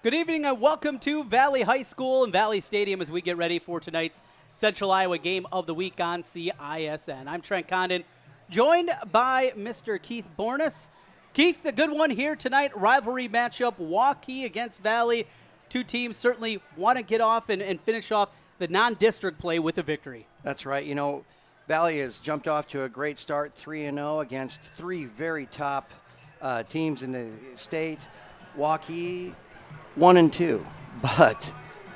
Good evening and welcome to Valley High School and Valley Stadium as we get ready for tonight's Central Iowa Game of the Week on CISN. I'm Trent Condon, joined by Mr. Keith Bornas. Keith, the good one here tonight, rivalry matchup, Waukee against Valley. Two teams certainly want to get off and finish off the non-district play with a victory. That's right. You know, Valley has jumped off to a great start, 3-0 against three very top teams in the state. Waukee 1-2, but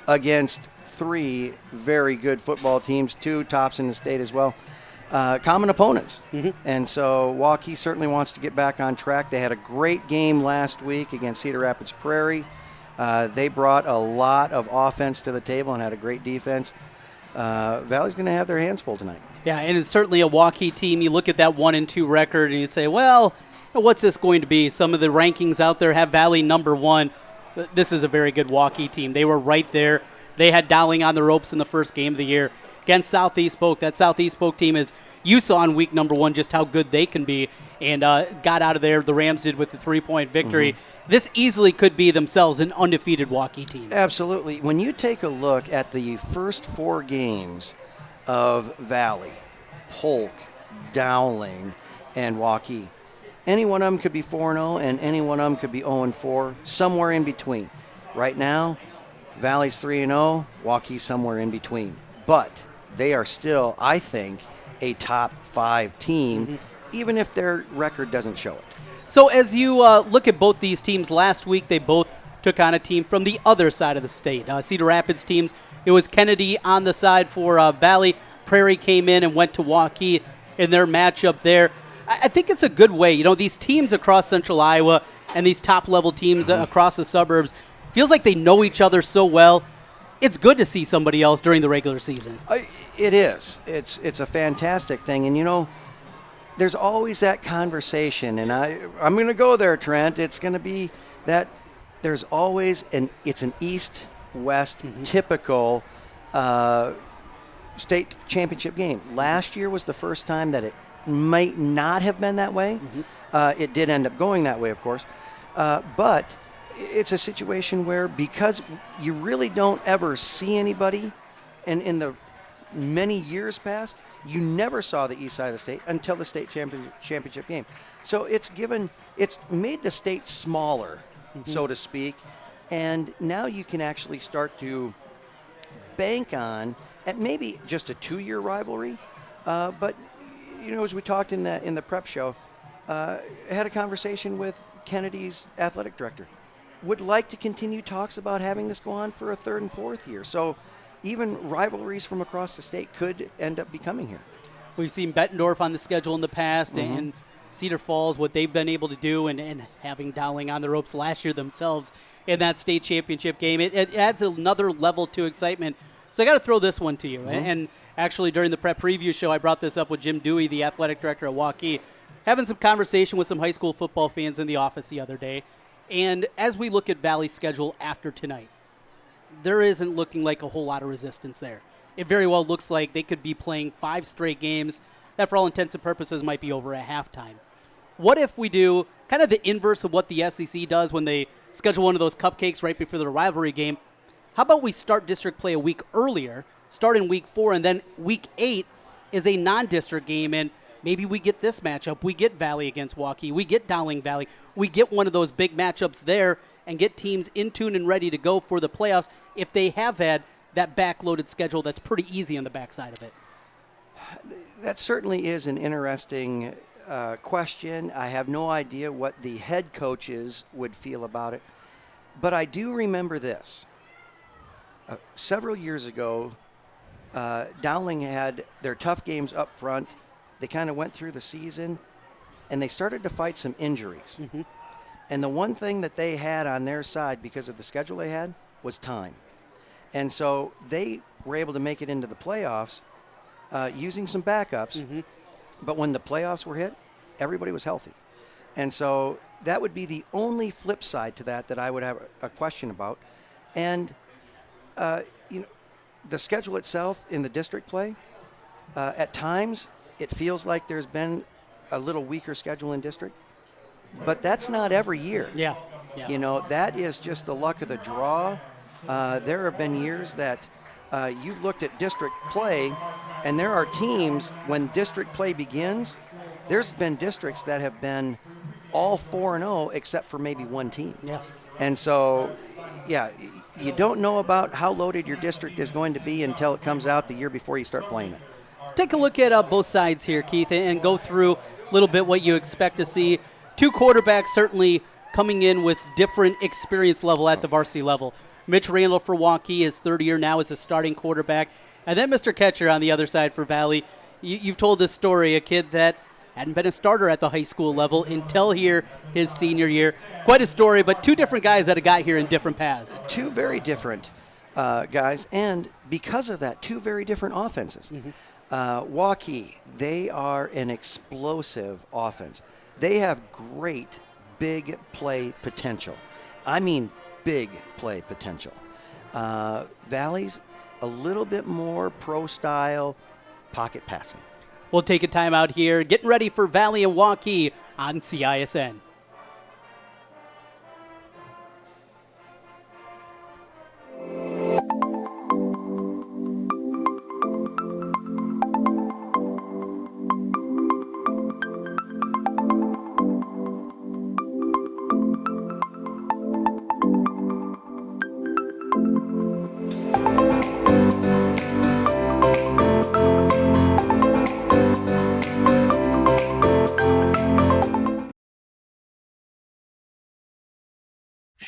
against three very good football teams, two tops in the state as well, common opponents. And so Waukee certainly wants to get back on track. They had a great game last week against Cedar Rapids Prairie. They brought a lot of offense to the table and had a great defense. Valley's going to have their hands full tonight. Yeah, and it's certainly a Waukee team. You look at that 1-2 record and you say, well, what's this going to be? Some of the rankings out there have Valley number one. This is a very good Waukee team. They were right there. They had Dowling on the ropes in the first game of the year against Southeast Polk. That Southeast Polk team is, you saw in week number one just how good they can be, and got out of there. The Rams did with the 3-point victory. This easily could be themselves an undefeated Waukee team. Absolutely. When you take a look at the first four games of Valley, Polk, Dowling, and Waukee, any one of them could be 4-0, and any one of them could be 0-4, somewhere in between. Right now, Valley's 3-0, Waukee's somewhere in between. But they are still, I think, a top five team, even if their record doesn't show it. So as you look at both these teams, last week they both took on a team from the other side of the state. Cedar Rapids teams, it was Kennedy on the side for Valley. Prairie came in and went to Waukee in their matchup there. I think it's a good way. You know, these teams across Central Iowa and these top-level teams across the suburbs, feels like they know each other so well. It's good to see somebody else during the regular season. It is. It's a fantastic thing. And, you know, there's always that conversation, and I'm going to go there, Trent. It's going to be that there's always it's an east-west typical state championship game. Last year was the first time that it might not have been that way. It did end up going that way, of course. But it's a situation where, because you really don't ever see anybody, and in the many years past, you never saw the east side of the state until the state championship game. So it's made the state smaller, so to speak, and now you can actually start to bank on at maybe just a 2-year rivalry, but you know, as we talked in the prep show, I had a conversation with Kennedy's athletic director. Would like to continue talks about having this go on for a third and fourth year. So even rivalries from across the state could end up becoming here. We've seen Bettendorf on the schedule in the past, and Cedar Falls, what they've been able to do, and having Dowling on the ropes last year themselves in that state championship game. It adds another level to excitement. So I got to throw this one to you. And actually, during the prep preview show, I brought this up with Jim Dewey, the athletic director at Waukee, having some conversation with some high school football fans in the office the other day. And as we look at Valley's schedule after tonight, there isn't looking like a whole lot of resistance there. It very well looks like they could be playing 5 straight games that, for all intents and purposes, might be over at halftime. What if we do kind of the inverse of what the SEC does when they schedule one of those cupcakes right before the rivalry game? How about we start district play a week earlier, start in week 4, and then week 8 is a non-district game, and maybe we get this matchup. We get Valley against Waukee. We get Dowling Valley. We get one of those big matchups there and get teams in tune and ready to go for the playoffs if they have had that backloaded schedule that's pretty easy on the backside of it. That certainly is an interesting question. I have no idea what the head coaches would feel about it. But I do remember this. Several years ago, Dowling had their tough games up front. They kind of went through the season, and they started to fight some injuries. And the one thing that they had on their side, because of the schedule they had, was time. And so they were able to make it into the playoffs using some backups. But when the playoffs were hit, everybody was healthy. And so that would be the only flip side to that I would have a question about. And, you know, the schedule itself in the district play, at times it feels like there's been a little weaker schedule in district. But that's not every year. Yeah. Yeah. You know, that is just the luck of the draw. There have been years that you've looked at district play, and there are teams, when district play begins, there's been districts that have been all 4-0 except for maybe one team. Yeah. And so, yeah, you don't know about how loaded your district is going to be until it comes out the year before you start playing it. Take a look at both sides here, Keith, and go through a little bit what you expect to see. Two quarterbacks certainly coming in with different experience level at the varsity level. Mitch Randall for Waukee, his third year now as a starting quarterback. And then Mr. Ketcher on the other side for Valley. You've told this story, a kid that hadn't been a starter at the high school level until here his senior year. Quite a story, but two different guys that have got here in different paths. Two very different guys, and because of that, two very different offenses. Waukee, they are an explosive offense. They have great big play potential. I mean big play potential. Valley's a little bit more pro-style pocket passing. We'll take a time out here, getting ready for Valley and Waukee on CISN.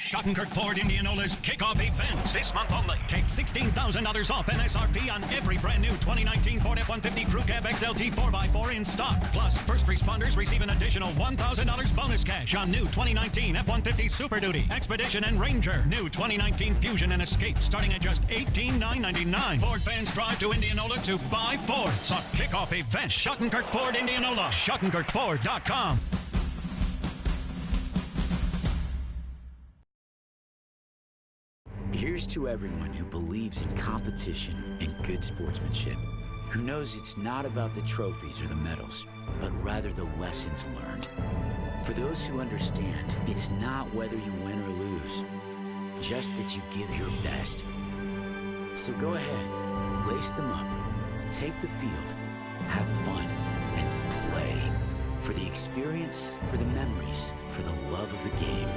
Schottenkirk Ford Indianola's kickoff event this month only. Take $16,000 off MSRP on every brand new 2019 Ford F-150 Crew Cab XLT 4x4 in stock. Plus, first responders receive an additional $1,000 bonus cash on new 2019 F-150 Super Duty, Expedition, and Ranger. New 2019 Fusion and Escape starting at just $18,999. Ford fans drive to Indianola to buy Fords. A kickoff event. Schottenkirk Ford Indianola. SchottenkirkFord.com. Here's to everyone who believes in competition and good sportsmanship, who knows it's not about the trophies or the medals, but rather the lessons learned. For those who understand, it's not whether you win or lose, just that you give your best. So go ahead, lace them up, take the field, have fun, and play. For the experience, for the memories, for the love of the game.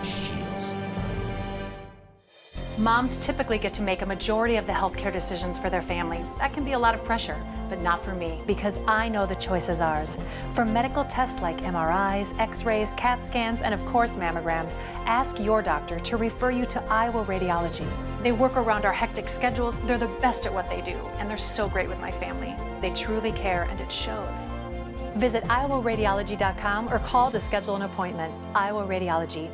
Shields. Moms typically get to make a majority of the healthcare decisions for their family. That can be a lot of pressure, but not for me, because I know the choice is ours. For medical tests like MRIs, X-rays, CAT scans, and of course mammograms, ask your doctor to refer you to Iowa Radiology. They work around our hectic schedules, they're the best at what they do, and they're so great with my family. They truly care, and it shows. Visit iowaradiology.com or call to schedule an appointment. Iowa Radiology.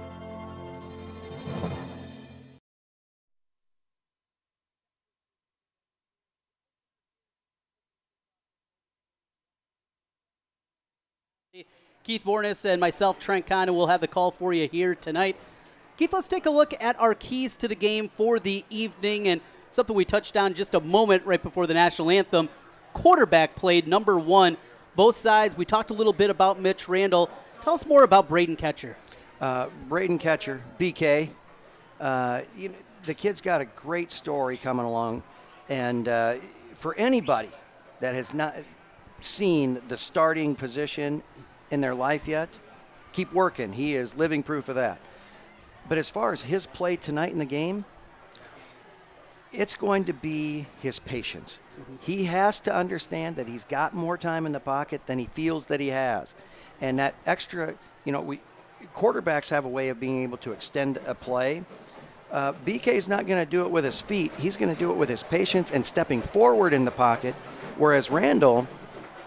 Keith Bornes and myself, Trent Condon, will have the call for you here tonight. Keith, let's take a look at our keys to the game for the evening, and something we touched on just a moment right before the national anthem. Quarterback played number one. Both sides, we talked a little bit about Mitch Randall. Tell us more about Braden Ketcher. Braden Ketcher, BK. The kid's got a great story coming along, and for anybody that has not seen the starting position in their life yet, keep working. He is living proof of that. But as far as his play tonight in the game, it's going to be his patience. He has to understand that he's got more time in the pocket than he feels that he has. And that extra, quarterbacks have a way of being able to extend a play. BK's not going to do it with his feet. He's going to do it with his patience and stepping forward in the pocket, whereas Randall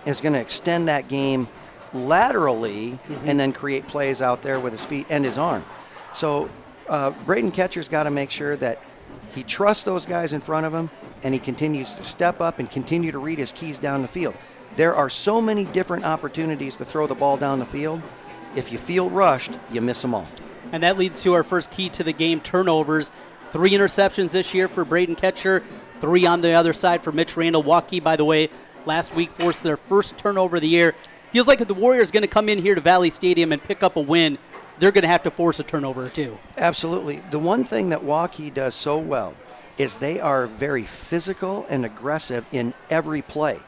is going to extend that game laterally and then create plays out there with his feet and his arm. So Braden Ketcher's got to make sure that he trusts those guys in front of him and he continues to step up and continue to read his keys down the field. There are so many different opportunities to throw the ball down the field. If you feel rushed, you miss them all. And that leads to our first key to the game, turnovers. 3 interceptions this year for Braden Ketcher, 3 on the other side for Mitch Randall. Waukee, by the way, last week forced their first turnover of the year. Feels like the Warriors going to come in here to Valley Stadium and pick up a win they're going to have to force a turnover or two. Absolutely. The one thing that Waukee does so well is they are very physical and aggressive in every play.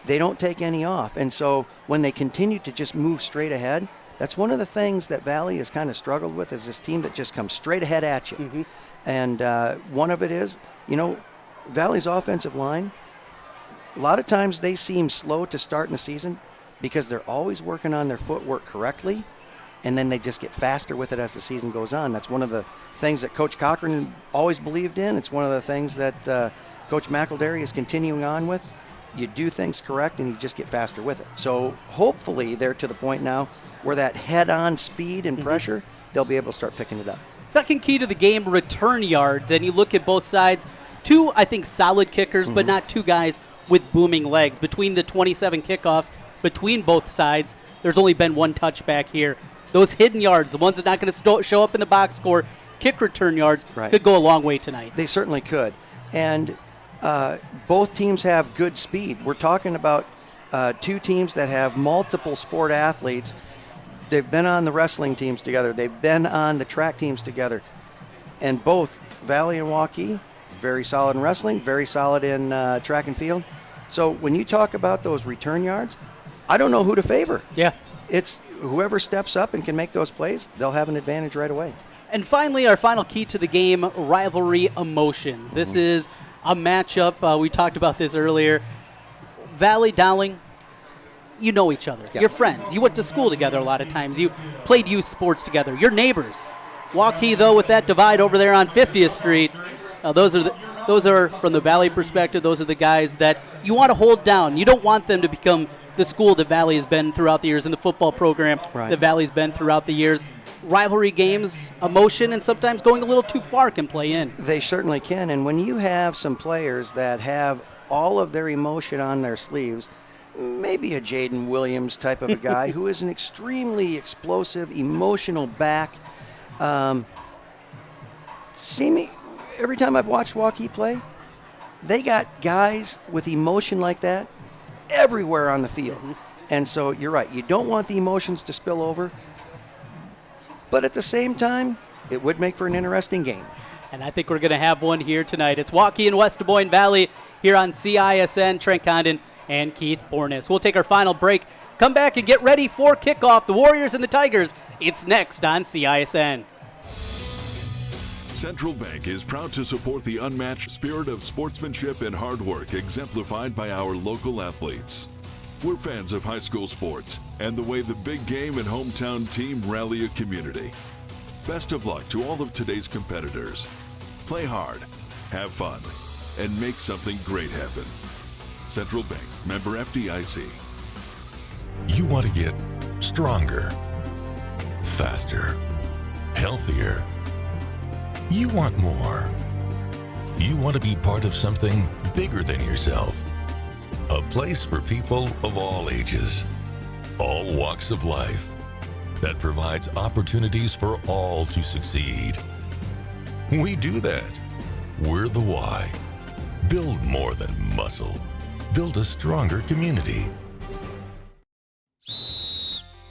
They don't take any off. And so when they continue to just move straight ahead, that's one of the things that Valley has kind of struggled with, is this team that just comes straight ahead at you. Mm-hmm. And one of it is, Valley's offensive line, a lot of times they seem slow to start in the season because they're always working on their footwork correctly, and then they just get faster with it as the season goes on. That's one of the things that Coach Cochran always believed in. It's one of the things that Coach McElderry is continuing on with. You do things correct, and you just get faster with it. So hopefully they're to the point now where that head-on speed and pressure, they'll be able to start picking it up. Second key to the game, return yards. And you look at both sides, two, I think, solid kickers, but not two guys with booming legs. Between the 27 kickoffs between both sides, there's only been one touchback here. Those hidden yards, the ones that are not going to show up in the box score, kick return yards, could go a long way tonight. They certainly could. And both teams have good speed. We're talking about two teams that have multiple sport athletes. They've been on the wrestling teams together. They've been on the track teams together. And both Valley and Waukee, very solid in wrestling, very solid in track and field. So when you talk about those return yards, I don't know who to favor. Yeah. It's whoever steps up and can make those plays, they'll have an advantage right away. And finally, our final key to the game, rivalry emotions. This is a matchup. We talked about this earlier. Valley, Dowling, you know each other. Yeah. You're friends. You went to school together a lot of times. You played youth sports together. You're neighbors. Waukee, though, with that divide over there on 50th Street, those are, from the Valley perspective, those are the guys that you want to hold down. You don't want them to become the school that Valley has been throughout the years, and the football program that Valley's been throughout the years. Rivalry games, emotion, and sometimes going a little too far can play in. They certainly can. And when you have some players that have all of their emotion on their sleeves, maybe a Jaden Williams type of a guy who is an extremely explosive, emotional back. Every time I've watched Waukee play, they got guys with emotion like that everywhere on the field. And so you're right. You don't want the emotions to spill over. But at the same time, it would make for an interesting game. And I think we're going to have one here tonight. It's Waukee and West Des Moines Valley here on CISN. Trent Condon and Keith Bornes. We'll take our final break. Come back and get ready for kickoff. The Warriors and the Tigers. It's next on CISN. Central Bank is proud to support the unmatched spirit of sportsmanship and hard work exemplified by our local athletes. We're fans of high school sports and the way the big game and hometown team rally a community. Best of luck to all of today's competitors. Play hard, have fun, and make something great happen. Central Bank, member FDIC. You want to get stronger, faster, healthier. You want more. You want to be part of something bigger than yourself. A place for people of all ages, all walks of life, that provides opportunities for all to succeed. We do that. We're the why. Build more than muscle. Build a stronger community.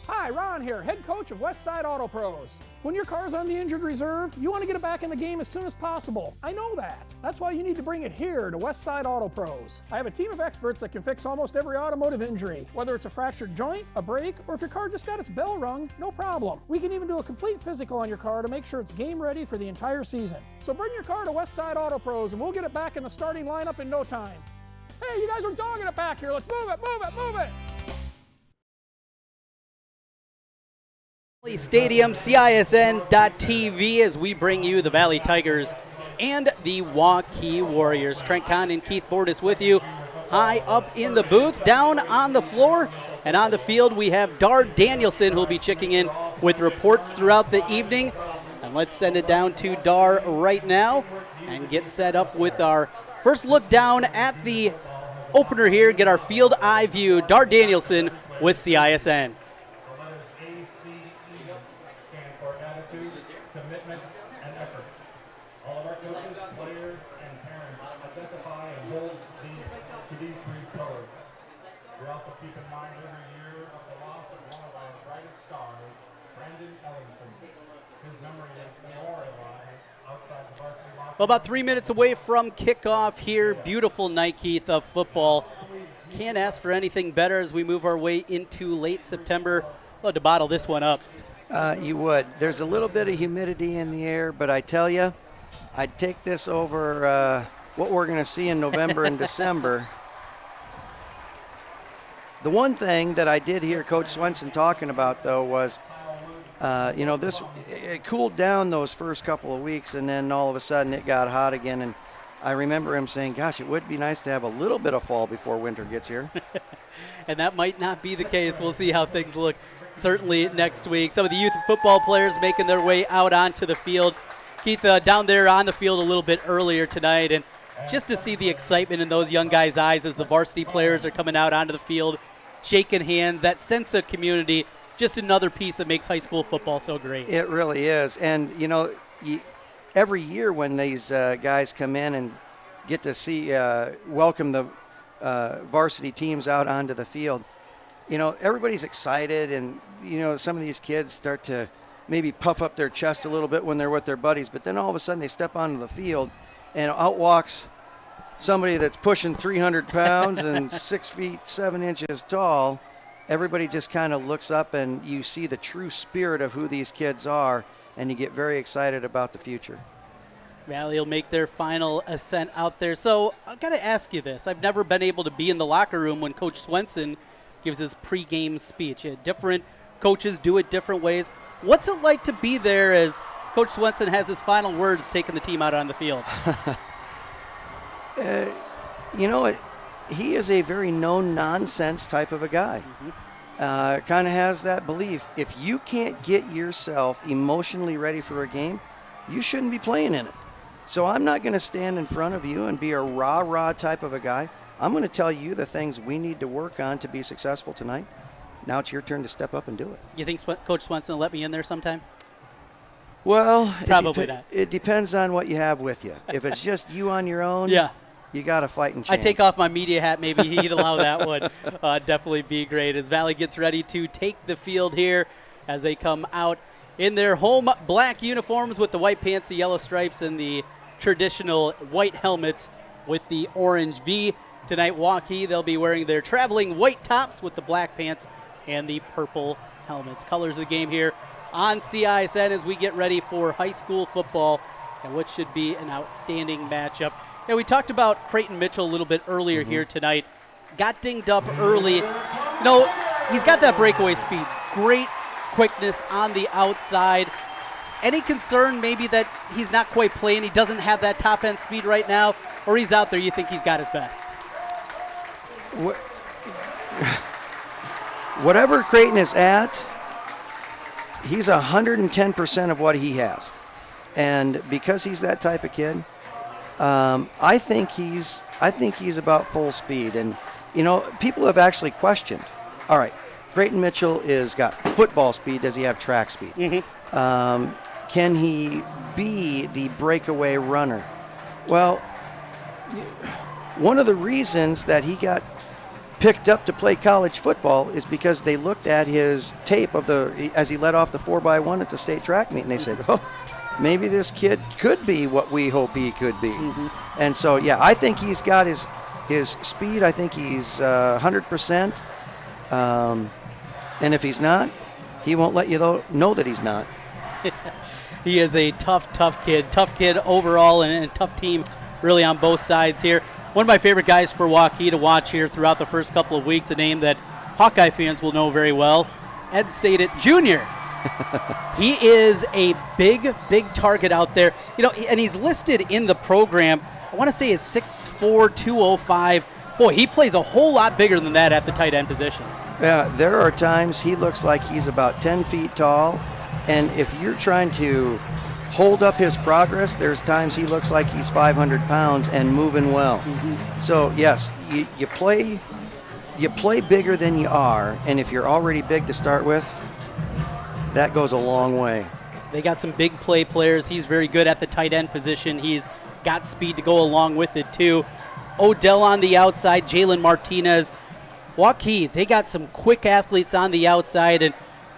Hi, Ron here, head coach of Westside Auto Pros. When your car's on the injured reserve, you want to get it back in the game as soon as possible. I know that. That's why you need to bring it here to Westside Auto Pros. I have a team of experts that can fix almost every automotive injury. Whether it's a fractured joint, a brake, or if your car just got its bell rung, no problem. We can even do a complete physical on your car to make sure it's game ready for the entire season. So bring your car to Westside Auto Pros and we'll get it back in the starting lineup in no time. Hey, you guys are dogging it back here. Let's move it, move it, move it. Stadium, CISN.TV, as we bring you the Valley Tigers and the Waukee Warriors. Trent Condon and Keith Bordes with you high up in the booth. Down on the floor and on the field, we have Dar Danielson, who will be checking in with reports throughout the evening. And let's send it down to Dar right now and get set up with our first look down at the opener here, get our field eye view. Dar Danielson with CISN. Well, about 3 minutes away from kickoff here. Beautiful night, Keith, of football. Can't ask for anything better as we move our way into late September. Love to bottle this one up. You would. There's a little bit of humidity in the air, but I tell you, I'd take this over what we're going to see in November and December. The one thing that I did hear Coach Swenson talking about, though, was, it cooled down those first couple of weeks, and then all of a sudden it got hot again. And I remember him saying, gosh, it would be nice to have a little bit of fall before winter gets here. And that might not be the case. We'll see how things look certainly next week. Some of the youth football players making their way out onto the field. Keith, down there on the field a little bit earlier tonight, and just to see the excitement in those young guys' eyes as the varsity players are coming out onto the field, shaking hands, that sense of community, just another piece that makes high school football so great. It really is. And, every year when these guys come in and get to see, welcome the varsity teams out onto the field, everybody's excited, and, some of these kids start to maybe puff up their chest a little bit when they're with their buddies, but then all of a sudden they step onto the field and out walks somebody that's pushing 300 pounds and 6 feet 7 inches tall. Everybody just kind of looks up, and you see the true spirit of who these kids are, and you get very excited about the future. Valley will make their final ascent out there. So I've got to ask you this. I've never been able to be in the locker room when Coach Swenson gives his pregame speech. Different coaches do it different ways. What's it like to be there as Coach Swenson has his final words taking the team out on the field? He is a very no-nonsense type of a guy. Kind of has that belief. If you can't get yourself emotionally ready for a game, you shouldn't be playing in it. So I'm not going to stand in front of you and be a rah-rah type of a guy. I'm going to tell you the things we need to work on to be successful tonight. Now it's your turn to step up and do it. You think Coach Swenson will let me in there sometime? Well, probably not. It depends on what you have with you. If it's just you on your own, yeah, you got a fighting chance. I take off my media hat. Maybe he'd allow that one. Definitely be great as Valley gets ready to take the field here as they come out in their home black uniforms with the white pants, the yellow stripes, and the traditional white helmets with the orange V. Tonight, Waukee, they'll be wearing their traveling white tops with the black pants and the purple helmets. Colors of the game here on CISN as we get ready for high school football and what should be an outstanding matchup. Yeah, we talked about Creighton Mitchell a little bit earlier here tonight. Got dinged up early. He's got that breakaway speed. Great quickness on the outside. Any concern maybe that he's not quite playing, he doesn't have that top-end speed right now, or he's out there, you think he's got his best? Whatever Creighton is at, he's 110% of what he has. And because he's that type of kid, I think he's about full speed. And, people have actually questioned, all right, Creighton Mitchell is got football speed. Does he have track speed? Can he be the breakaway runner? Well, one of the reasons that he got picked up to play college football is because they looked at his tape as he led off the 4x1 at the state track meet, and they said, oh, maybe this kid could be what we hope he could be. And so, yeah, I think he's got his speed. I think he's 100%. And if he's not, he won't let you know that he's not. He is a tough kid. Tough kid overall, and a tough team really on both sides here. One of my favorite guys for Waukee to watch here throughout the first couple of weeks, a name that Hawkeye fans will know very well, Ed Sadit Jr. He is a big target out there. And he's listed in the program. I want to say it's 6'4", 205. Boy, he plays a whole lot bigger than that at the tight end position. Yeah, there are times he looks like he's about 10 feet tall. And if you're trying to hold up his progress, there's times he looks like he's 500 pounds and moving well. So, yes, you play bigger than you are, and if you're already big to start with, that goes a long way. They got some big play players. He's very good at the tight end position. He's got speed to go along with it, too. Odell on the outside, Jalen Martinez. Waukee, they got some quick athletes on the outside, and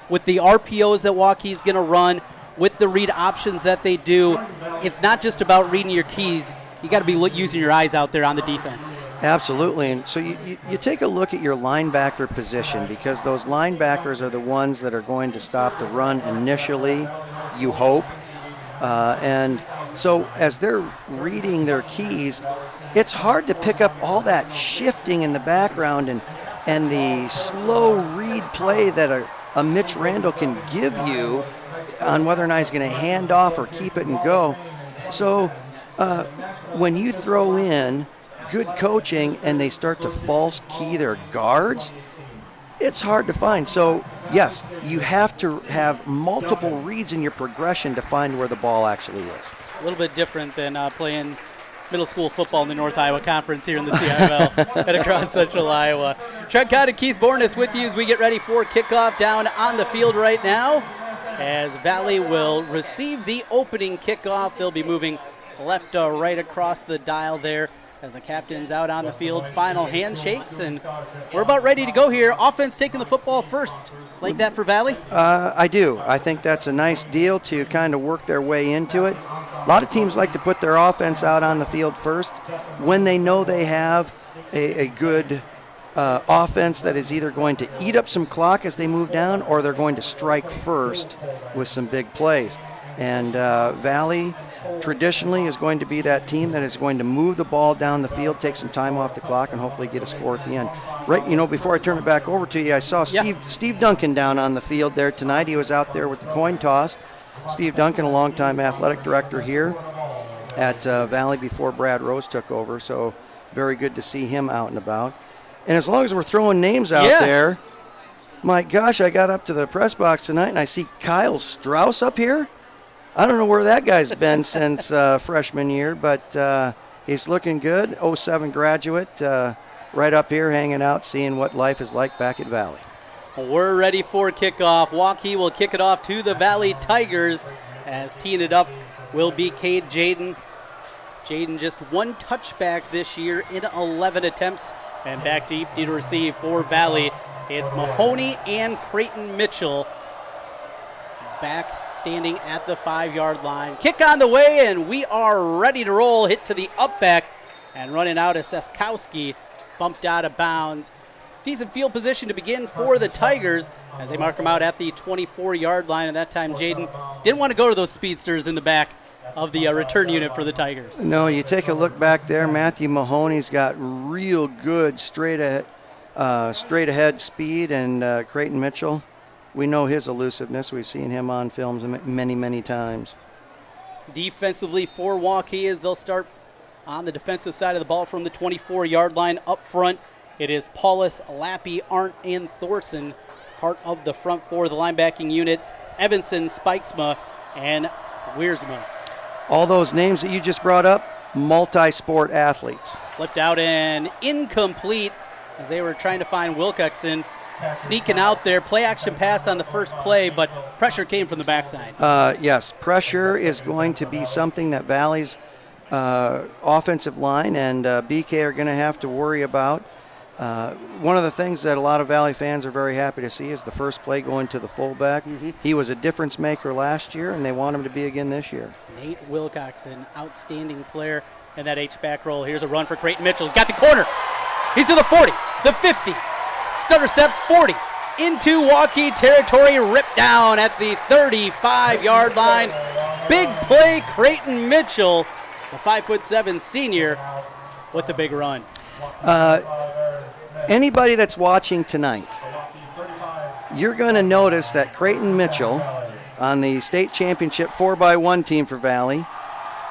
with the RPOs that Waukee's going to run, with the read options that they do, it's not just about reading your keys. You got to be using your eyes out there on the defense. Absolutely. And so you take a look at your linebacker position, because those linebackers are the ones that are going to stop the run initially, you hope. And so as they're reading their keys, it's hard to pick up all that shifting in the background and the slow read play that a Mitch Randall can give you on whether or not he's going to hand off or keep it and go. So when you throw in good coaching and they start to false key their guards, it's hard to find. So, yes, you have to have multiple reads in your progression to find where the ball actually is. A little bit different than playing middle school football in the North Iowa Conference here in the CIML and across Central Iowa. Trent Cott and Keith Borness with you as we get ready for kickoff down on the field right now, as Valley will receive the opening kickoff. They'll be moving left to right across the dial there as the captain's out on the field. Final handshakes, and we're about ready to go here. Offense taking the football first. Like that for Valley? I do. I think that's a nice deal to kind of work their way into it. A lot of teams like to put their offense out on the field first when they know they have a good offense that is either going to eat up some clock as they move down, or they're going to strike first with some big plays. And Valley traditionally is going to be that team that is going to move the ball down the field, take some time off the clock, and hopefully get a score at the end. Right, before I turn it back over to you, I saw Steve Duncan down on the field there tonight. He was out there with the coin toss. Steve Duncan, a longtime athletic director here at Valley before Brad Rose took over, so very good to see him out and about. And as long as we're throwing names out there, my gosh, I got up to the press box tonight and I see Kyle Strauss up here. I don't know where that guy's been since freshman year, but he's looking good. 07 graduate, right up here hanging out, seeing what life is like back at Valley. We're ready for kickoff. Waukee will kick it off to the Valley Tigers, as teeing it up will be Cade Jaden. Jaden just one touchback this year in 11 attempts, and back deep to receive for Valley. It's Mahoney and Creighton Mitchell back standing at the 5-yard line. Kick on the way, and we are ready to roll. Hit to the up back, and running out is Seskowski, bumped out of bounds. Decent field position to begin for the Tigers as they mark them out at the 24-yard line. And that time, Jaden didn't want to go to those speedsters in the back of the return unit for the Tigers. No, you take a look back there. Matthew Mahoney's got real good straight ahead speed, and Creighton Mitchell, we know his elusiveness. We've seen him on films many, many times. Defensively for Waukee, as they'll start on the defensive side of the ball from the 24-yard line. Up front, it is Paulus, Lappy, Arndt, and Thorson. Part of the front four of the linebacking unit, Evanson, Spikesma, and Wiersma. All those names that you just brought up, multi-sport athletes. Flipped out and incomplete as they were trying to find Wilcoxon. Sneaking out there, play action pass on the first play, but pressure came from the backside. Yes, pressure is going to be something that Valley's offensive line and BK are going to have to worry about. One of the things that a lot of Valley fans are very happy to see is the first play going to the fullback. He was a difference maker last year, and they want him to be again this year. Nate Wilcoxon, outstanding player in that H-back role. Here's a run for Creighton Mitchell. He's got the corner. He's to the 40, the 50. Stutter steps 40 into Waukee territory, ripped down at the 35-yard line. Big play, Creighton Mitchell, the 5'7" senior, with the big run. Anybody that's watching tonight, you're going to notice that Creighton Mitchell on the state championship 4x1 team for Valley,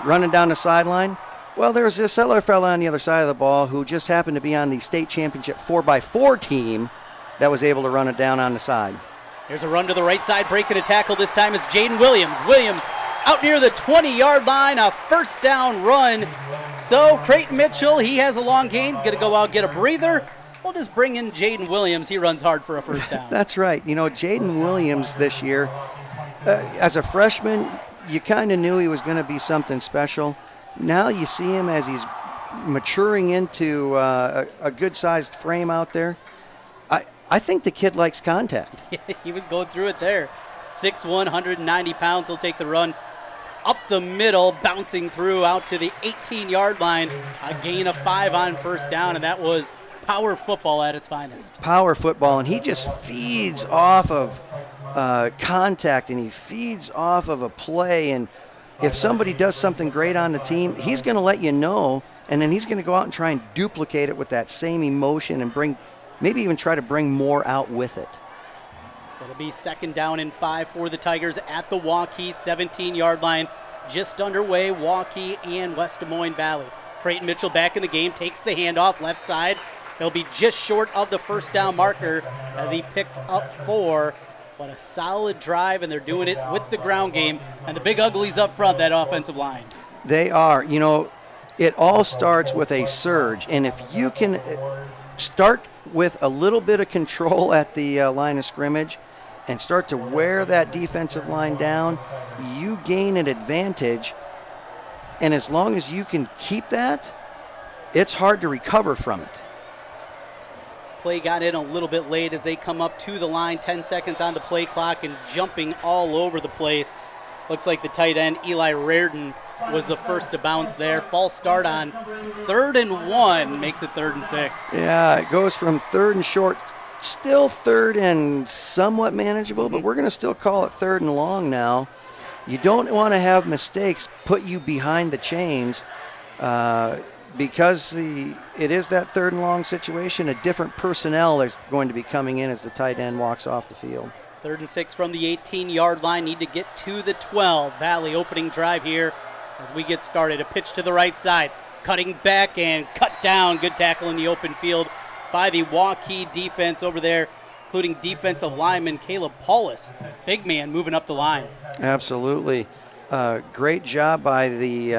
running down the sideline. Well, there's this other fella on the other side of the ball who just happened to be on the state championship 4x4 team that was able to run it down on the side. There's a run to the right side, breaking a tackle. This time it's Jaden Williams. Williams out near the 20-yard line, a first down run. So Creighton Mitchell, he has a long gain. He's going to go out, get a breather. We'll just bring in Jaden Williams. He runs hard for a first down. That's right. Jaden Williams this year, as a freshman, you kind of knew he was going to be something special. Now you see him as he's maturing into a good-sized frame out there. I think the kid likes contact. He was going through it there. 6'1", 190 pounds. He'll take the run up the middle, bouncing through out to the 18-yard line. A gain of 5 on first down, and that was power football at its finest. Power football, and he just feeds off of contact, and he feeds off of a play. And if somebody does something great on the team, he's going to let you know, and then he's going to go out and try and duplicate it with that same emotion and maybe even try to bring more out with it. It'll be 2nd down and 5 for the Tigers at the Waukee 17-yard line. Just underway, Waukee and West Des Moines Valley. Creighton Mitchell back in the game, takes the handoff left side. He'll be just short of the first down marker as he picks up 4. What a solid drive, and they're doing it with the ground game. And the big uglies up front, that offensive line. They are. You know, it all starts with a surge. And if you can start with a little bit of control at the line of scrimmage and start to wear that defensive line down, you gain an advantage. And as long as you can keep that, it's hard to recover from it. Play got in a little bit late as they come up to the line, 10 seconds on the play clock and jumping all over the place. Looks like the tight end, Eli Reardon, was the first to bounce there. False start on 3rd and 1, makes it 3rd and 6. Yeah, it goes from 3rd and short, still 3rd and somewhat manageable, but we're going to still call it 3rd and long now. You don't want to have mistakes put you behind the chains because it is that 3rd and long situation. A different personnel is going to be coming in as the tight end walks off the field. 3rd and 6 from the 18-yard line. Need to get to the 12. Valley opening drive here as we get started. A pitch to the right side. Cutting back and cut down. Good tackle in the open field by the Waukee defense over there, including defensive lineman Caleb Paulus. Big man moving up the line. Absolutely. Great job by the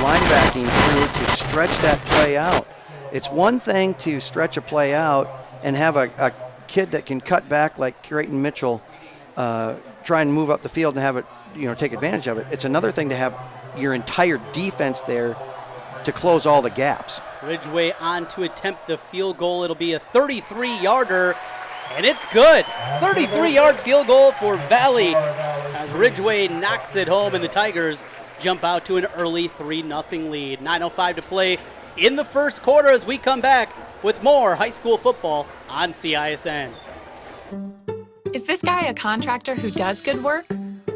linebacking crew to stretch that play out. It's one thing to stretch a play out and have a kid that can cut back like Creighton Mitchell try and move up the field and have it, take advantage of it. It's another thing to have your entire defense there to close all the gaps. Ridgway on to attempt the field goal. It'll be a 33-yarder, and it's good. 33-yard field goal for Valley as Ridgway knocks it home, and the Tigers jump out to an early 3-0 lead. 9:05 to play in the first quarter as we come back with more high school football on CISN. Is this guy a contractor who does good work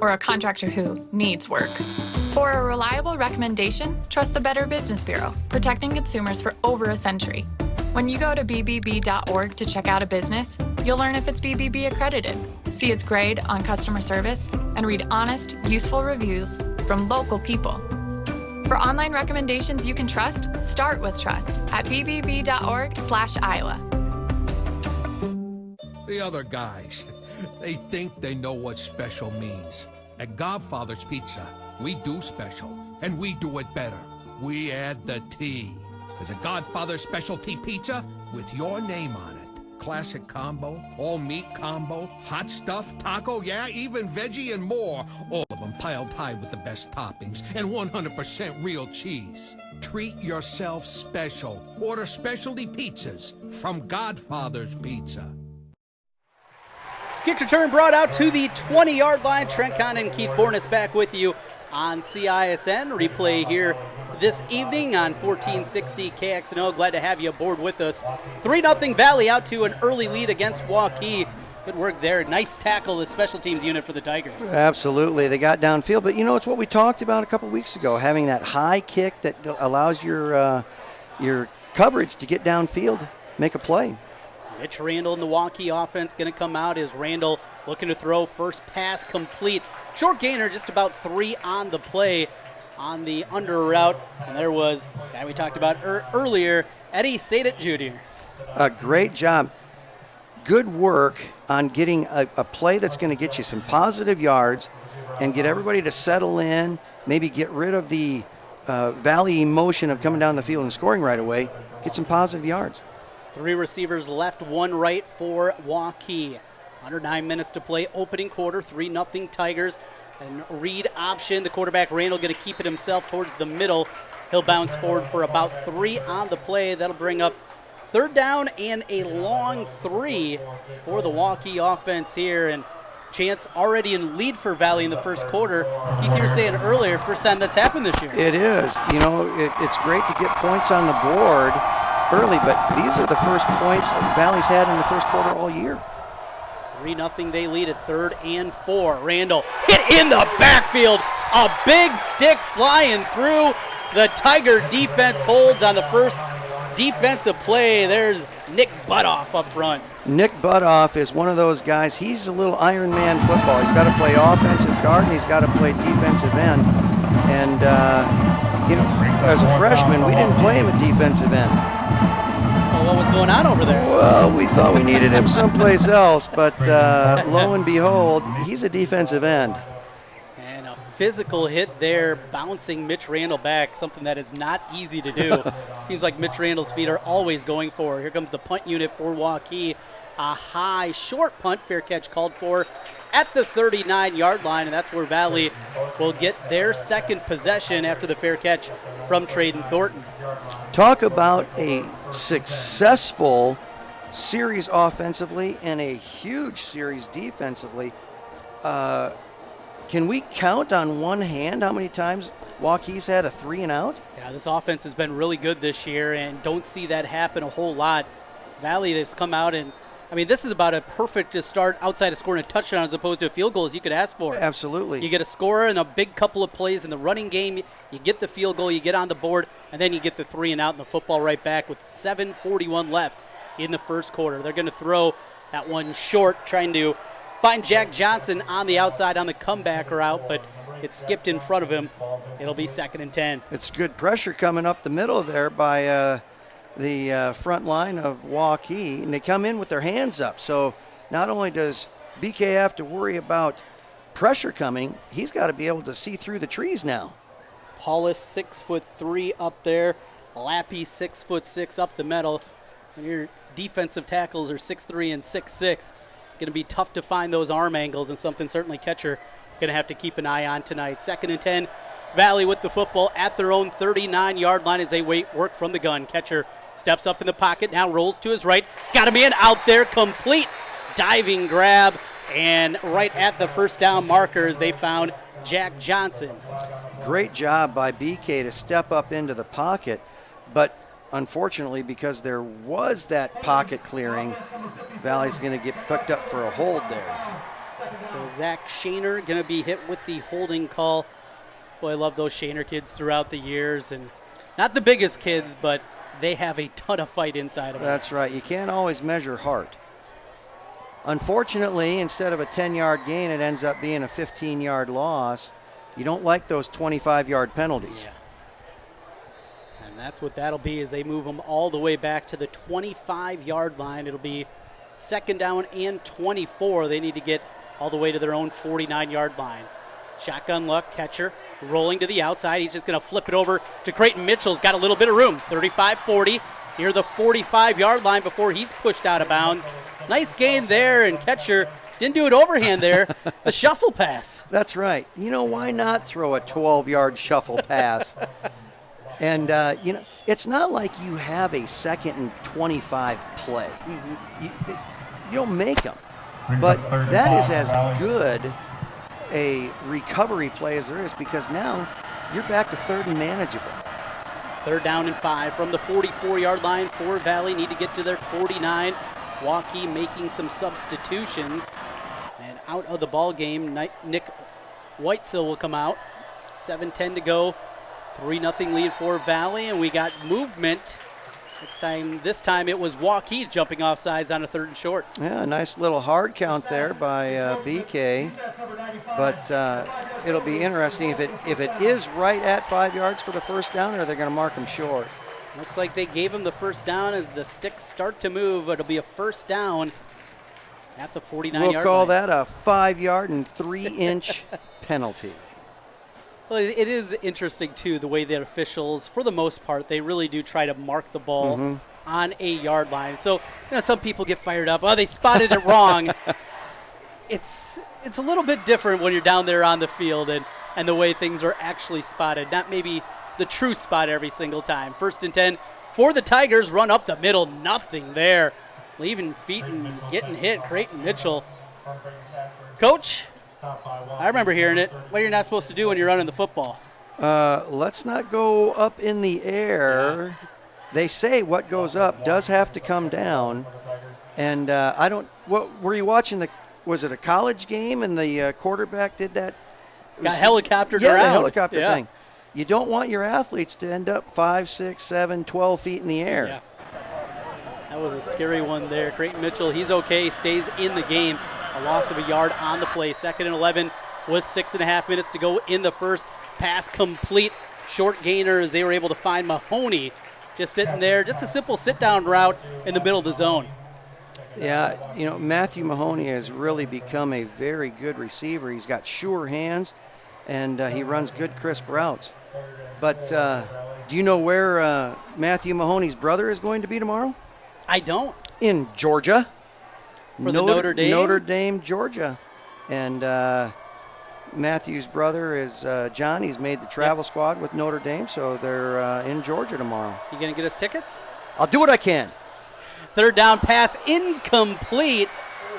or a contractor who needs work? For a reliable recommendation, trust the Better Business Bureau, protecting consumers for over a century. When you go to bbb.org to check out a business, you'll learn if it's BBB accredited, see its grade on customer service, and read honest, useful reviews from local people. For online recommendations you can trust, start with trust at bbb.org/Iowa. The other guys, they think they know what special means. At Godfather's Pizza, we do special, and we do it better. We add the T. There's a Godfather specialty pizza with your name on it. Classic combo, all meat combo, hot stuff, taco, yeah, even veggie and more. All of them piled high with the best toppings and 100% real cheese. Treat yourself special. Order specialty pizzas from Godfather's Pizza. Kick return brought out to the 20-yard line. Trent Kahn and Keith Bornes back with you on CISN. Replay here this evening on 1460 KXNO. Glad to have you aboard with us. 3-0 Valley out to an early lead against Waukee. Good work there. Nice tackle, the special teams unit for the Tigers. Absolutely. They got downfield, but it's what we talked about a couple weeks ago, having that high kick that allows your coverage to get downfield, make a play. Mitch Randall in the Waukee offense going to come out as Randall looking to throw. First pass complete. Short gainer, just about 3 on the play on the under route. And there was the guy we talked about earlier, Eddie Sadit Jr. A great job. Good work on getting a play that's going to get you some positive yards and get everybody to settle in, maybe get rid of the Valley emotion of coming down the field and scoring right away, get some positive yards. 3 receivers left, 1 right for Waukee. Under 9 minutes to play, opening quarter, 3-0 Tigers. And read option, the quarterback Randall going to keep it himself towards the middle. He'll bounce forward for about 3 on the play. That'll bring up 3rd down and a long 3 for the Waukee offense here. And Chance already in lead for Valley in the first quarter. Keith, you were saying earlier, first time that's happened this year. It is. You know, it's great to get points on the board early, but these are the first points Valley's had in the first quarter all year. 3-0 they lead at 3rd and 4. Randall hit in the backfield. A big stick flying through. The Tiger defense holds on the first defensive play. There's Nick Butoff up front. Nick Butoff is one of those guys. He's a little Iron Man football. He's got to play offensive guard and he's got to play defensive end. And, you know, as a freshman, we didn't play him at defensive end. Well, what was going on over there? Well, we thought we needed him someplace else, but lo and behold, he's a defensive end. And a physical hit there, bouncing Mitch Randall back, something that is not easy to do. Seems like Mitch Randall's feet are always going forward. Here comes the punt unit for Waukee. A high, short punt, fair catch called for at the 39-yard line, and that's where Valley will get their second possession after the fair catch from Traden Thornton. Talk about a successful series offensively and a huge series defensively. Can we count on one hand how many times Waukee's had a 3-and-out? Yeah, this offense has been really good this year, and don't see that happen a whole lot. Valley has come out and, I mean, this is about a perfect to start outside of scoring a touchdown as opposed to a field goal as you could ask for. Absolutely. You get a scorer and a big couple of plays in the running game, you get the field goal, you get on the board, and then you get the 3-and-out and the football right back with 7:41 left in the first quarter. They're going to throw that one short, trying to find Jack Johnson on the outside on the comeback route, but it skipped in front of him. It'll be 2nd and 10. It's good pressure coming up the middle there by the front line of Waukee, and they come in with their hands up. So not only does BK have to worry about pressure coming, he's got to be able to see through the trees now. Paulus 6'3" up there. Lappy 6'6" up the middle. And your defensive tackles are 6'3" and 6'6". Going to be tough to find those arm angles, and something certainly catcher going to have to keep an eye on tonight. 2nd and 10. Valley with the football at their own 39-yard line as they work from the gun. Catcher steps up in the pocket, now rolls to his right. He's got a man out there, complete diving grab, and right at the first down markers, they found Jack Johnson. Great job by BK to step up into the pocket, but unfortunately, because there was that pocket clearing, Valley's going to get picked up for a hold there. So Zach Shaner going to be hit with the holding call. Boy, I love those Shaner kids throughout the years, and not the biggest kids, but they have a ton of fight inside of them. That's right. You can't always measure heart. Unfortunately, instead of a 10-yard gain, it ends up being a 15-yard loss. You don't like those 25-yard penalties. Yeah. And that's what that'll be as they move them all the way back to the 25-yard line. It'll be 2nd down and 24. They need to get all the way to their own 49-yard line. Shotgun luck, catcher rolling to the outside. He's just going to flip it over to Creighton Mitchell. He's got a little bit of room. 35-40 near the 45-yard line before he's pushed out of bounds. Nice gain there, and catcher didn't do it overhand there. The shuffle pass. That's right. You know, why not throw a 12-yard shuffle pass? And, you know, it's not like you have a 2nd and 25 play. Mm-hmm. You don't make them. But that is as good a recovery play as there is, because now you're back to 3rd and manageable. 3rd down and 5 from the 44-yard line for Valley. Need to get to their 49. Waukee making some substitutions. And out of the ball game, Nick Whitesill will come out. 7:10 to go. 3-0 lead for Valley, and we got movement. This time it was Waukee jumping off sides on a 3rd and short. Yeah, a nice little hard count there by BK. But it'll be interesting if it is right at 5 yards for the first down, or they're going to mark him short. Looks like they gave him the first down as the sticks start to move. It'll be a first down at the 49-yard line. We'll call that a 5-yard and 3-inch penalty. Well, it is interesting, too, the way that officials, for the most part, they really do try to mark the ball on a yard line. So, you know, some people get fired up. Oh, they spotted it wrong. It's a little bit different when you're down there on the field and the way things are actually spotted. Not maybe the true spot every single time. 1st and 10 for the Tigers. Run up the middle, nothing there. Leaving feet and getting hit, Creighton Mitchell. Coach, I remember hearing it. What you're not supposed to do when you're running the football. Let's not go up in the air. Yeah. They say what goes up does have to come down. And what were you watching? Was it a college game and the quarterback did that? Got helicoptered around. Yeah, the helicopter thing. You don't want your athletes to end up 5, 6, 7, 12 feet in the air. Yeah. That was a scary one there. Creighton Mitchell, he's okay, stays in the game. A loss of a yard on the play. 2nd and 11 with 6.5 minutes to go in the first. Pass complete. Short gainer as they were able to find Mahoney just sitting there. Just a simple sit-down route in the middle of the zone. Yeah, Matthew Mahoney has really become a very good receiver. He's got sure hands, and he runs good, crisp routes. But do you know where Matthew Mahoney's brother is going to be tomorrow? I don't. In Georgia. For the Notre Dame? Notre Dame, Georgia. And Matthew's brother is John. He's made the travel squad with Notre Dame, so they're in Georgia tomorrow. You going to get us tickets? I'll do what I can. 3rd down pass incomplete.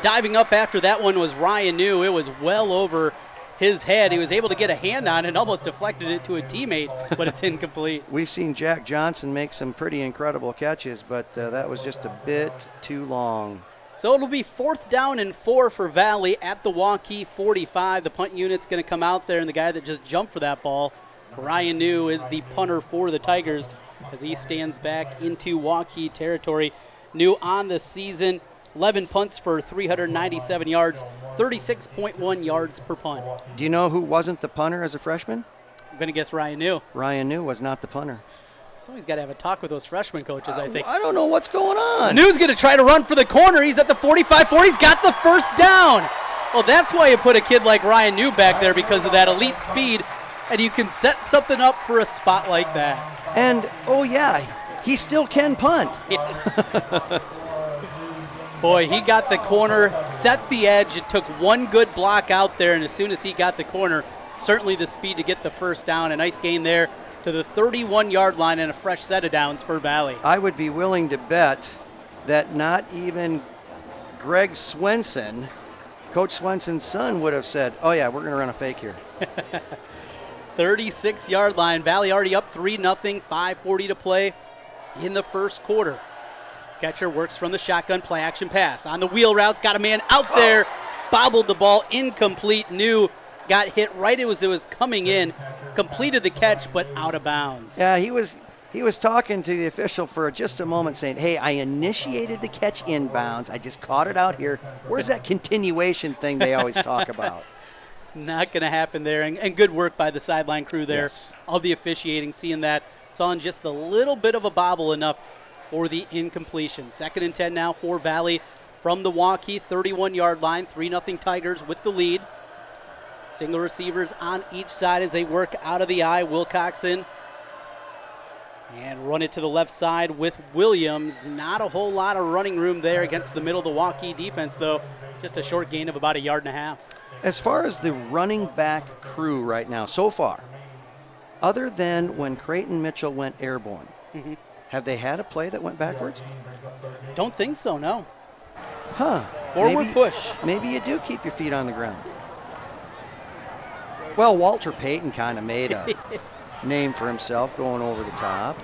Diving up after that one was Ryan New. It was well over his head. He was able to get a hand on it and almost deflected it to a teammate, but it's incomplete. We've seen Jack Johnson make some pretty incredible catches, but that was just a bit too long. So it'll be 4th down and 4 for Valley at the Waukee 45. The punt unit's going to come out there, and the guy that just jumped for that ball, Ryan New, is the punter for the Tigers as he stands back into Waukee territory. New on the season, 11 punts for 397 yards, 36.1 yards per punt. Do you know who wasn't the punter as a freshman? I'm going to guess Ryan New. Ryan New was not the punter. Somebody's got to have a talk with those freshman coaches, I think. I don't know what's going on. New's going to try to run for the corner. He's at the 45-40. He's got the first down. Well, that's why you put a kid like Ryan New back there, because of that elite speed, and you can set something up for a spot like that. And, he still can punt. Yes. Boy, he got the corner, set the edge. It took one good block out there, and as soon as he got the corner, certainly the speed to get the first down. A nice gain there to the 31-yard line and a fresh set of downs for Valley. I would be willing to bet that not even Greg Swenson, Coach Swenson's son, would have said, we're going to run a fake here. 36-yard line. Valley already up 3-0, 5:40 to play in the first quarter. Catcher works from the shotgun, play action pass. On the wheel routes, got a man out there, bobbled the ball, incomplete. New got hit right as it was coming in, completed the catch, but out of bounds. Yeah, he was talking to the official for just a moment saying, hey, I initiated the catch inbounds. I just caught it out here. Where's that continuation thing they always talk about? Not going to happen there. And good work by the sideline crew there. Yes. All the officiating, seeing that. Saw in just a little bit of a bobble enough for the incompletion. 2nd and 10 now for Valley from the Waukee 31-yard line. 3-0 Tigers with the lead. Single receivers on each side as they work out of the eye. Wilcoxon. And run it to the left side with Williams. Not a whole lot of running room there against the middle of the Waukee defense, though. Just a short gain of about 1.5 yards. As far as the running back crew right now, so far, other than when Creighton Mitchell went airborne, have they had a play that went backwards? Don't think so, no. Forward push. Maybe you do keep your feet on the ground. Well, Walter Payton kind of made a name for himself going over the top.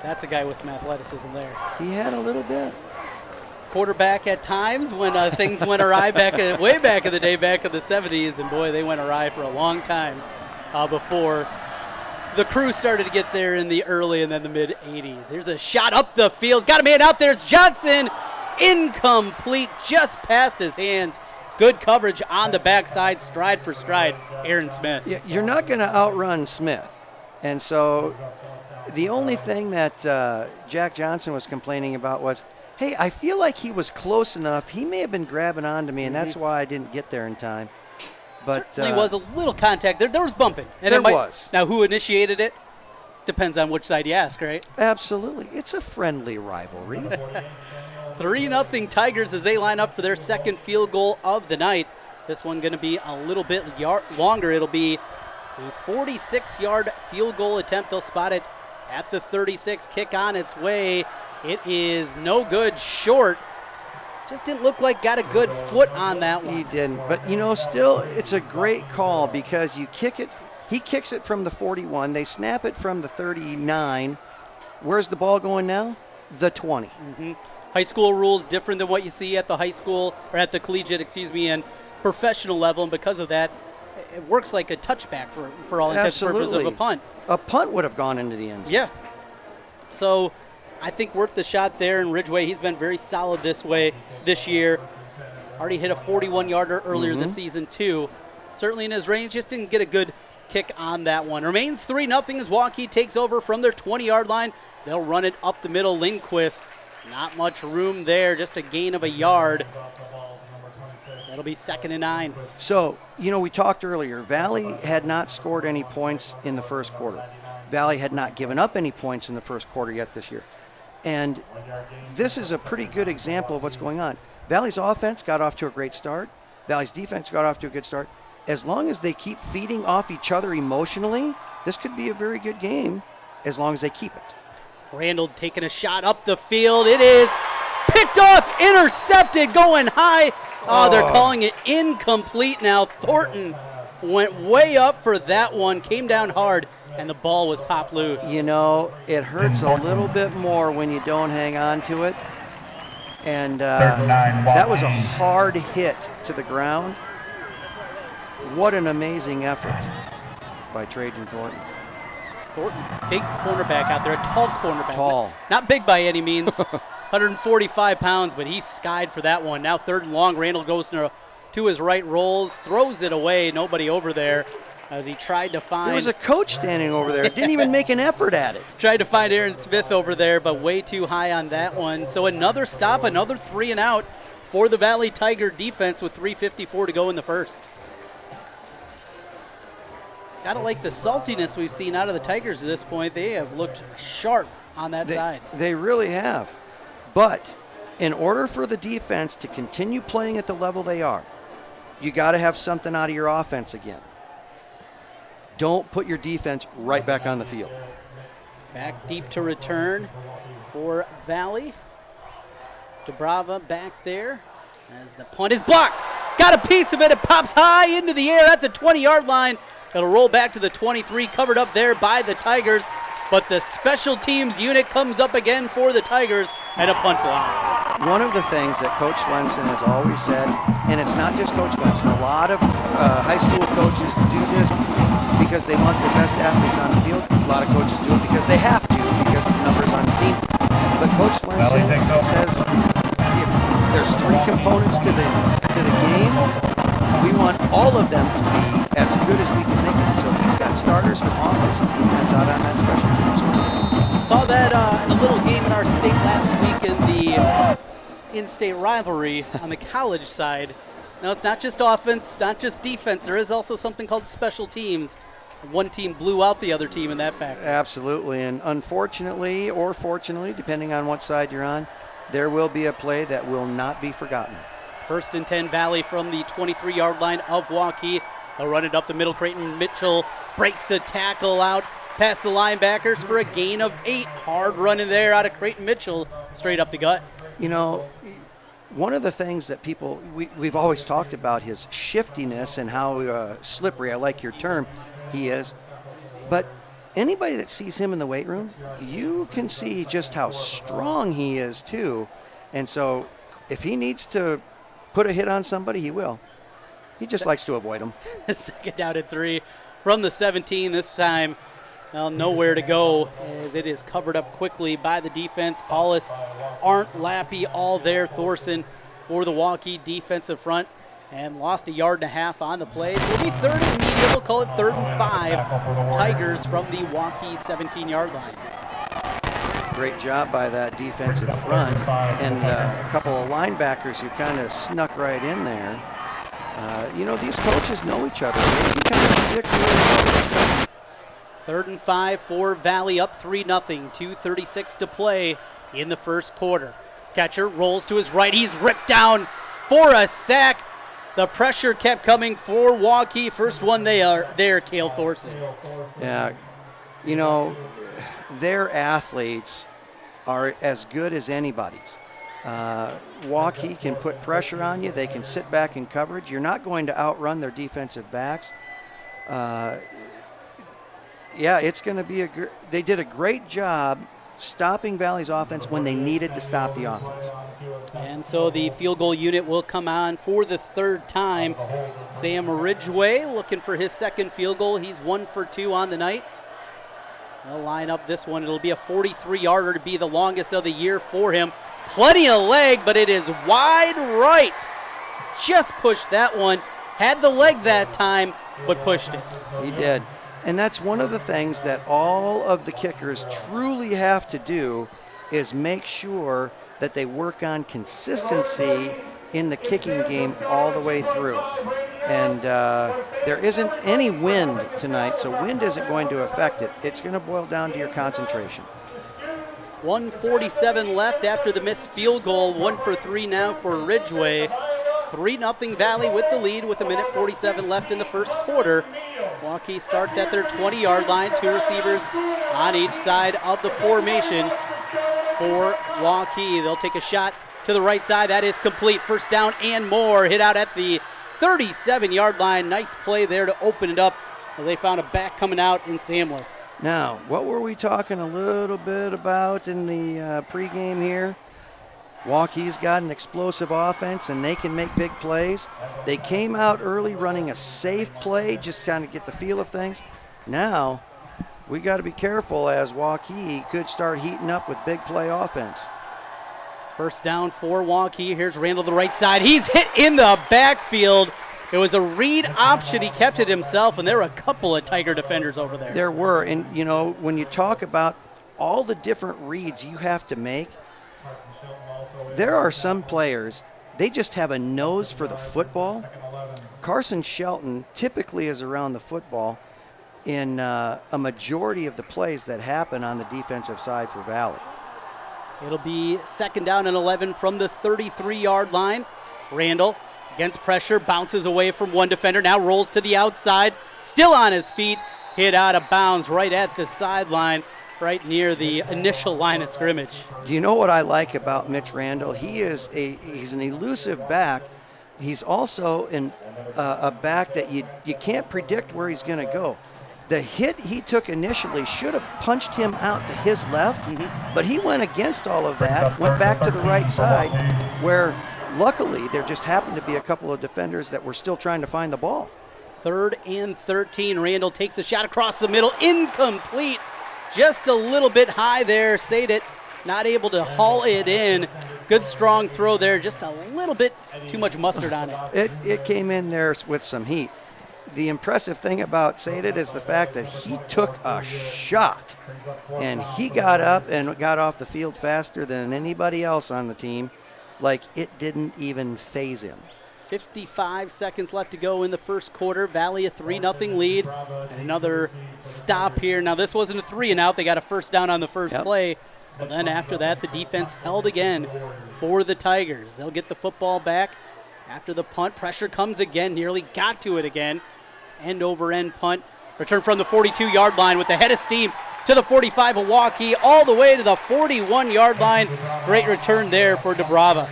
That's a guy with some athleticism there. He had a little bit. Quarterback at times when things went awry way back in the day, back in the 70s, and boy, they went awry for a long time before the crew started to get there in the early and then the mid-'80s. Here's a shot up the field. Got a man out there. It's Johnson. Incomplete, just past his hands. Good coverage on the backside, stride for stride. Aaron Smith. Yeah, you're not going to outrun Smith. And so the only thing that Jack Johnson was complaining about was, hey, I feel like he was close enough. He may have been grabbing onto me, and that's why I didn't get there in time. But certainly was a little contact there. There was bumping. And there was. Now, who initiated it? Depends on which side you ask, right? Absolutely. It's a friendly rivalry. 3-0 Tigers as they line up for their second field goal of the night. This one going to be a little bit longer. It'll be a 46-yard field goal attempt. They'll spot it at the 36, kick on its way. It is no good, short. Just didn't look like got a good foot on that one. He didn't, but still it's a great call because you kick it. He kicks it from the 41. They snap it from the 39. Where's the ball going now? The 20. Mm-hmm. High school rules different than what you see at the high school or at the collegiate, and professional level, and because of that, it works like a touchback for all intents and purposes of a punt. A punt would have gone into the end zone. Yeah. So I think worth the shot there. And Ridgeway, he's been very solid this year. Already hit a 41-yarder earlier this season, too. Certainly in his range, just didn't get a good kick on that one. Remains 3-0 as Waukee takes over from their 20-yard line. They'll run it up the middle. Lindquist, not much room there, just a gain of a yard. That'll be 2nd and 9. So, we talked earlier, Valley had not scored any points in the first quarter. Valley had not given up any points in the first quarter yet this year. And this is a pretty good example of what's going on. Valley's offense got off to a great start. Valley's defense got off to a good start. As long as they keep feeding off each other emotionally, this could be a very good game as long as they keep it. Randall taking a shot up the field. It is picked off, intercepted, going high. Oh, they're calling it incomplete now. Thornton went way up for that one, came down hard, and the ball was popped loose. It hurts a little bit more when you don't hang on to it. And that was a hard hit to the ground. What an amazing effort by Trajan Thornton. Thornton, big cornerback out there, a tall cornerback. Tall. Not big by any means, 145 pounds, but he skied for that one. Now 3rd and long, Randall goes to his right, rolls, throws it away, nobody over there as he tried to find. There was a coach standing over there, didn't even make an effort at it. Tried to find Aaron Smith over there, but way too high on that one. So another stop, another 3 and out for the Valley Tiger defense with 3:54 to go in the first. Gotta like the saltiness we've seen out of the Tigers at this point. They have looked sharp on that side. They really have. But in order for the defense to continue playing at the level they are, you got to have something out of your offense again. Don't put your defense right back on the field. Back deep to return for Valley. DeBrava back there as the punt is blocked. Got a piece of it. It pops high into the air at the 20-yard line. It'll roll back to the 23, covered up there by the Tigers. But the special teams unit comes up again for the Tigers and a punt block. One of the things that Coach Swenson has always said, and it's not just Coach Swenson, a lot of high school coaches do this because they want their best athletes on the field. A lot of coaches do it because they have to, because of the numbers on the team. But Coach Swenson says if there's 3 components to the game, we want all of them to be as good as we can make them. So he's got starters from offense and defense out on that special teams. Saw that in a little game in our state last week in the in-state rivalry on the college side. Now, it's not just offense, not just defense. There is also something called special teams. One team blew out the other team in that fact. Absolutely, and unfortunately or fortunately, depending on what side you're on, there will be a play that will not be forgotten. 1st and 10 Valley from the 23-yard line of Waukee. They'll run it up the middle. Creighton Mitchell breaks a tackle out past the linebackers for a gain of 8. Hard running there out of Creighton Mitchell, straight up the gut. One of the things that we've always talked about his shiftiness and how slippery, I like your term, he is. But anybody that sees him in the weight room, you can see just how strong he is too. And so if he needs to put a hit on somebody, he will. He just likes to avoid them. 2nd down and 3 from the 17 this time. Well, nowhere to go as it is covered up quickly by the defense. Paulus, Arndt, Lappy, all there. Thorson for the Waukee defensive front and lost 1.5 yards on the play. So it'll be 3rd and medium. We'll call it 3rd and 5. Tigers from the Waukee 17-yard line. Great job by that defensive front and a couple of linebackers who kind of snuck right in there. These coaches know each other. They can kind of predict where 3rd and 5 for Valley, up 3-0. 2:36 to play in the first quarter. Catcher rolls to his right. He's ripped down for a sack. The pressure kept coming for Waukee. First one there, Cale Thorson. Yeah, their athletes are as good as anybody's. Waukee can put pressure on you. They can sit back in coverage. You're not going to outrun their defensive backs. It's going to be they did a great job stopping Valley's offense when they needed to stop the offense. And so the field goal unit will come on for the third time. Sam Ridgway looking for his second field goal. He's 1 for 2 on the night. They'll line up this one. It'll be a 43-yarder to be the longest of the year for him. Plenty of leg, but it is wide right. Just pushed that one. Had the leg that time, but pushed it. He did. And that's one of the things that all of the kickers truly have to do is make sure that they work on consistency in the kicking game all the way through. And there isn't any wind tonight, so wind isn't going to affect it. It's going to boil down to your concentration. 1:47 left after the missed field goal. 1 for 3 now for Ridgway. 3-0 Valley with the lead with 1:47 left in the first quarter. Waukee starts at their 20-yard line. 2 receivers on each side of the formation for Waukee. They'll take a shot to the right side. That is complete. First down and more. Hit out at the 37-yard line. Nice play there to open it up as they found a back coming out in Samler. Now, what were we talking a little bit about in the pregame here? Waukee's got an explosive offense, and they can make big plays. They came out early running a safe play, just kind of get the feel of things. Now, we got to be careful as Waukee could start heating up with big play offense. First down for Waukee. Here's Randall to the right side. He's hit in the backfield. It was a read option. He kept it himself, and there were a couple of Tiger defenders over there. There were, and you know, when you talk about all the different reads you have to make, there are some players, they just have a nose for the football. Carson Shelton typically is around the football in a majority of the plays that happen on the defensive side for Valley. It'll be second down and 11 from the 33-yard line. Randall against pressure, bounces away from one defender, now rolls to the outside, still on his feet, hit out of bounds right at the sideline, right near the initial line of scrimmage. Do you know what I like about Mitch Randall? He's an elusive back. He's also a back that you can't predict where he's going to go. The hit he took initially should have punched him out to his left, but he went against all of that, went back to the right side, where luckily there just happened to be a couple of defenders that were still trying to find the ball. 3rd and 13. Randall takes a shot across the middle, incomplete. Just a little bit high there. Sadit not able to haul it in. Good strong throw there, just a little bit too much mustard on it. It came in there with some heat. The impressive thing about Sadit is the fact that he took a shot, and he got up and got off the field faster than anybody else on the team, like it didn't even faze him. 55 seconds left to go in the first quarter. Valley a 3-0 lead. And another stop here. Now this wasn't a 3-and-out. They got a first down on the first play. But then after that, the defense held again for the Tigers. They'll get the football back after the punt. Pressure comes again. Nearly got to it again. End-over-end punt. Return from the 42-yard line with the head of steam to the 45 of Waukee, all the way to the 41-yard line. Great return there for DeBrava.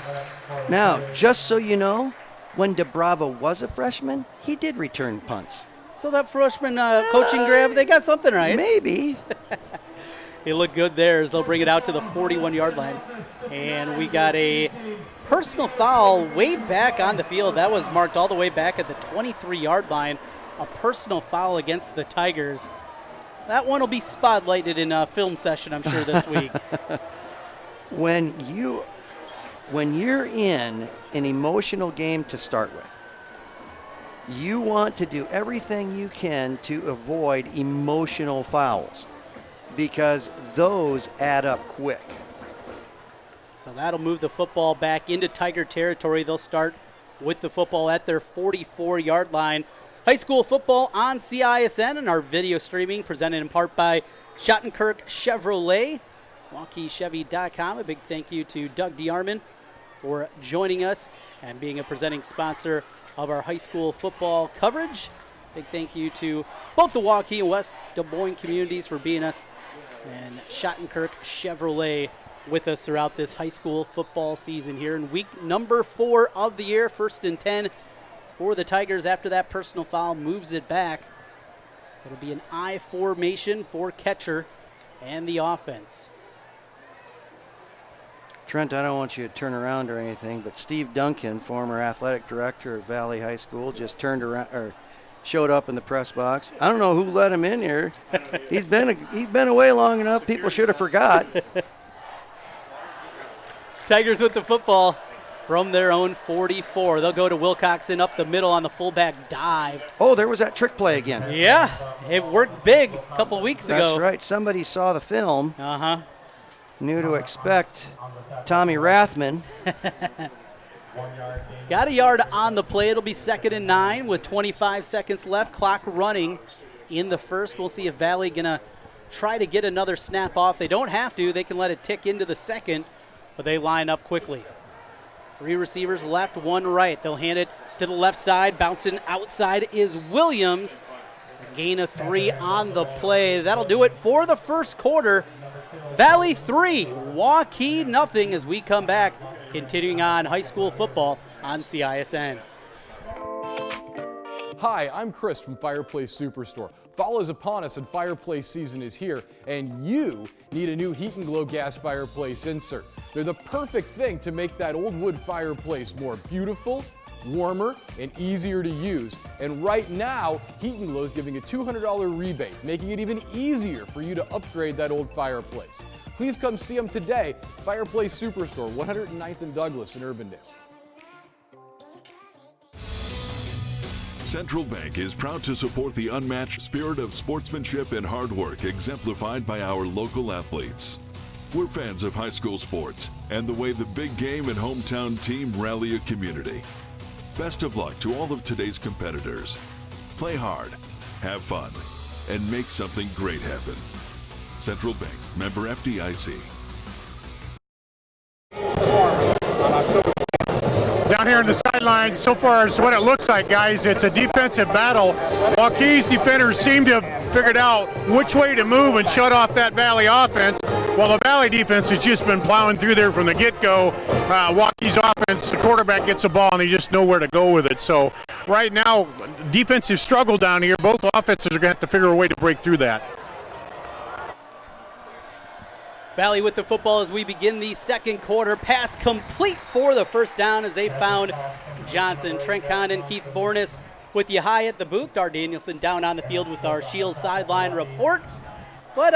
Now, just so you know, when DeBrava was a freshman, he did return punts. So that freshman coaching grab, they got something right. Maybe. He looked good there as they'll bring it out to the 41-yard line. And we got a personal foul way back on the field. That was marked all the way back at the 23-yard line. A personal foul against the Tigers. That one will be spotlighted in a film session, I'm sure, this week. When you're in an emotional game to start with, you want to do everything you can to avoid emotional fouls because those add up quick. So that'll move the football back into Tiger territory. They'll start with the football at their 44-yard line. High school football on CISN and our video streaming presented in part by Schottenkirk Chevrolet, WaukeeChevy.com. A big thank you to Doug DeArmond for joining us and being a presenting sponsor of our high school football coverage. Big thank you to both the Waukee and West Des Moines communities for being us, and Schottenkirk Chevrolet with us throughout this high school football season here in week number 4 of the year. 1st and 10 for the Tigers after that personal foul moves it back. It'll be an I formation for catcher and the offense. Trent, I don't want you to turn around or anything, but Steve Duncan, former athletic director of Valley High School, just turned around or showed up in the press box. I don't know who let him in here. He's been away long enough. People should have forgot. Tigers with the football from their own 44. They'll go to Wilcoxon up the middle on the fullback dive. Oh, there was that trick play again. Yeah, it worked big a couple weeks ago. That's right. Somebody saw the film. Uh-huh. Knew to expect Tommy Rathman. Got a yard on the play. It'll be 2nd and 9 with 25 seconds left. Clock running in the first. We'll see if Valley gonna try to get another snap off. They don't have to. They can let it tick into the second, but they line up quickly. 3 receivers left, 1 right. They'll hand it to the left side. Bouncing outside is Williams. A gain of 3 on the play. That'll do it for the first quarter. Valley 3, Waukee nothing as we come back, continuing on high school football on CISN. Hi, I'm Chris from Fireplace Superstore. Fall is upon us and fireplace season is here, and you need a new Heat and Glow gas fireplace insert. They're the perfect thing to make that old wood fireplace more beautiful, warmer, and easier to use. And right now, Heat and Glow is giving a $200 rebate, making it even easier for you to upgrade that old fireplace. Please come see them today. Fireplace Superstore, 109th and Douglas in Urbandale. Central Bank is proud to support the unmatched spirit of sportsmanship and hard work exemplified by our local athletes. We're fans of high school sports and the way the big game and hometown team rally a community. Best of luck to all of today's competitors. Play hard, have fun, and make something great happen. Central Bank, member FDIC. Down here in the sidelines, so far as what it looks like, guys, it's a defensive battle. Waukee's defenders seem to have figured out which way to move and shut off that Valley offense, while the Valley defense has just been plowing through there from the get-go. Waukee's offense, the quarterback gets the ball and they just know where to go with it. So right now, defensive struggle down here. Both offenses are going to have to figure a way to break through that. Valley with the football as we begin the second quarter. Pass complete for the first down as they found Johnson. Trent Condon, Keith Bornis with you high at the booth. Dar Danielson down on the field with our Shield sideline report. But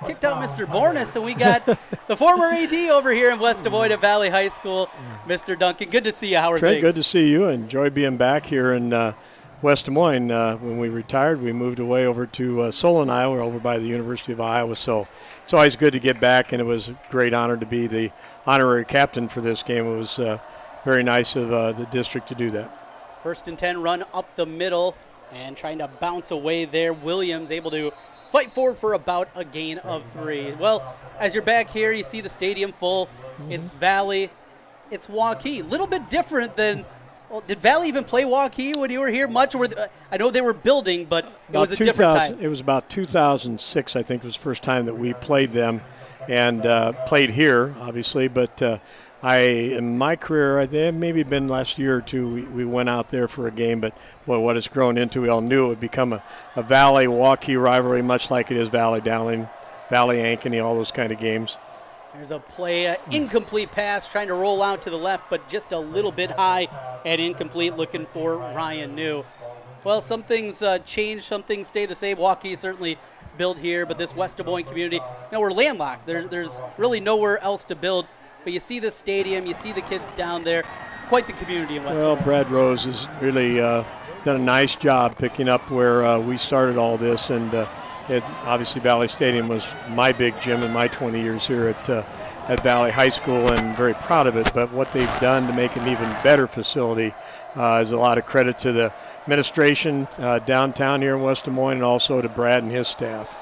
kicked out Mr. Bornis, and we got the former AD over here in West Des Moines at Valley High School, Mr. Duncan. Good to see you. How are Trent, things? good to see you. Enjoy being back here in West Des Moines. When we retired, we moved away over to Solon, Iowa, over by the University of Iowa. So it's always good to get back, and it was a great honor to be the honorary captain for this game. It was very nice of the district to do that. 1st and 10 run up the middle and trying to bounce away there. Williams able to fight forward for about a gain of 3. Well, as you're back here, you see the stadium full. Mm-hmm. It's Valley. It's Waukee. A little bit different than – well, did Valley even play Waukee when you were here much? I know they were building, but it was a different time. It was about 2006, I think, was the first time that we played them and played here, obviously. But in my career, I think it maybe been last year or two, we went out there for a game. But boy, what it's grown into, we all knew it would become a Valley-Waukee rivalry, much like it is Valley-Dowling, Valley-Ankeny, all those kind of games. There's a play, incomplete pass, trying to roll out to the left, but just a little bit high and incomplete, looking for Ryan New. Well, some things change, some things stay the same. Waukee certainly built here, but this West Des Moines community, we're landlocked. There's really nowhere else to build. But you see the stadium, you see the kids down there. Quite the community in West Des Moines. Well, Brad Rose has really done a nice job picking up where we started all this, and obviously Valley Stadium was my big gym in my 20 years here at Valley High School, and very proud of it. But what they've done to make an even better facility is a lot of credit to the administration downtown here in West Des Moines, and also to Brad and his staff.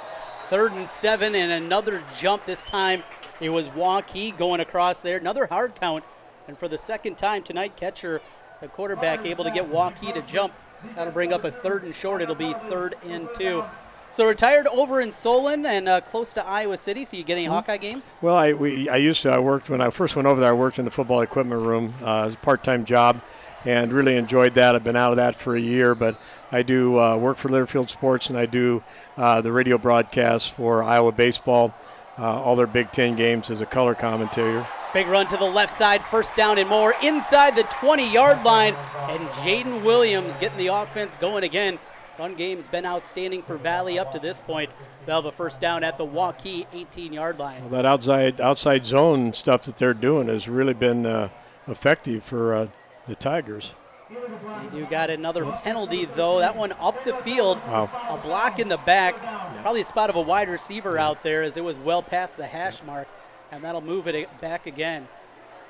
3rd and 7 and another jump. This time it was Waukee going across there. Another hard count. And for the second time tonight, catcher, the quarterback, able to get Waukee to jump That'll bring up a 3rd and short. It'll be 3rd and 2. So retired over in Solon and close to Iowa City. So you get any Hawkeye games? Well, I used to. I worked when I first went over there. I worked in the football equipment room. It was a part-time job, and really enjoyed that. I've been out of that for a year, but I do work for Learfield Sports, and I do the radio broadcasts for Iowa baseball, all their Big Ten games as a color commentator. Big run to the left side, 1st down and more, inside the 20-yard line, and Jaden Williams getting the offense going again. Run game's been outstanding for Valley up to this point. They'll have a 1st down at the Waukee 18-yard line. Well, that outside zone stuff that they're doing has really been effective for the Tigers. They do got another penalty, though. That one up the field. Wow. A block in the back. Probably a spot of a wide receiver out there as it was well past the hash mark, and that'll move it back again.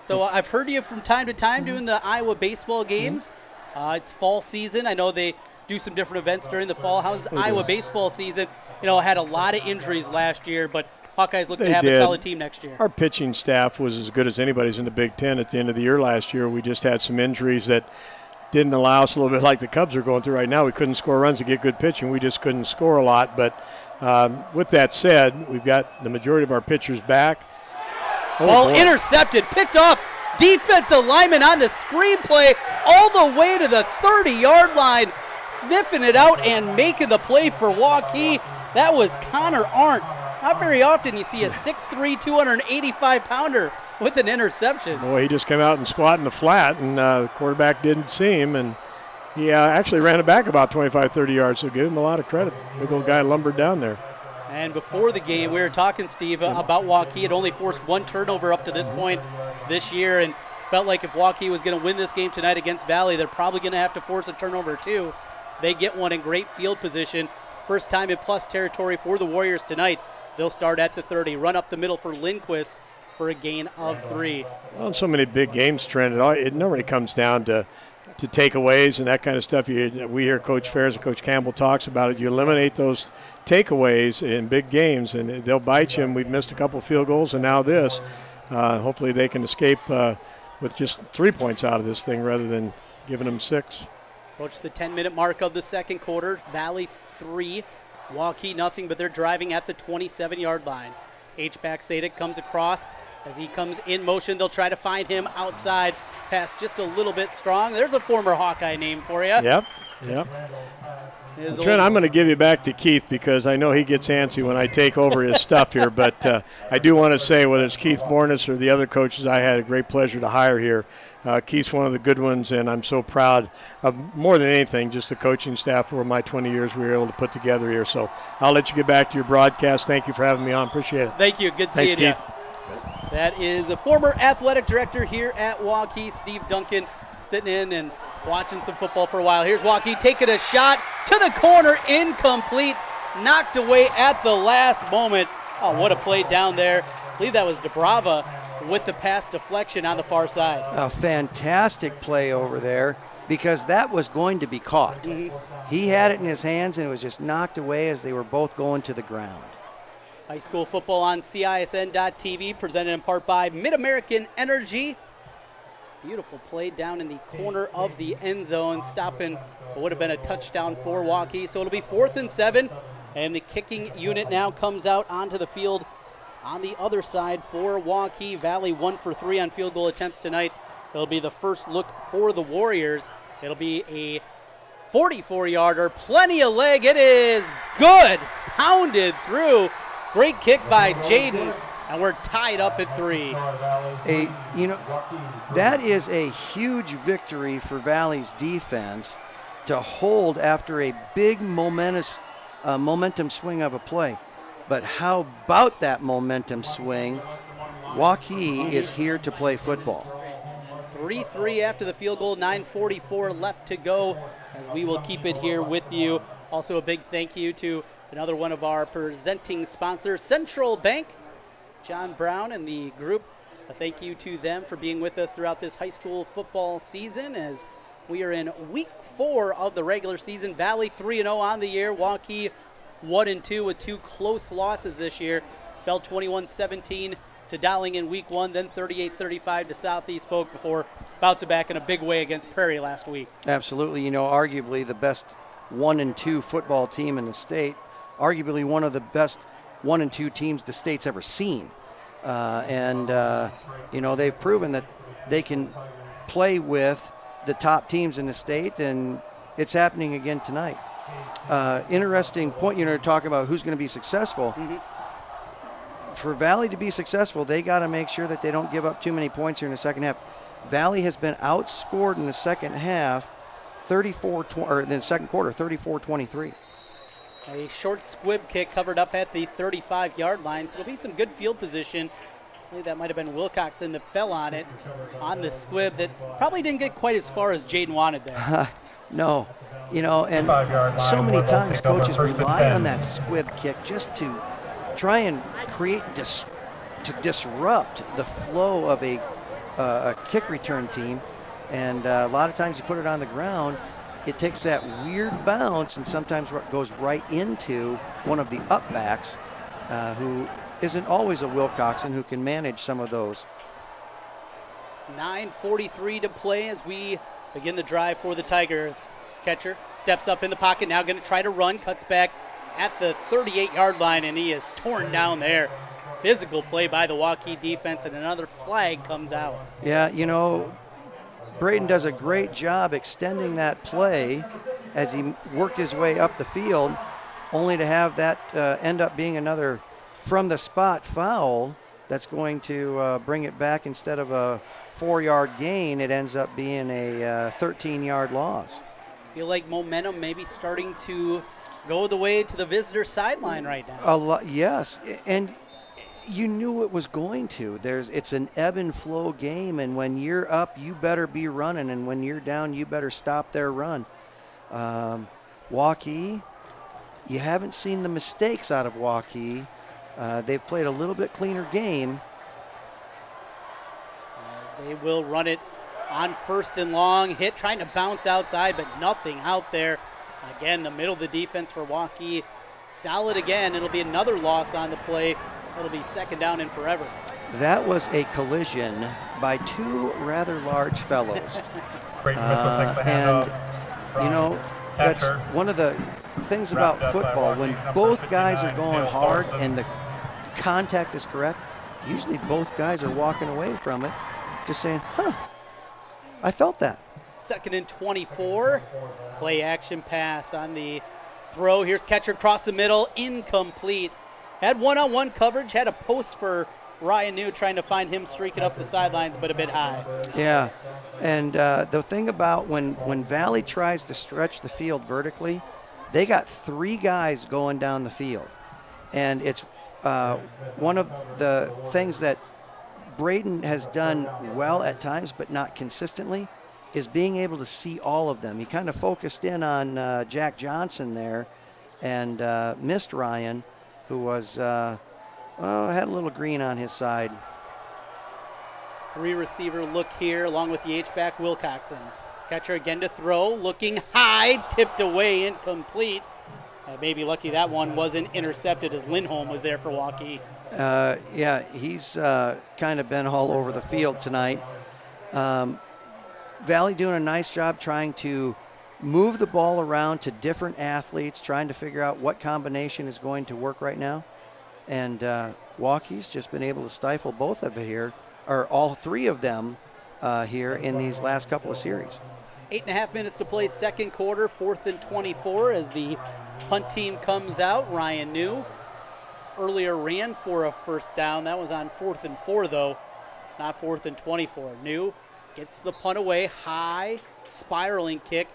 So I've heard you from time to time doing the Iowa baseball games. It's fall season. I know they do some different events during the fall. How's Iowa baseball season? You know, had a lot of injuries last year, but Hawkeyes look to have a solid team next year. Our pitching staff was as good as anybody's in the Big Ten at the end of the year last year. We just had some injuries that didn't allow us, a little bit like the Cubs are going through right now. We couldn't score runs to get good pitching. We just couldn't score a lot. But with that said, we've got the majority of our pitchers back. Ball intercepted, picked off. Defensive lineman on the screenplay all the way to the 30-yard line, sniffing it out and making the play for Waukee. That was Connor Arndt. Not very often you see a 6'3", 285-pounder with an interception. Boy, he just came out and squat in the flat, and the quarterback didn't see him, and he actually ran it back about 25, 30 yards, so give him a lot of credit. Big old guy lumbered down there. And before the game, we were talking, Steve, about Waukee. It only forced 1 turnover up to this point this year, and felt like if Waukee was going to win this game tonight against Valley, they're probably going to have to force a turnover too. They get one in great field position. First time in plus territory for the Warriors tonight. They'll start at the 30, run up the middle for Lindquist for a gain of 3. Well, in so many big games, Trent, it normally comes down to takeaways and that kind of stuff. We hear Coach Ferris and Coach Campbell talks about it. You eliminate those takeaways in big games, and they'll bite you. And we've missed a couple field goals, and now this. Hopefully they can escape with just 3 points out of this thing rather than giving them 6. Approach the 10-minute mark of the second quarter. Valley 3, Waukee nothing, but they're driving at the 27-yard line. H-back Sadik comes across. As he comes in motion, they'll try to find him outside. Pass just a little bit strong. There's a former Hawkeye name for you. Yep. Trent, I'm going to give you back to Keith because I know he gets antsy when I take over his stuff here. But I do want to say, whether it's Keith Bornes or the other coaches I had a great pleasure to hire here, Keith's one of the good ones, and I'm so proud of, more than anything, just the coaching staff for my 20 years we were able to put together here. So I'll let you get back to your broadcast. Thank you for having me on. Appreciate it. Thank you. Good seeing you. That is the former athletic director here at Waukee, Steve Duncan, sitting in and watching some football for a while. Here's Waukee taking a shot to the corner, incomplete, knocked away at the last moment. Oh, what a play down there. I believe that was DeBrava with the pass deflection on the far side. A fantastic play over there because that was going to be caught. Mm-hmm. He had it in his hands and it was just knocked away as they were both going to the ground. High school football on CISN.TV, presented in part by Mid-American Energy. Beautiful play down in the corner of the end zone, stopping what would have been a touchdown for Waukee. So it'll be 4th and 7, and the kicking unit now comes out onto the field on the other side for Waukee. Valley 1 for 3 on field goal attempts tonight. It'll be the first look for the Warriors. It'll be a 44-yarder, plenty of leg. It is good, pounded through. Great kick by Jaden, and we're tied up at 3. That is a huge victory for Valley's defense to hold after a big momentum swing of a play. But how about that momentum swing? Waukee is here to play football. 3-3 after the field goal, 9:44 left to go, as we will keep it here with you. Also a big thank you to another one of our presenting sponsors, Central Bank, John Brown and the group. A thank you to them for being with us throughout this high school football season as we are in week 4 of the regular season. Valley 3-0 on the year. Waukee 1-2 with 2 close losses this year. Fell 21-17 to Dowling in week 1, then 38-35 to Southeast Polk before bouncing back in a big way against Prairie last week. Absolutely. Arguably the best 1-2 football team in the state, arguably one of the best 1-2 teams the state's ever seen. They've proven that they can play with the top teams in the state, and it's happening again tonight. Interesting point, talking about who's going to be successful. Mm-hmm. For Valley to be successful, they got to make sure that they don't give up too many points here in the second half. Valley has been outscored in the second half, in the second quarter, 34-23. A short squib kick covered up at the 35-yard line, so it'll be some good field position. I believe that might have been Wilcoxon that fell on it on the squib that probably didn't get quite as far as Jaden wanted there. No. And so many times coaches rely on that squib kick just to try and create to disrupt the flow of a kick return team. And a lot of times you put it on the ground, it takes that weird bounce and sometimes goes right into one of the upbacks who isn't always a Wilcoxon, who can manage some of those. 9:43 to play as we begin the drive for the Tigers. Catcher steps up in the pocket, now going to try to run, cuts back at the 38-yard line, and he is torn down there. Physical play by the Waukee defense, and another flag comes out. Yeah, Braden does a great job extending that play as he worked his way up the field, only to have that end up being another from-the-spot foul that's going to bring it back. Instead of a 4-yard gain, it ends up being a 13-yard loss. Feel like momentum maybe starting to go the way to the visitor sideline right now. Yes, and you knew it was going to. It's an ebb and flow game, and when you're up, you better be running, and when you're down, you better stop their run. Waukee, you haven't seen the mistakes out of Waukee. They've played a little bit cleaner game. As they will run it on 1st and long, hit trying to bounce outside, but nothing out there. Again, the middle of the defense for Waukee solid again. It'll be another loss on the play. It'll be 2nd down and forever. That was a collision by two rather large fellows. That's one of the things about football. When both guys are going hard and the contact is correct, usually both guys are walking away from it, just saying, I felt that. 2nd and 24. Play action pass on the throw. Here's catcher across the middle, incomplete. Had one-on-one coverage, had a post for Ryan New trying to find him streaking up the sidelines, but a bit high. Yeah, and the thing about when Valley tries to stretch the field vertically, they got 3 guys going down the field. And it's one of the things that Braden has done well at times, but not consistently, is being able to see all of them. He kind of focused in on Jack Johnson there and missed Ryan, who was had a little green on his side. 3 receiver look here along with the H-back Wilcoxon. Catcher again to throw, looking high, tipped away, incomplete. Maybe lucky that one wasn't intercepted as Lindholm was there for Waukee. Yeah, he's kind of been all over the field tonight. Valley doing a nice job trying to move the ball around to different athletes, trying to figure out what combination is going to work right now. And Waukee's just been able to stifle both of it here, or all 3 of them here in these last couple of series. 8.5 minutes to play, 2nd quarter, 4th and 24 as the punt team comes out. Ryan New earlier ran for a 1st down. That was on 4th and 4, though, not 4th and 24. New gets the punt away, high, spiraling kick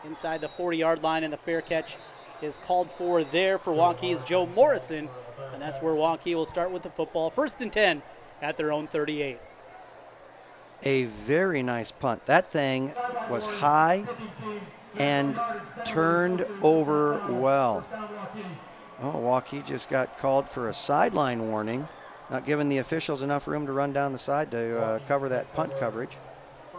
inside the 40-yard line, and the fair catch is called for there for Waukee's Joe Morrison, and that's where Waukee will start with the football. 1st and 10 at their own 38. A very nice punt. That thing was high and turned over well. Oh, Waukee just got called for a sideline warning, not giving the officials enough room to run down the side to cover that punt coverage.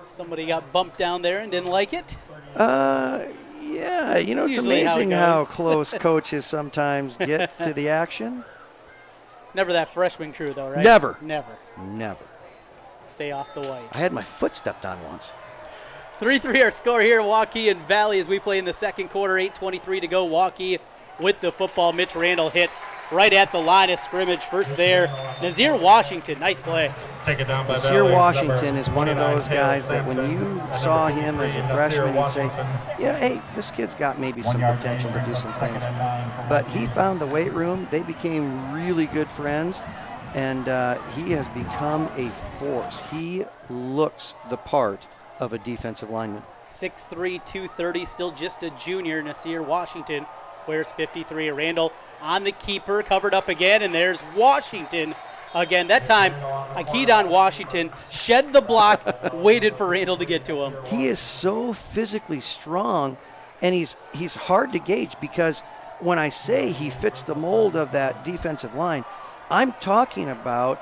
Somebody got bumped down there and didn't like it? Yeah, it's amazing how close coaches sometimes get to the action. Never that freshman crew, though, right? Never. stay off the white. I had my foot stepped on once. 3-3 our score here, Waukee and Valley, as we play in the second quarter. 8:23 to go. Waukee with the football. Mitch Randall hit right at the line of scrimmage. First there, Nazir Washington. Nice play. Take it down by Nazir Washington is one of those guys that when you saw him as a freshman, you'd say, yeah, hey, this kid's got maybe some potential to do some things. But he found the weight room. They became really good friends, and he has become a force. He looks the part of a defensive lineman. 6'3", 230, still just a junior. Nasir Washington wears 53. Randall on the keeper, covered up again, and there's Washington again. That time, I keyed on Washington, shed the block, waited for Randall to get to him. He is so physically strong, and he's hard to gauge, because when I say he fits the mold of that defensive line, I'm talking about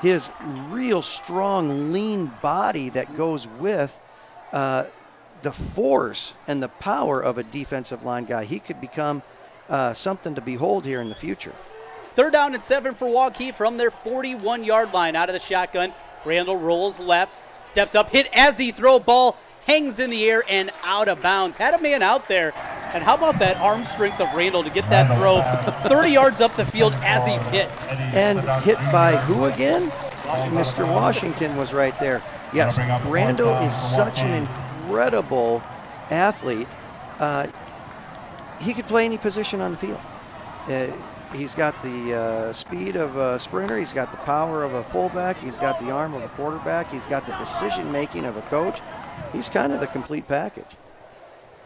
his real strong, lean body that goes with the force and the power of a defensive line guy. He could become something to behold here in the future. 3rd down and 7 for Waukee from their 41-yard line. Out of the shotgun, Randall rolls left, steps up, hit as he throw, ball hangs in the air and out of bounds. Had a man out there. And how about that arm strength of Randall to get that throw 30 yards up the field as he's hit. And hit by who again? Mr. Washington was right there. Yes, Randall is such an incredible athlete. He could play any position on the field. He's got the speed of a sprinter. He's got the power of a fullback. He's got the arm of a quarterback. He's got the decision-making of a coach. He's kind of the complete package.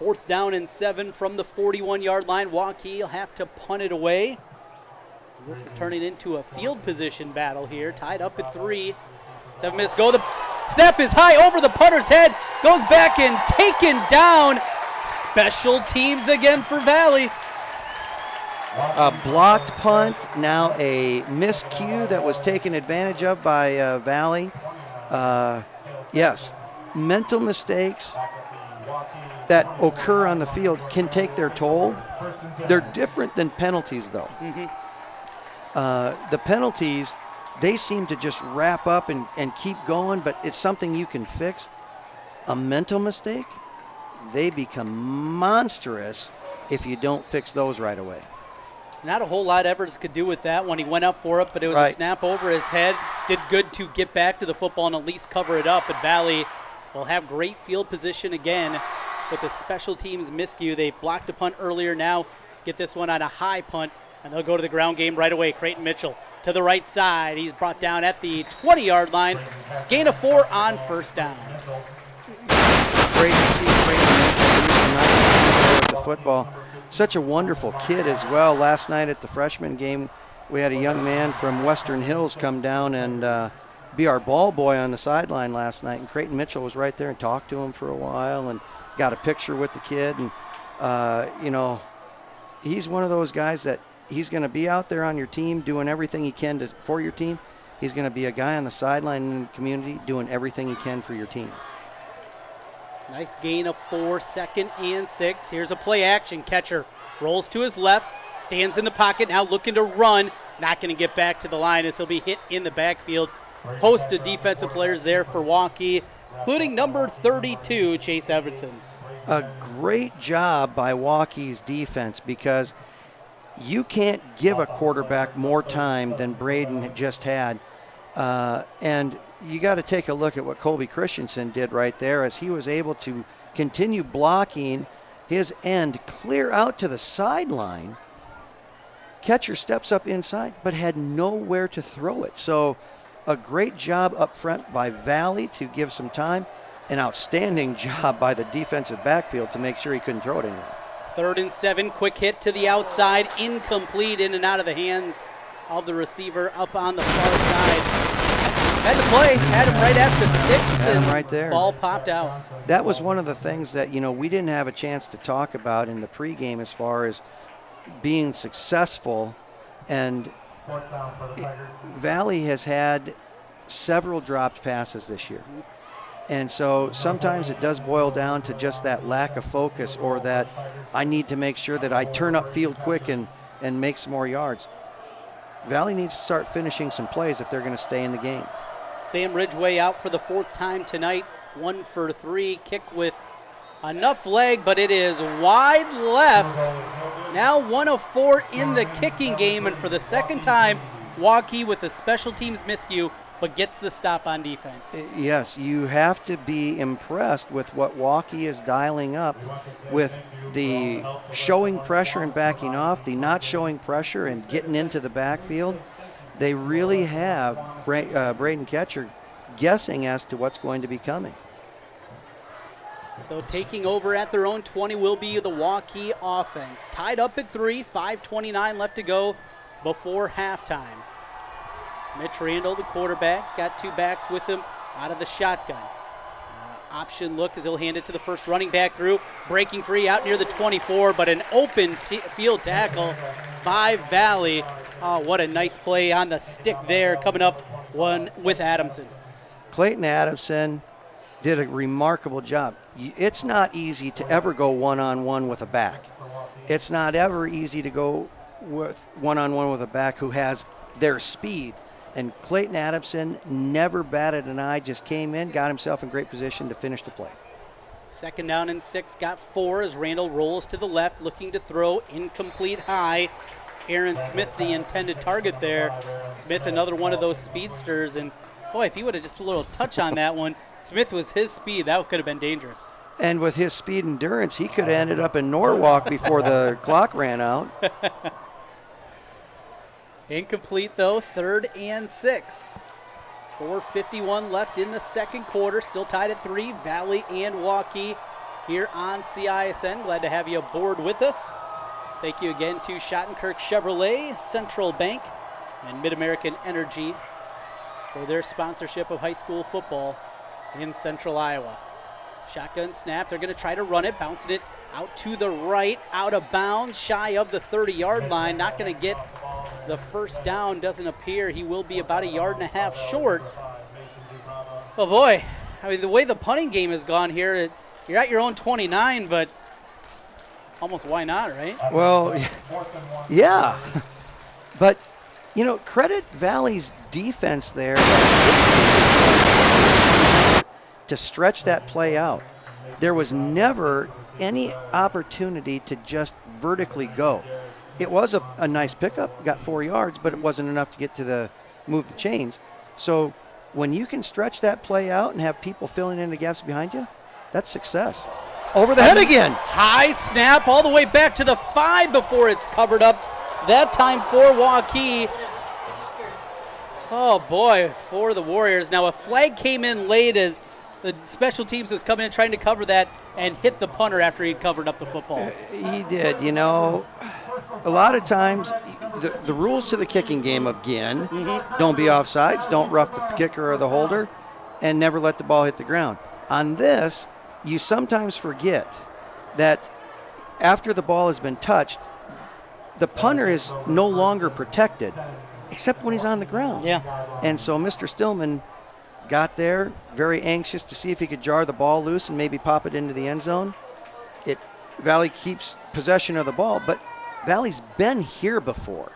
4th down and 7 from the 41-yard line. Waukee will have to punt it away. This is turning into a field position battle here. Tied up at 3. 7 minutes go. The snap is high over the punter's head. Goes back and taken down. Special teams again for Valley. A blocked punt, now a miscue that was taken advantage of by Valley. Yes, mental mistakes that occur on the field can take their toll. They're different than penalties, though. The penalties, they seem to just wrap up and keep going, but it's something you can fix. A mental mistake, they become monstrous if you don't fix those right away. Not a whole lot Evers could do with that when he went up for it, but it was a snap over his head. Did good to get back to the football and at least cover it up. But Valley will have great field position again with the special teams miscue. They blocked a punt earlier, now get this one on a high punt, and they'll go to the ground game right away. Creighton Mitchell to the right side. He's brought down at the 20-yard line. Gain of 4 on 1st down. Great to see Creighton Mitchell do some nice things with the football. Such a wonderful kid as well. Last night at the freshman game, we had a young man from Western Hills come down and be our ball boy on the sideline last night. And Creighton Mitchell was right there and talked to him for a while and got a picture with the kid. And, you know, he's one of those guys that he's going to be out there on your team doing everything he can for your team. He's going to be a guy on the sideline in the community doing everything he can for your team. Nice gain of 4, 2nd and 6. Here's a play action. Catcher rolls to his left, stands in the pocket, now looking to run. Not going to get back to the line as he'll be hit in the backfield. Host of defensive players there for Waukee, including number 32, Chase Everson. A great job by Waukee's defense, because you can't give a quarterback more time than Braden just had. And you got to take a look at what Colby Christensen did right there, as he was able to continue blocking his end clear out to the sideline. Catcher steps up inside, but had nowhere to throw it. So a great job up front by Valley to give some time. An outstanding job by the defensive backfield to make sure he couldn't throw it anywhere. 3rd and 7, quick hit to the outside, incomplete, in and out of the hands of the receiver up on the far side. Had to play, had him right at the sticks, and right there. Ball popped out. That was one of the things that, you know, we didn't have a chance to talk about in the pregame as far as being successful. And Valley has had several dropped passes this year. And so sometimes it does boil down to just that lack of focus, or that I need to make sure that I turn up field quick and make some more yards. Valley needs to start finishing some plays if they're going to stay in the game. Sam Ridgway out for the 4th time tonight. 1 for 3. Kick with enough leg, but it is wide left. Now 1 of 4 in the kicking game, and for the second time, Waukee with the special teams miscue, but gets the stop on defense. Yes, you have to be impressed with what Waukee is dialing up with the showing pressure and backing off, the not showing pressure and getting into the backfield. They really have Braden Ketcher guessing as to what's going to be coming. So taking over at their own 20 will be the Waukee offense. Tied up at 3, 5:29 left to go before halftime. Mitch Randall, the quarterback's got 2 backs with him out of the shotgun. Option look as he'll hand it to the first running back through. Breaking free out near the 24, but an open field tackle by Valley. Oh, what a nice play on the stick there, coming up one with Adamson. Clayton Adamson did a remarkable job. It's not easy to ever go one-on-one with a back. It's not ever easy to go with one-on-one with a back who has their speed. And Clayton Adamson never batted an eye, just came in, got himself in great position to finish the play. 2nd down and 6, got 4 as Randall rolls to the left, looking to throw incomplete high. Aaron Smith, the intended target there. Smith, another one of those speedsters, and boy, if he would have just a little touch on that one, Smith was his speed, that could have been dangerous. And with his speed endurance, he could have ended up in Norwalk before the clock ran out. Incomplete though, 3rd and 6. 4:51 left in the second quarter, still tied at 3, Valley and Waukee here on CISN. Glad to have you aboard with us. Thank you again to Schottenkirk Chevrolet, Central Bank, and Mid-American Energy for their sponsorship of high school football in Central Iowa. Shotgun snap, they're going to try to run it, bouncing it out to the right, out of bounds, shy of the 30-yard line. Not going to get the first down, doesn't appear. He will be about 1.5 yards short. Oh boy, I mean, the way the punting game has gone here, you're at your own 29, but almost why not, right? Well, yeah. But, you know, credit Valley's defense there to stretch that play out. There was never any opportunity to just vertically go. It was a nice pickup, got 4 yards, but it wasn't enough to move the chains. So when you can stretch that play out and have people filling in the gaps behind you, that's success. Over the head again. High snap all the way back to the 5 before it's covered up. That time for Waukee. Oh boy, for the Warriors. Now a flag came in late as the special teams was coming in trying to cover that and hit the punter after he'd covered up the football. He did, you know. A lot of times, the rules to the kicking game again, don't be offsides, don't rough the kicker or the holder, and never let the ball hit the ground. On this, you sometimes forget that after the ball has been touched, the punter is no longer protected, except when he's on the ground. Yeah. And so Mr. Stillman got there, very anxious to see if he could jar the ball loose and maybe pop it into the end zone. Valley keeps possession of the ball, but Valley's been here before.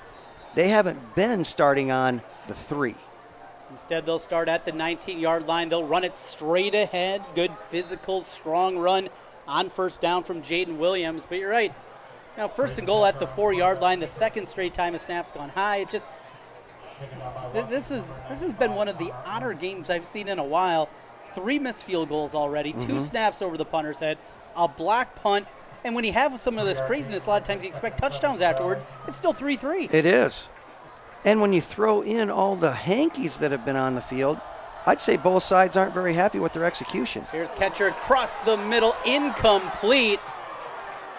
They haven't been starting on the 3. Instead, they'll start at the 19-yard line. They'll run it straight ahead. Good physical, strong run on first down from Jaden Williams. But you're right. Now, 1st and goal at the 4-yard line. The second straight time a snap's gone high. It just this has been one of the odder games I've seen in a while. 3 missed field goals already. 2 snaps over the punter's head. A block punt. And when you have some of this craziness, a lot of times you expect touchdowns afterwards. It's still 3-3. It is. And when you throw in all the hankies that have been on the field, I'd say both sides aren't very happy with their execution. Here's Ketcher across the middle, incomplete.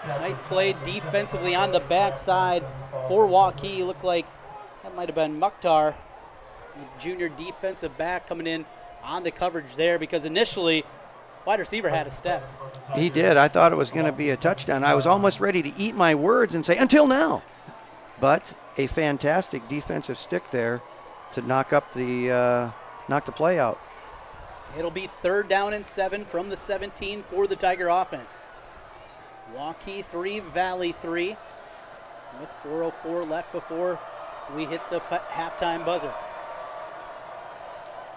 Nice play defensively on the backside for Waukee. Looked like that might have been Mukhtar, junior defensive back, coming in on the coverage there because initially wide receiver had a step. He did. I thought it was going to be a touchdown. I was almost ready to eat my words and say, until now. But a fantastic defensive stick there to knock the play out. It'll be 3rd down and 7 from the 17 for the Tiger offense. Waukee 3, Valley 3, with 4:04 left before we hit the halftime buzzer.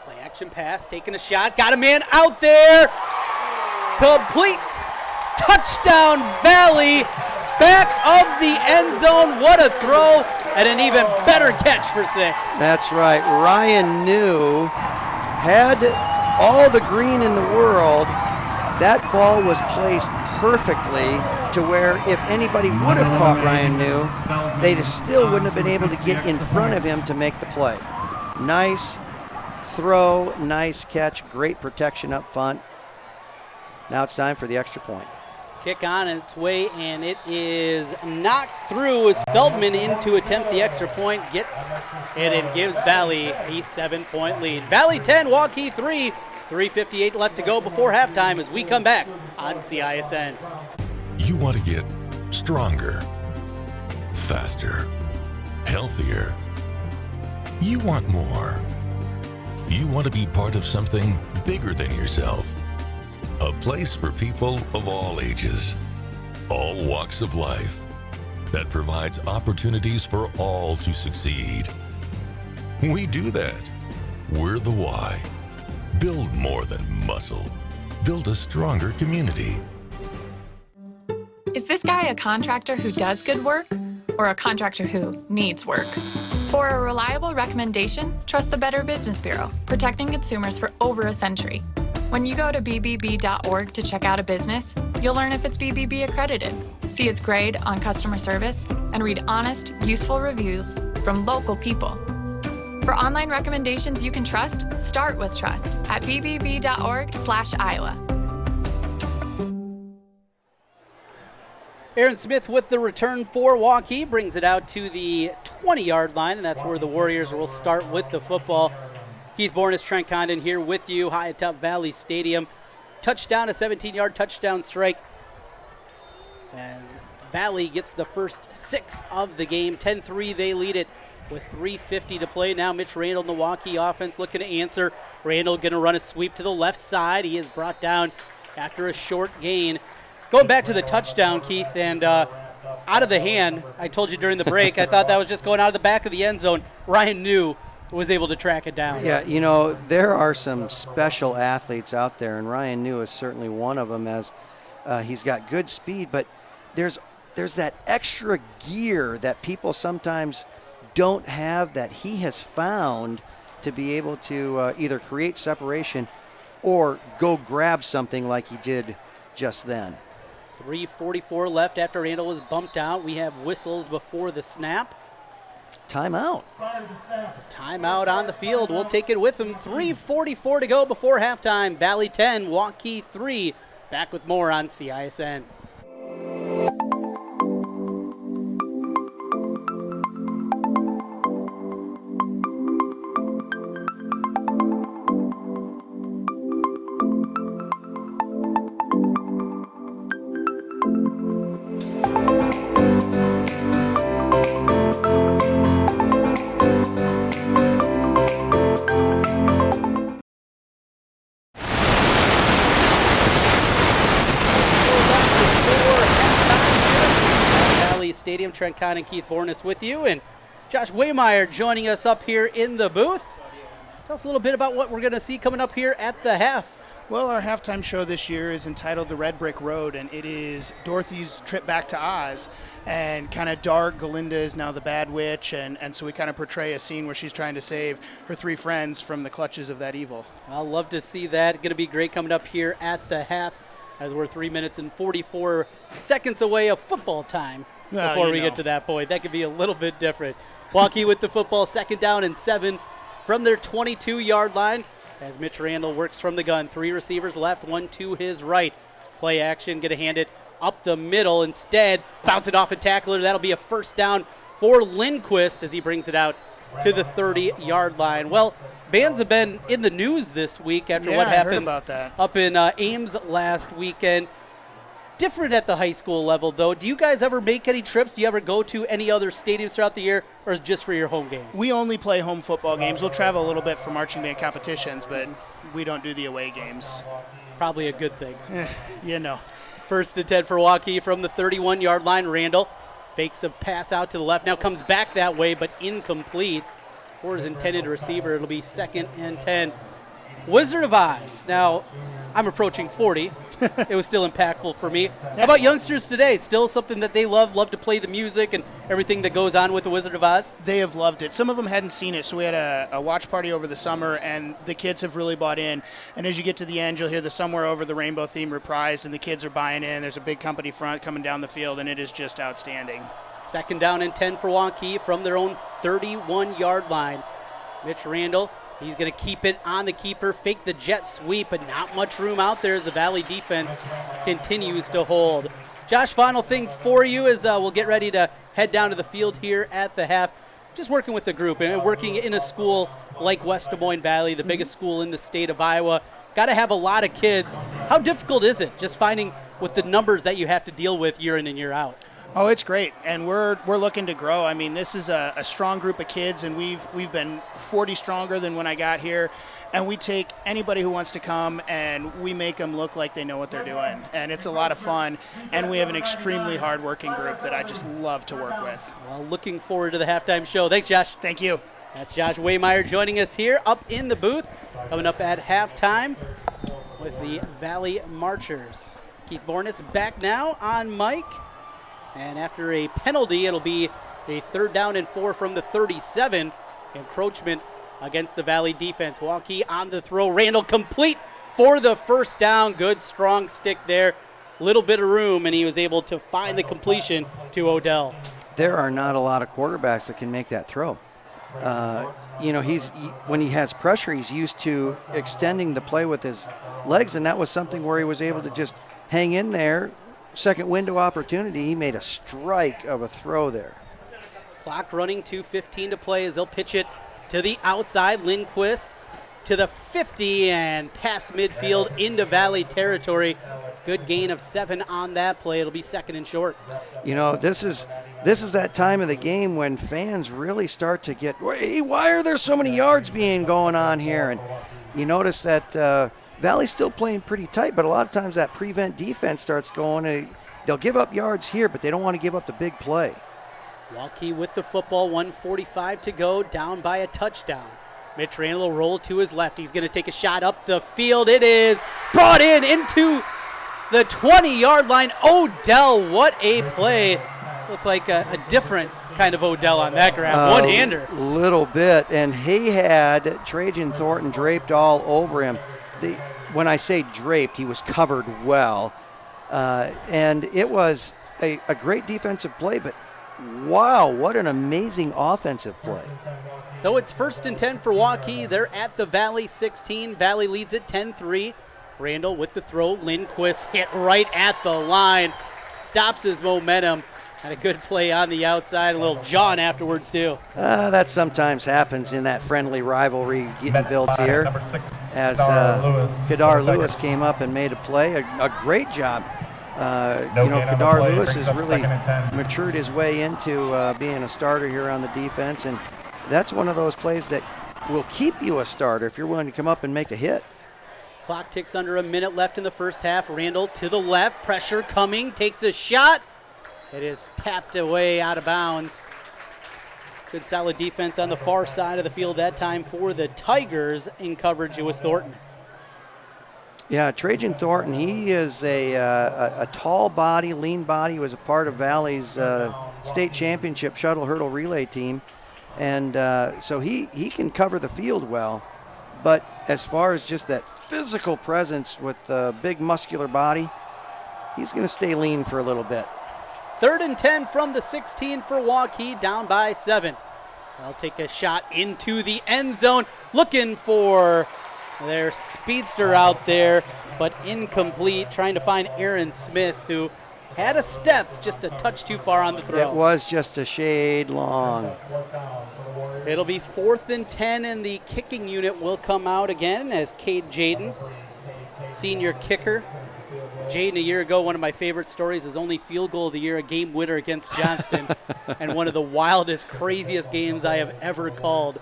Play action pass, taking a shot, got a man out there. Complete touchdown Valley, back of the end zone. What a throw, and an even better catch for 6. That's right. Ryan New had all the green in the world. That ball was placed perfectly to where if anybody would have caught Ryan New, they still wouldn't have been able to get in front of him to make the play. Nice throw, nice catch, great protection up front. Now it's time for the extra point. Kick on its way, and it is knocked through as Feldman in to attempt the extra point, gets it and gives Valley a 7-point lead. Valley 10, Waukee 3, 3:58 left to go before halftime as we come back on CISN. You want to get stronger, faster, healthier. You want more. You want to be part of something bigger than yourself. A place for people of all ages, all walks of life, that provides opportunities for all to succeed. We do that. We're the why. Build more than muscle. Build a stronger community. Is this guy a contractor who does good work or a contractor who needs work? For a reliable recommendation, trust the Better Business Bureau, protecting consumers for over a century. When you go to bbb.org to check out a business, you'll learn if it's BBB accredited, see its grade on customer service, and read honest, useful reviews from local people. For online recommendations you can trust, start with trust at bbb.org/Iowa. Aaron Smith with the return for Waukee brings it out to the 20-yard line, and that's where the Warriors will start with the football. Keith Bornes, Trent Condon here with you, high atop Valley Stadium. Touchdown, a 17-yard touchdown strike as Valley gets the first 6 of the game. 10-3, they lead it with 3:50 to play. Now Mitch Randall in the Waukee offense looking to answer. Randall going to run a sweep to the left side. He is brought down after a short gain. Going back to the touchdown, Keith, and out of the hand, I told you during the break, I thought that was just going out of the back of the end zone. Ryan New was able to track it down. Yeah, you know, there are some special athletes out there, and Ryan New is certainly one of them, as he's got good speed, but there's that extra gear that people sometimes don't have that he has found to be able to either create separation or go grab something like he did just then. 3:44 left after Randall was bumped out. We have whistles before the snap. Timeout. Timeout on the field. We'll take it with him. 3:44 to go before halftime. Valley 10, Waukee 3. Back with more on CISN. Stadium. Trent Kahn and Keith Bornes with you, and Josh Waymeyer joining us up here in the booth. Tell us a little bit about what we're going to see coming up here at the half. Well, our halftime show this year is entitled The Red Brick Road, and it is Dorothy's trip back to Oz. And kind of dark, Galinda is now the bad witch, and so we kind of portray a scene where she's trying to save her 3 friends from the clutches of that evil. I'll love to see that. Going to be great coming up here at the half as we're 3 minutes and 44 seconds away of football time. Before we get to that point, that could be a little bit different. Waukee with the football, 2nd down and 7 from their 22-yard line as Mitch Randall works from the gun. 3 receivers left, 1 to his right. Play action, going to hand it up the middle. Instead, bounce it off a tackler. That'll be a 1st down for Lindquist as he brings it out to the 30-yard line. Well, bands have been in the news this week after what happened up in Ames last weekend. Different at the high school level, though. Do you guys ever make any trips? Do you ever go to any other stadiums throughout the year, or is it just for your home games? We only play home football games. We'll travel a little bit for marching band competitions, but we don't do the away games. Probably a good thing. You know. 1st and 10 for Waukee from the 31-yard line. Randall fakes a pass out to the left. Now comes back that way, but incomplete for his intended receiver. It'll be 2nd and 10 Wizard of Oz. Now, I'm approaching 40. It was still impactful for me. How about youngsters today? Still something that they love to play the music and everything that goes on with the Wizard of Oz? They have loved it. Some of them hadn't seen it, so we had a watch party over the summer, and the kids have really bought in. And as you get to the end, you'll hear the Somewhere Over the Rainbow theme reprised, and the kids are buying in. There's a big company front coming down the field, and it is just outstanding. 2nd down and 10 for Waukee from their own 31-yard line. Mitch Randall, he's going to keep it on the keeper, fake the jet sweep, but not much room out there as the Valley defense continues to hold. Josh, final thing for you is we'll get ready to head down to the field here at the half. Just working with the group and working in a school like West Des Moines Valley, the biggest school in the state of Iowa. Got to have a lot of kids. How difficult is it just finding with the numbers that you have to deal with year in and year out? Oh, it's great, and we're looking to grow. I mean, this is a strong group of kids, and we've been 40 stronger than when I got here, and we take anybody who wants to come, and we make them look like they know what they're doing, and it's a lot of fun, and we have an extremely hard-working group that I just love to work with. Well, looking forward to the halftime show. Thanks, Josh. Thank you. That's Josh Waymeyer joining us here up in the booth, coming up at halftime with the Valley Marchers. Keith Bornes back now on mic. And after a penalty, it'll be a 3rd down and 4 from the 37. Encroachment against the Valley defense. Waukee on the throw. Randall complete for the 1st down. Good, strong stick there. Little bit of room, and he was able to find the completion to Odell. There are not a lot of quarterbacks that can make that throw. When he has pressure, he's used to extending the play with his legs, and that was something where he was able to just hang in there. Second window opportunity, he made a strike of a throw there. Clock running, 2:15 to play as they'll pitch it to the outside. Lindquist to the 50 and past midfield into Valley territory. Good gain of 7 on that play. It'll be 2nd and short. You know, this is that time of the game when fans really start to get, hey, why are there so many yards being going on here? And you notice that Valley's still playing pretty tight, but a lot of times that prevent defense starts going. They'll give up yards here, but they don't want to give up the big play. Waukee with the football, 1:45 to go, down by a touchdown. Mitch Randall will roll to his left. He's going to take a shot up the field. It is brought into the 20-yard line. Odell, what a play. Looked like a different kind of Odell on that grab. One-hander. A little bit, and he had Trajan Thornton draped all over him. When I say draped, he was covered well. And it was a great defensive play, but wow, what an amazing offensive play. So it's 1st and 10 for Waukee. They're at the Valley 16. Valley leads it 10-3. Randall with the throw. Lindquist hit right at the line. Stops his momentum. Had a good play on the outside. A little John afterwards, too. That sometimes happens in that friendly rivalry getting built here. As Kadar Lewis came up and made a play. A great job. Kadar Lewis has really matured his way into being a starter here on the defense. And that's one of those plays that will keep you a starter if you're willing to come up and make a hit. Clock ticks under a minute left in the first half. Randall to the left. Pressure coming. Takes a shot. It is tapped away out of bounds. Good solid defense on the far side of the field that time for the Tigers. In coverage, it was Thornton. Yeah, Trajan Thornton, he is a tall body, lean body. He was a part of Valley's state championship shuttle hurdle relay team. And so he can cover the field well. But as far as just that physical presence with the big muscular body, he's going to stay lean for a little bit. 3rd and 10 from the 16 for Waukee, down by 7. They'll take a shot into the end zone, looking for their speedster out there, but incomplete, trying to find Aaron Smith, who had a step just a touch too far on the throw. It was just a shade long. It'll be 4th and 10, and the kicking unit will come out again as Cade Jaden, senior kicker. Jaden, a year ago, one of my favorite stories, his only field goal of the year, a game winner against Johnston, and one of the wildest, craziest games I have ever called.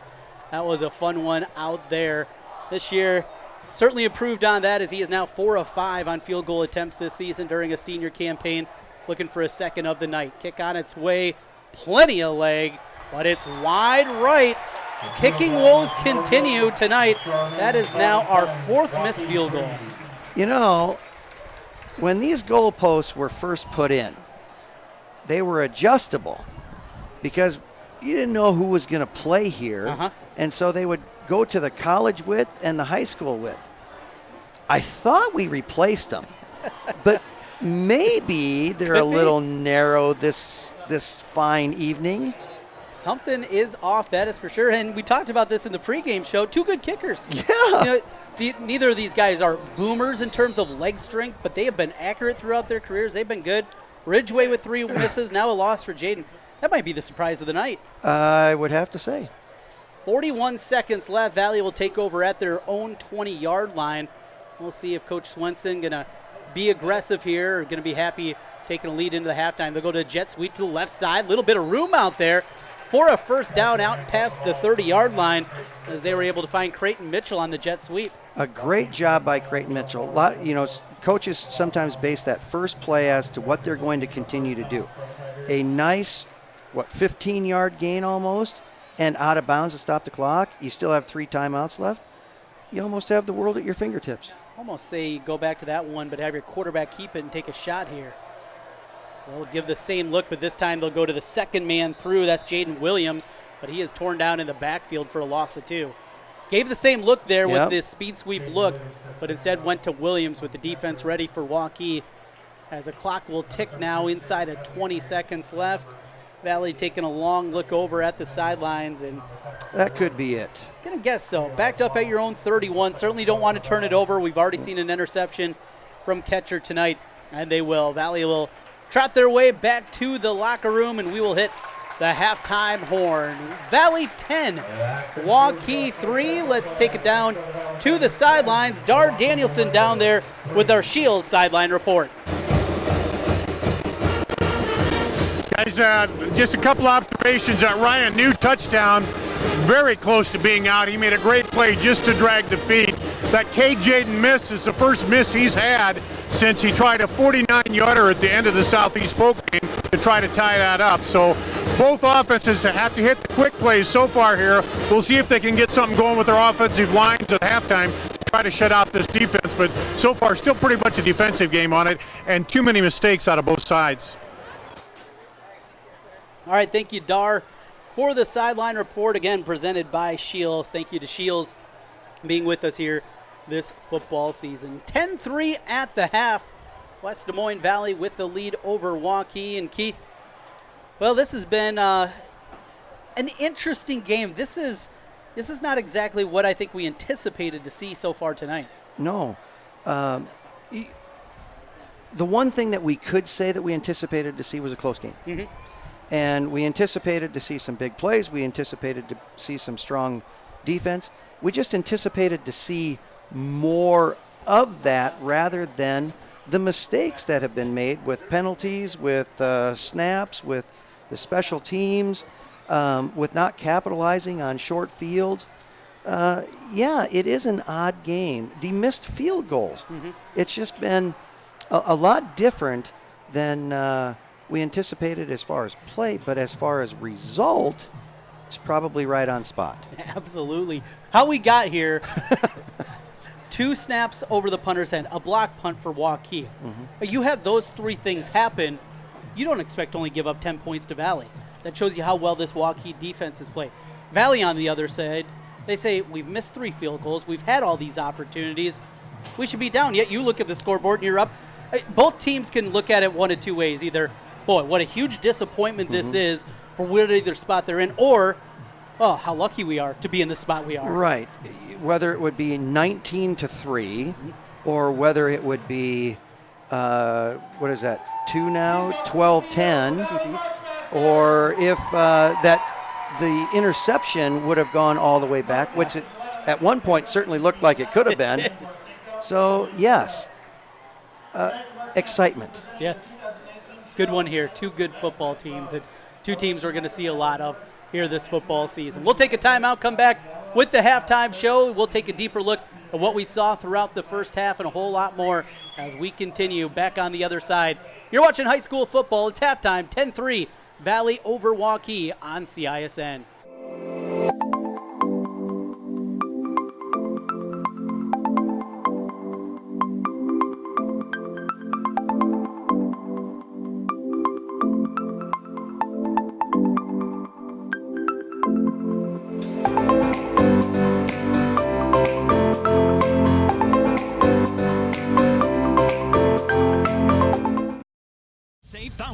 That was a fun one out there. This year, certainly improved on that as he is now 4 of 5 on field goal attempts this season during a senior campaign, looking for a second of the night. Kick on its way, plenty of leg, but it's wide right. kicking woes continue tonight. That is now our 4th missed field goal. You know, when these goalposts were first put in, they were adjustable because you didn't know who was going to play here. And so they would go to the college width and the high school width. I thought we replaced them, but maybe they're a little narrow this fine evening. Something is off, that is for sure. And we talked about this in the pregame show. 2 good kickers. Yeah. You know, neither of these guys are boomers in terms of leg strength, but they have been accurate throughout their careers. They've been good. Ridgway with 3 misses, now a loss for Jaden. That might be the surprise of the night. I would have to say. 41 seconds left. Valley will take over at their own 20-yard line. We'll see if Coach Swenson going to be aggressive here or going to be happy taking a lead into the halftime. They'll go to a jet sweep to the left side. Little bit of room out there for a first down out past the 30-yard line as they were able to find Creighton Mitchell on the jet sweep. A great job by Creighton Mitchell. Coaches sometimes base that first play as to what they're going to continue to do. A nice, 15-yard gain almost, and out of bounds to stop the clock. You still have 3 timeouts left. You almost have the world at your fingertips. Almost say you go back to that one, but have your quarterback keep it and take a shot here. They'll give the same look, but this time they'll go to the second man through. That's Jaden Williams, but he is torn down in the backfield for a loss of 2. Gave the same look there with this speed sweep look, but instead went to Williams with the defense ready for Waukee as the clock will tick now inside of 20 seconds left. Valley taking a long look over at the sidelines, and that could be it. Gonna guess so. Backed up at your own 31. Certainly don't want to turn it over. We've already seen an interception from catcher tonight, and they will. Valley will trot their way back to the locker room, and we will hit the halftime horn. Valley 10, Waukee 3. Let's take it down to the sidelines. Dar Danielson down there with our Shields sideline report. Guys, just a couple observations. Ryan, new touchdown, very close to being out. He made a great play just to drag the feet. That Jaden miss is the first miss he's had since he tried a 49-yarder at the end of the Southeast Polk game to try to tie that up. So both offenses have to hit the quick plays so far here. We'll see if they can get something going with their offensive lines at halftime to try to shut out this defense. But so far, still pretty much a defensive game on it, and too many mistakes out of both sides. All right, thank you, Dar, for the sideline report, again, presented by Shields. Thank you to Shields being with us here this football season. 10-3 at the half. West Des Moines Valley with the lead over Waukee. And Keith, well, this has been an interesting game. This is not exactly what I think we anticipated to see so far tonight. No. The one thing that we could say that we anticipated to see was a close game. Mm-hmm. And we anticipated to see some big plays. We anticipated to see some strong defense. We just anticipated to see more of that rather than the mistakes that have been made with penalties, with snaps, with the special teams, with not capitalizing on short fields. It is an odd game. The missed field goals. Mm-hmm. It's just been a lot different than we anticipated as far as play, but as far as result, it's probably right on spot. Absolutely. How we got here, 2 snaps over the punter's head, a block punt for Waukee. Mm-hmm. You have those 3 things happen, you don't expect to only give up 10 points to Valley. That shows you how well this Waukee defense has played. Valley, on the other side, they say, we've missed 3 field goals, we've had all these opportunities, we should be down. Yet you look at the scoreboard and you're up. Both teams can look at it one of 2 ways. Either, boy, what a huge disappointment this is for whatever spot they're in, or, oh, how lucky we are to be in the spot we are. Right. Whether it would be 19-3 or whether it would be, what is that, 2 now, 12-10, or if the interception would have gone all the way back, which it, at one point certainly looked like it could have been. So, yes, excitement. Yes. Good one here. 2 good football teams, and 2 teams we're going to see a lot of here this football season. We'll take a timeout, come back with the halftime show. We'll take a deeper look at what we saw throughout the first half and a whole lot more as we continue back on the other side. You're watching high school football. It's halftime, 10-3, Valley over Waukee on CISN.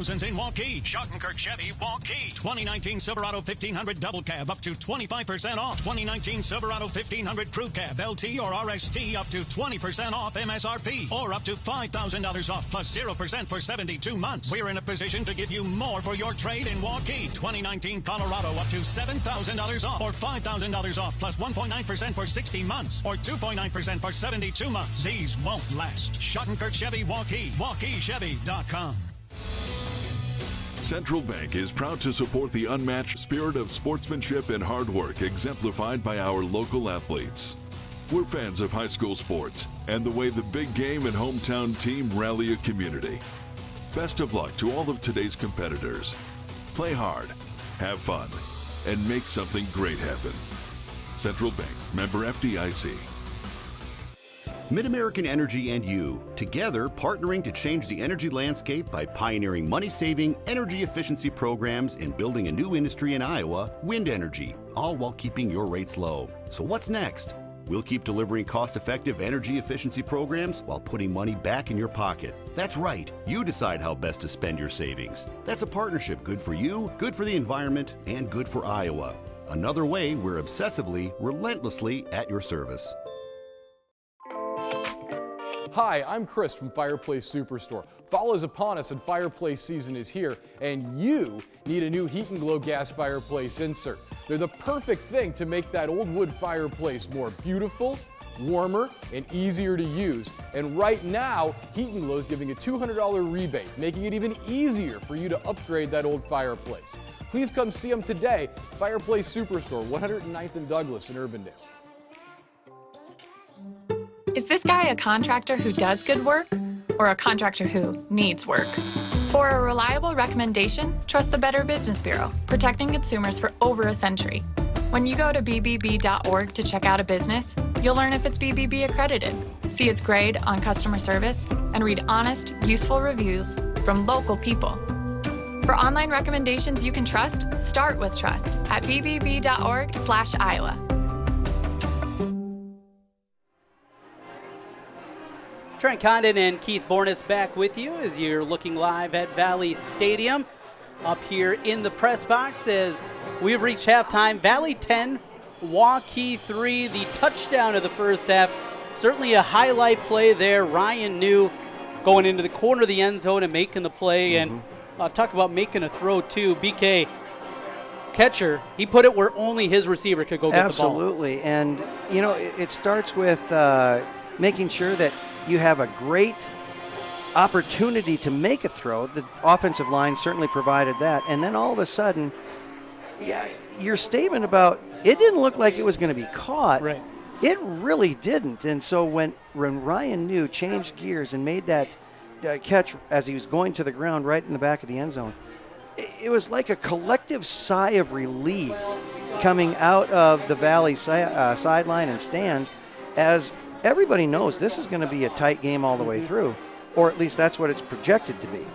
thousands in Waukee. Schottenkirk Chevy, Waukee. 2019 Silverado 1500 Double Cab up to 25% off. 2019 Silverado 1500 Crew Cab, LT or RST up to 20% off MSRP. Or up to $5,000 off plus 0% for 72 months. We're in a position to give you more for your trade in Waukee. 2019 Colorado up to $7,000 off. Or $5,000 off plus 1.9% for 60 months. Or 2.9% for 72 months. These won't last. Schottenkirk Chevy, Waukee. WaukeeChevy.com. Central Bank is proud to support the unmatched spirit of sportsmanship and hard work exemplified by our local athletes. We're fans of high school sports and the way the big game and hometown team rally a community. Best of luck to all of today's competitors. Play hard, have fun, and make something great happen. Central Bank, member FDIC. MidAmerican Energy and you, together partnering to change the energy landscape by pioneering money-saving, energy efficiency programs and building a new industry in Iowa, wind energy, all while keeping your rates low. So what's next? We'll keep delivering cost-effective energy efficiency programs while putting money back in your pocket. That's right. You decide how best to spend your savings. That's a partnership good for you, good for the environment, and good for Iowa. Another way we're obsessively, relentlessly at your service. Hi, I'm Chris from Fireplace Superstore. Fall is upon us and fireplace season is here, and you need a new Heat and Glow gas fireplace insert. They're the perfect thing to make that old wood fireplace more beautiful, warmer, and easier to use. And right now, Heat and Glow is giving a $200 rebate, making it even easier for you to upgrade that old fireplace. Please come see them today, Fireplace Superstore, 109th and Douglas in Urbandale. Is this guy a contractor who does good work or a contractor who needs work? For a reliable recommendation, trust the Better Business Bureau, protecting consumers for over a century. When you go to bbb.org to check out a business, you'll learn if it's BBB accredited, see its grade on customer service, and read honest, useful reviews from local people. For online recommendations you can trust, start with trust at bbb.org/Iowa. Trent Condon and Keith Bornes back with you as you're looking live at Valley Stadium. Up here in the press box as we've reached halftime. Valley 10, Waukee 3, the touchdown of the first half. Certainly a highlight play there. Ryan New going into the corner of the end zone and making the play. And talk about making a throw too. BK, catcher, he put it where only his receiver could go get the ball. Absolutely. And, you know, it starts with making sure that you have a great opportunity to make a throw. The offensive line certainly provided that. And then all of a sudden, your statement about it didn't look like it was going to be caught. Right. It really didn't. And so when Ryan New changed gears and made that catch as he was going to the ground right in the back of the end zone, it was like a collective sigh of relief coming out of the Valley sideline and stands, as everybody knows this is going to be a tight game all the way through, or at least that's what it's projected to be.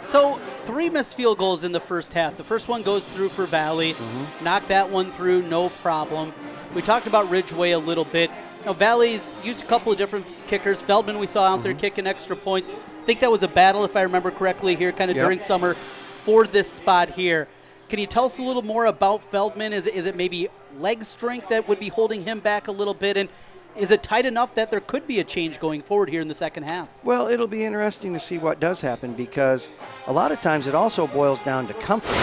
So 3 missed field goals in the first half. The first one goes through for Valley. Knocked that one through, no problem. We talked about Ridgeway a little bit. Now, Valley's used a couple of different kickers. Feldman we saw out there kicking extra points. I think that was a battle, if I remember correctly, here kind of during summer for this spot here. Can you tell us a little more about Feldman? Is it maybe leg strength that would be holding him back a little bit? And is it tight enough that there could be a change going forward here in the second half? Well, it'll be interesting to see what does happen, because a lot of times it also boils down to comfort.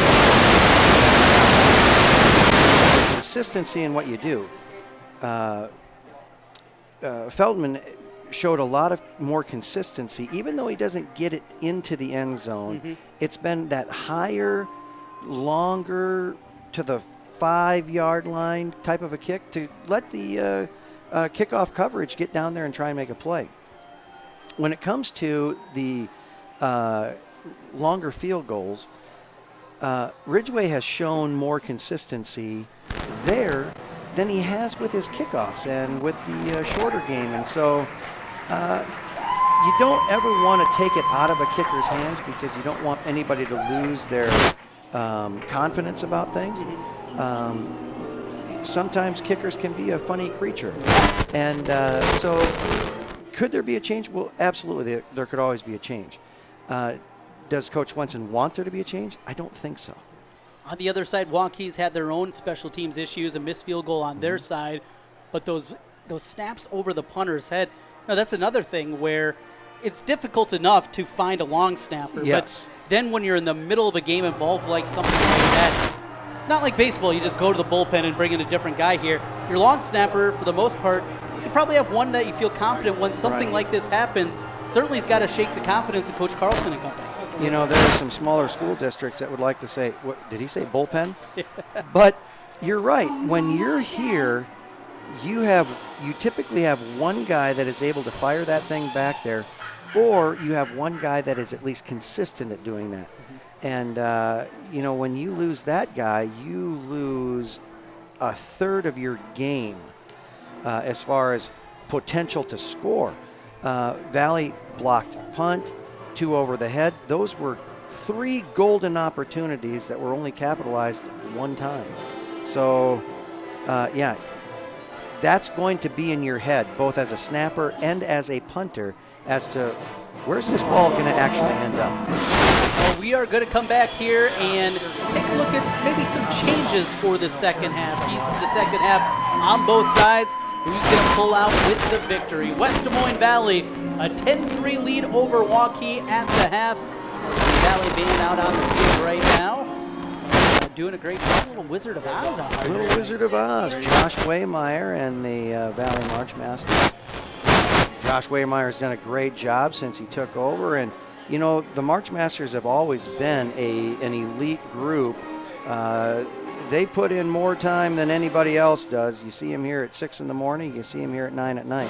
Consistency in what you do. Feldman showed a lot of more consistency, even though he doesn't get it into the end zone. It's been that higher, longer, to the 5-yard line type of a kick to let the kickoff coverage get down there and try and make a play. When it comes to the longer field goals, Ridgeway has shown more consistency there than he has with his kickoffs and with the shorter game. And so you don't ever want to take it out of a kicker's hands, because you don't want anybody to lose their confidence about things. Sometimes kickers can be a funny creature. And so could there be a change? Well, absolutely. There could always be a change. Does Coach Swenson want there to be a change? I don't think so. On the other side, Waukee's had their own special teams issues, a missed field goal on their side, but those snaps over the punter's head, that's another thing where it's difficult enough to find a long snapper. Yes. But then when you're in the middle of a game involved like something like that, it's not like baseball. You just go to the bullpen and bring in a different guy here. Your long snapper, for the most part, you probably have one that you feel confident when something like this happens. Certainly, he's got to shake the confidence of Coach Carlson and company. There are some smaller school districts that would like to say, what did he say, bullpen? But you're right. When you're here, you typically have one guy that is able to fire that thing back there, or you have one guy that is at least consistent at doing that. And, when you lose that guy, you lose a third of your game as far as potential to score. Valley blocked punt, 2 over the head. Those were 3 golden opportunities that were only capitalized one time. So, that's going to be in your head, both as a snapper and as a punter, as to where's this ball going to actually end up. Well, we are going to come back here and take a look at maybe some changes for the second half. Keys to the second half on both sides. Who's going to pull out with the victory? West Des Moines Valley, a 10-3 lead over Waukee at the half. Valley being out on the field right now. Doing a great job. Little Wizard of Oz out there. Little Wizard of Oz. Josh Waymeyer and the Valley March Masters. Josh Waymeyer's done a great job since he took over. And, the March Masters have always been an elite group. They put in more time than anybody else does. You see him here at 6 in the morning. You see him here at 9 at night.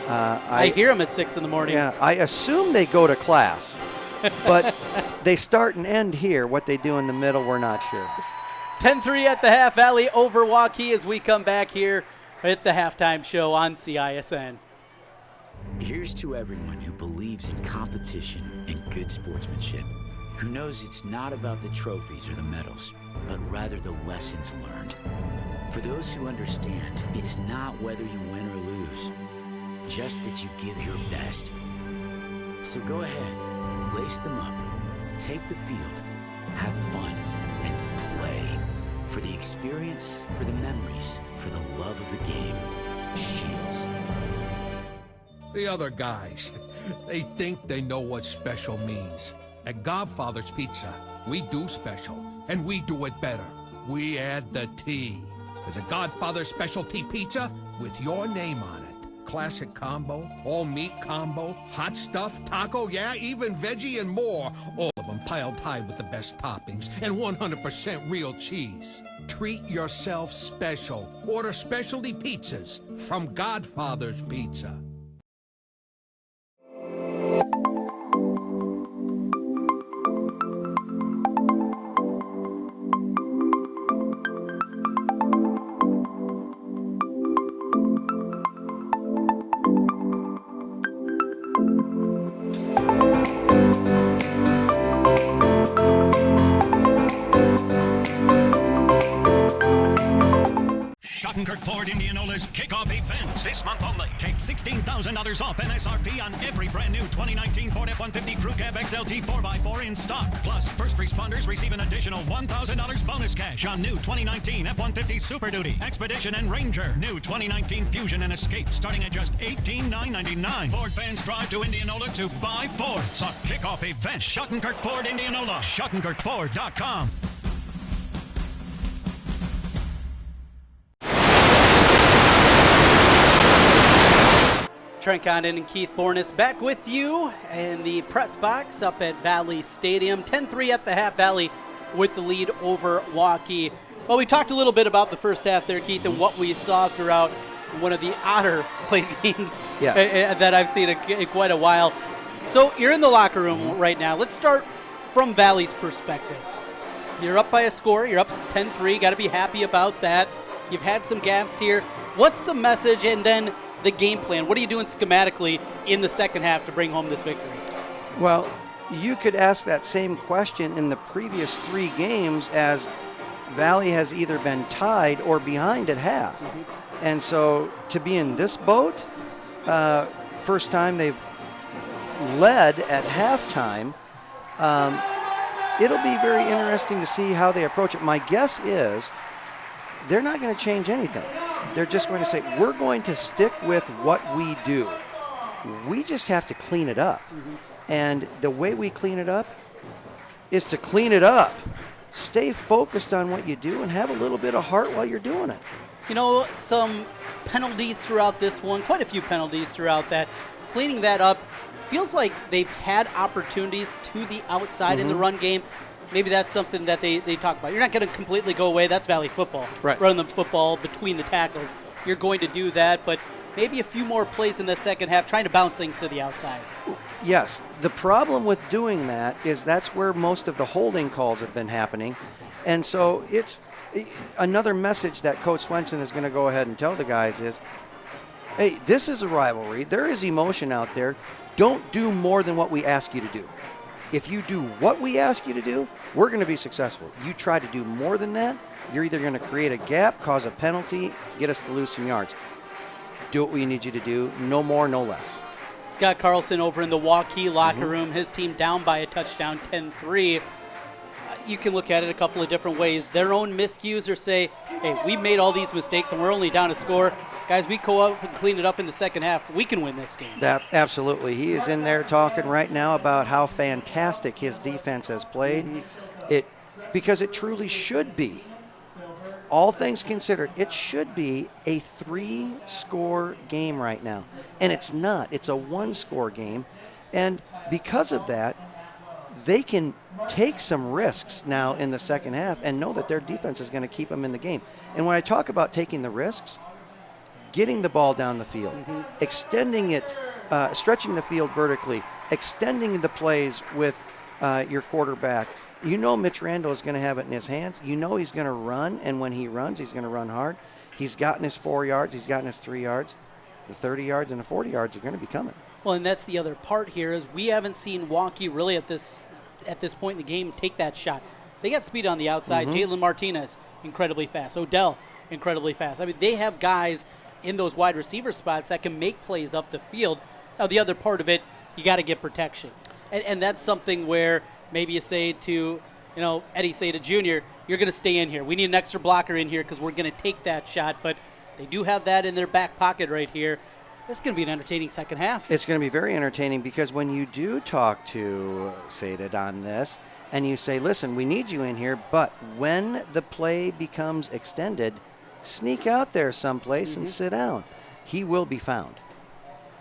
I hear him at 6 in the morning. Yeah, I assume they go to class, but they start and end here. What they do in the middle, we're not sure. 10-3 at the half, Valley over Waukee as we come back here at the halftime show on CISN. Here's to everyone who believes in competition and good sportsmanship, who knows it's not about the trophies or the medals, but rather the lessons learned. For those who understand, it's not whether you win or lose, just that you give your best. So go ahead, lace them up, take the field, have fun, and play. For the experience, for the memories, for the love of the game. Shields. The other guys, they think they know what special means. At Godfather's Pizza, we do special, and we do it better. We add the T. There's a Godfather specialty pizza with your name on it. Classic combo, all meat combo, hot stuff, taco, yeah, even veggie and more. All of them piled high with the best toppings and 100% real cheese. Treat yourself special. Order specialty pizzas from Godfather's Pizza. Schottenkirk Ford Indianola's Kickoff event this month only. Take $16,000 off MSRP on every brand new 2019 Ford F-150 Crew Cab XLT 4x4 in stock. Plus, first responders receive an additional $1,000 bonus cash on new 2019 F-150 Super Duty, Expedition, and Ranger. New 2019 Fusion and Escape starting at just $18,999. Ford fans drive to Indianola to buy Fords. A Kickoff event. Schottenkirk Ford Indianola. SchottenkirkFord.com. Trent Condon and Keith Bornis back with you in the press box up at Valley Stadium. 10-3 at the half, Valley with the lead over Waukee. Well, we talked a little bit about the first half there, Keith, and what we saw throughout one of the odder played games that I've seen in quite a while. So you're in the locker room right now. Let's start from Valley's perspective. You're up by a score. You're up 10-3. Got to be happy about that. You've had some gaps here. What's the message and then the game plan? What are you doing schematically in the second half to bring home this victory? Well, you could ask that same question in the previous 3 games, as Valley has either been tied or behind at half. And so to be in this boat, first time they've led at halftime, It'll be very interesting to see how they approach it. My guess is they're not going to change anything. They're just going to say, we're going to stick with what we do. We just have to clean it up. And the way we clean it up is to clean it up. Stay focused on what you do and have a little bit of heart while you're doing it. You know, some penalties throughout this one, quite a few penalties throughout that. Cleaning that up, feels like they've had opportunities to the outside in the run game. Maybe that's something that they talk about. You're not going to completely go away. That's Valley football. Right. Running the football between the tackles. You're going to do that, but maybe a few more plays in the second half, trying to bounce things to the outside. Yes. The problem with doing that is that's where most of the holding calls have been happening. And so it's another message that Coach Swenson is going to go ahead and tell the guys is, hey, this is a rivalry. There is emotion out there. Don't do more than what we ask you to do. If you do what we ask you to do, we're going to be successful. You try to do more than that, you're either going to create a gap, cause a penalty, get us to lose some yards. Do what we need you to do. No more, no less. Scott Carlson over in the Waukee locker room. His team down by a touchdown, 10-3. You can look at it a couple of different ways. Their own miscues or say, hey, we made all these mistakes and we're only down a score. Guys, we go up and clean it up in the second half. We can win this game. Absolutely. He is in there talking right now about how fantastic his defense has played. Because it truly should be. All things considered, it should be a 3-score game right now. And it's not. It's a 1-score game. And because of that, they can take some risks now in the second half and know that their defense is going to keep them in the game. And when I talk about taking the risks, getting the ball down the field, extending it, stretching the field vertically, extending the plays with your quarterback. You know Mitch Randall is going to have it in his hands. You know he's going to run, and when he runs, he's going to run hard. He's gotten his 4 yards. He's gotten his 3 yards. The 30 yards and the 40 yards are going to be coming. Well, and that's the other part here is we haven't seen Waukee really at this point in the game take that shot. They got speed on the outside. Jalen Martinez, incredibly fast. Odell, incredibly fast. I mean, they have guys in those wide receiver spots that can make plays up the field. Now, the other part of it, you got to get protection. And that's something where maybe you say to, Eddie say to Junior, you're going to stay in here. We need an extra blocker in here because we're going to take that shot. But they do have that in their back pocket right here. This is going to be an entertaining second half. It's going to be very entertaining because when you do talk to Saded on this and you say, listen, we need you in here, but when the play becomes extended, sneak out there someplace and sit down. He will be found.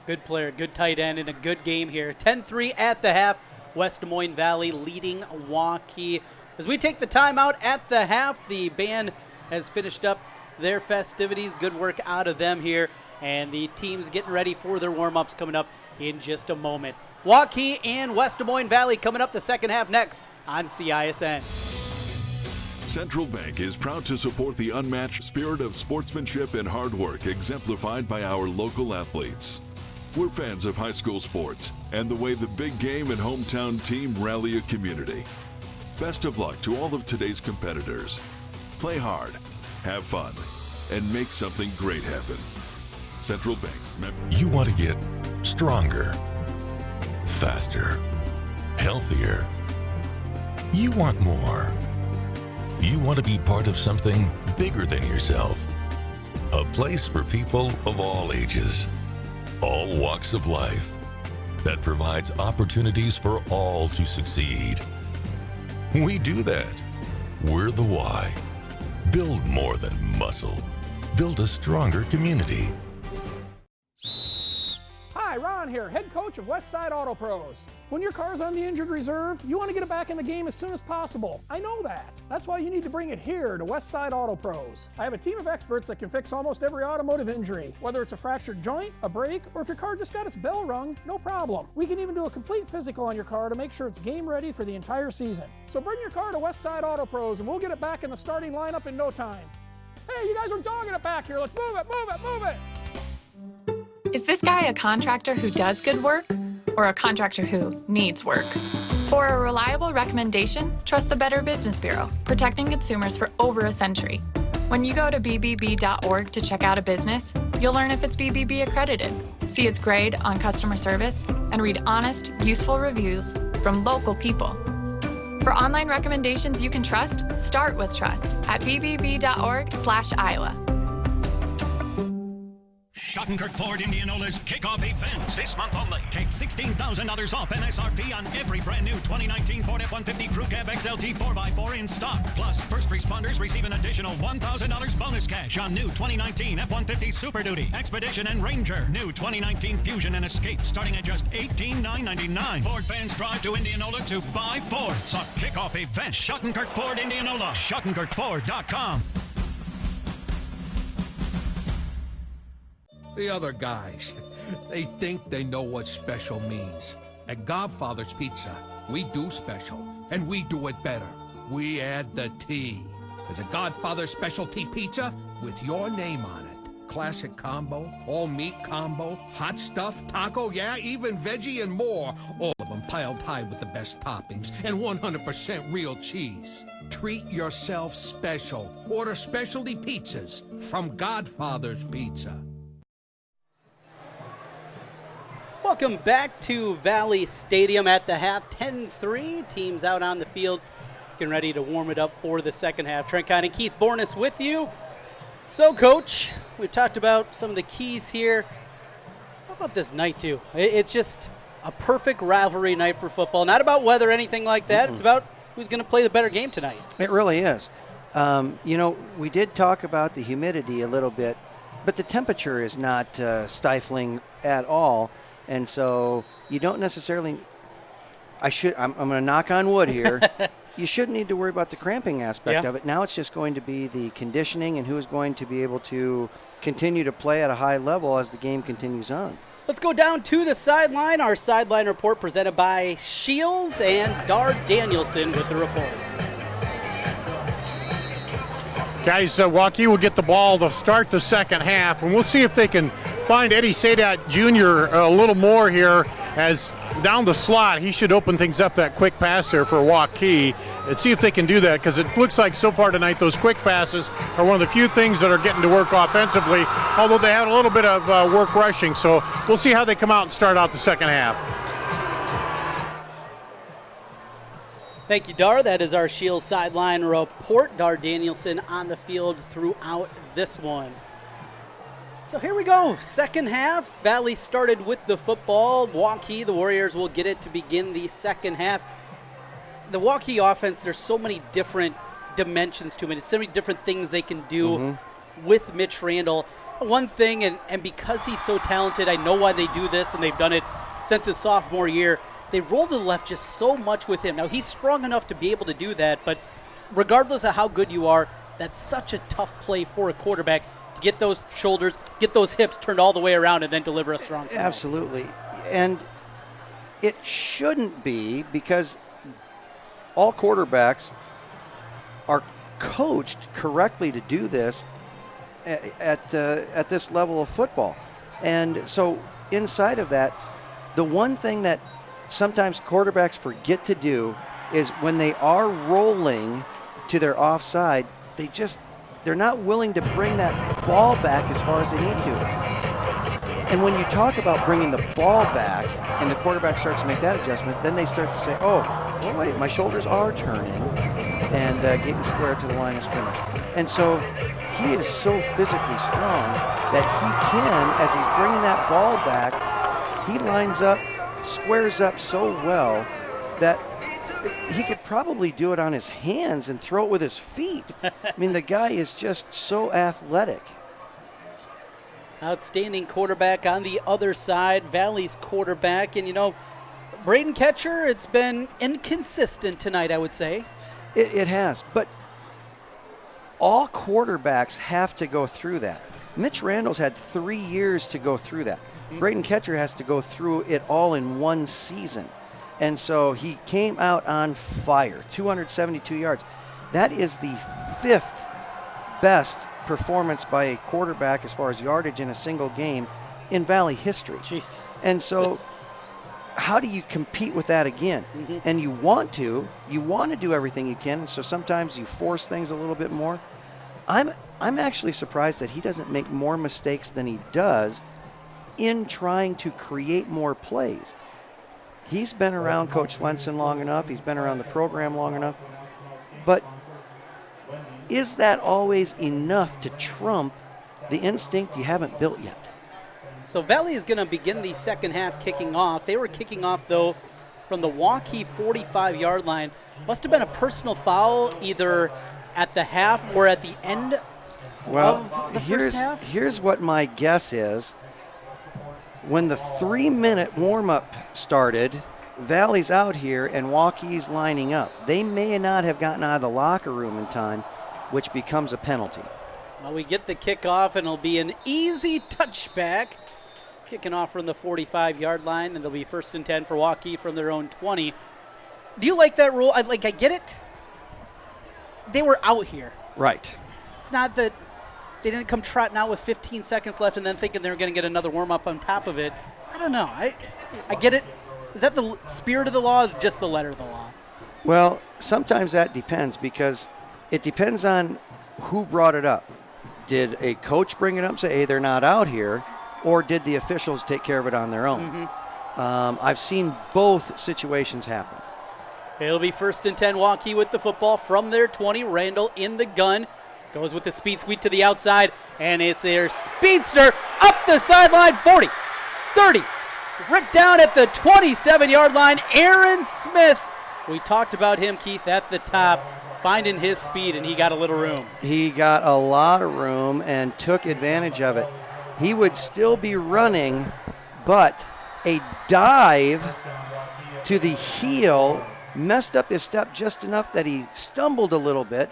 Good player, good tight end, and a good game here. 10-3 at the half. West Des Moines Valley leading Waukee. As we take the timeout at the half, the band has finished up their festivities. Good work out of them here. And the team's getting ready for their warm-ups coming up in just a moment. Waukee and West Des Moines Valley coming up the second half next on CISN. Central Bank is proud to support the unmatched spirit of sportsmanship and hard work exemplified by our local athletes. We're fans of high school sports and the way the big game and hometown team rally a community. Best of luck to all of today's competitors. Play hard, have fun, and make something great happen. Central Bank. You want to get stronger, faster, healthier. You want more. You want to be part of something bigger than yourself. A place for people of all ages, all walks of life, that provides opportunities for all to succeed. We do that. We're the why. Build more than muscle. Build a stronger community. Hi, Ron here, head coach of Westside Auto Pros. When your car's on the injured reserve, you want to get it back in the game as soon as possible. I know that. That's why you need to bring it here to Westside Auto Pros. I have a team of experts that can fix almost every automotive injury. Whether it's a fractured joint, a brake, or if your car just got its bell rung, no problem. We can even do a complete physical on your car to make sure it's game ready for the entire season. So bring your car to Westside Auto Pros and we'll get it back in the starting lineup in no time. Hey, you guys are dogging it back here. Let's move it, move it, move it. Is this guy a contractor who does good work or a contractor who needs work? For a reliable recommendation, trust the Better Business Bureau, protecting consumers for over a century. When you go to bbb.org to check out a business, you'll learn if it's BBB accredited, see its grade on customer service, and read honest, useful reviews from local people. For online recommendations you can trust, start with trust at bbb.org/Iowa. Schottenkirk Ford Indianola's kickoff event this month only. Take $16,000 off MSRP on every brand new 2019 Ford F-150 Crew Cab XLT 4x4 in stock. Plus, first responders receive an additional $1,000 bonus cash on new 2019 F-150 Super Duty, Expedition, and Ranger. New 2019 Fusion and Escape starting at just $18,999. Ford fans drive to Indianola to buy Fords. A kickoff event. Schottenkirk Ford Indianola. SchottenkirkFord.com. The other guys, they think they know what special means. At Godfather's Pizza, we do special, and we do it better. We add the T. There's a Godfather specialty pizza with your name on it. Classic combo, all meat combo, hot stuff, taco, yeah, even veggie and more. All of them piled high with the best toppings and 100% real cheese. Treat yourself special. Order specialty pizzas from Godfather's Pizza. Welcome back to Valley Stadium at the half. 10-3, teams out on the field, getting ready to warm it up for the second half. Trent Kine and Keith Borness with you. So, Coach, we've talked about some of the keys here. How about this night, too? It's just a perfect rivalry night for football. Not about weather or anything like that. It's about who's going to play the better game tonight. It really is. We did talk about the humidity a little bit, but the temperature is not stifling at all. And so you don't necessarily I'm going to knock on wood here. You shouldn't need to worry about the cramping aspect of it. Now it's just going to be the conditioning and who is going to be able to continue to play at a high level as the game continues on. Let's go down to the sideline. Our sideline report presented by Shields and Dar Danielson with the report. Guys, Waukee will get the ball to start the second half, and we'll see if they can find Eddie Sadat Jr. a little more here as down the slot. He should open things up, that quick pass there for Waukee, and see if they can do that, because it looks like so far tonight those quick passes are one of the few things that are getting to work offensively, although they had a little bit of work rushing. So we'll see how they come out and start out the second half. Thank you, Dar. That is our Shields sideline report. Dar Danielson on the field throughout this one. So here we go. Second half. Valley started with the football. Waukee, the Warriors, will get it to begin the second half. The Waukee offense, there's so many different dimensions to it. It's so many different things they can do with Mitch Randall. One thing, and because he's so talented, I know why they do this, and they've done it since his sophomore year. They roll to the left just so much with him. Now, he's strong enough to be able to do that, but regardless of how good you are, that's such a tough play for a quarterback to get those shoulders, get those hips turned all the way around, and then deliver a strong throw. Absolutely. And it shouldn't be, because all quarterbacks are coached correctly to do this at this level of football. And so inside of that, the one thing that sometimes quarterbacks forget to do is when they are rolling to their offside, they're not willing to bring that ball back as far as they need to. And when you talk about bringing the ball back and the quarterback starts to make that adjustment, then they start to say, oh, well, wait, my shoulders are turning and getting square to the line of scrimmage. And so he is so physically strong that he can, as he's bringing that ball back, he lines up, squares up so well that he could probably do it on his hands and throw it with his feet. I mean, the guy is just so athletic. Outstanding quarterback on the other side, Valley's quarterback. And, Braden Ketcher, it's been inconsistent tonight, I would say. It has, but all quarterbacks have to go through that. Mitch Randall's had 3 years to go through that. Braden Ketcher has to go through it all in one season. And so he came out on fire, 272 yards. That is the 5th best performance by a quarterback as far as yardage in a single game in Valley history. Jeez. And so how do you compete with that again? And you want to do everything you can. And so sometimes you force things a little bit more. I'm actually surprised that he doesn't make more mistakes than he does in trying to create more plays. He's been around Coach Swenson long enough. He's been around the program long enough. But is that always enough to trump the instinct you haven't built yet? So Valley is going to begin the second half kicking off. They were kicking off, though, from the Waukee 45-yard line. Must have been a personal foul either at the half or at the end of the first half. Here's what my guess is. When the 3-minute warm-up started, Valley's out here and Waukee's lining up. They may not have gotten out of the locker room in time, which becomes a penalty. Well, we get the kickoff, and it'll be an easy touchback. Kicking off from the 45-yard line, and it'll be 1st and 10 for Waukee from their own 20. Do you like that rule? I get it. They were out here. Right. It's not that they didn't come trotting out with 15 seconds left and then thinking they were going to get another warm-up on top of it. I don't know. I get it. Is that the spirit of the law or just the letter of the law? Well, sometimes that depends because it depends on who brought it up. Did a coach bring it up and say, hey, they're not out here, or did the officials take care of it on their own? I've seen both situations happen. It'll be 1st and 10, Waukee with the football from their 20. Randall in the gun. Goes with the speed sweep to the outside, and it's their speedster up the sideline, 40, 30, right down at the 27-yard line. Aaron Smith, we talked about him, Keith, at the top, finding his speed, and he got a little room. He got a lot of room and took advantage of it. He would still be running, but a dive to the heel messed up his step just enough that he stumbled a little bit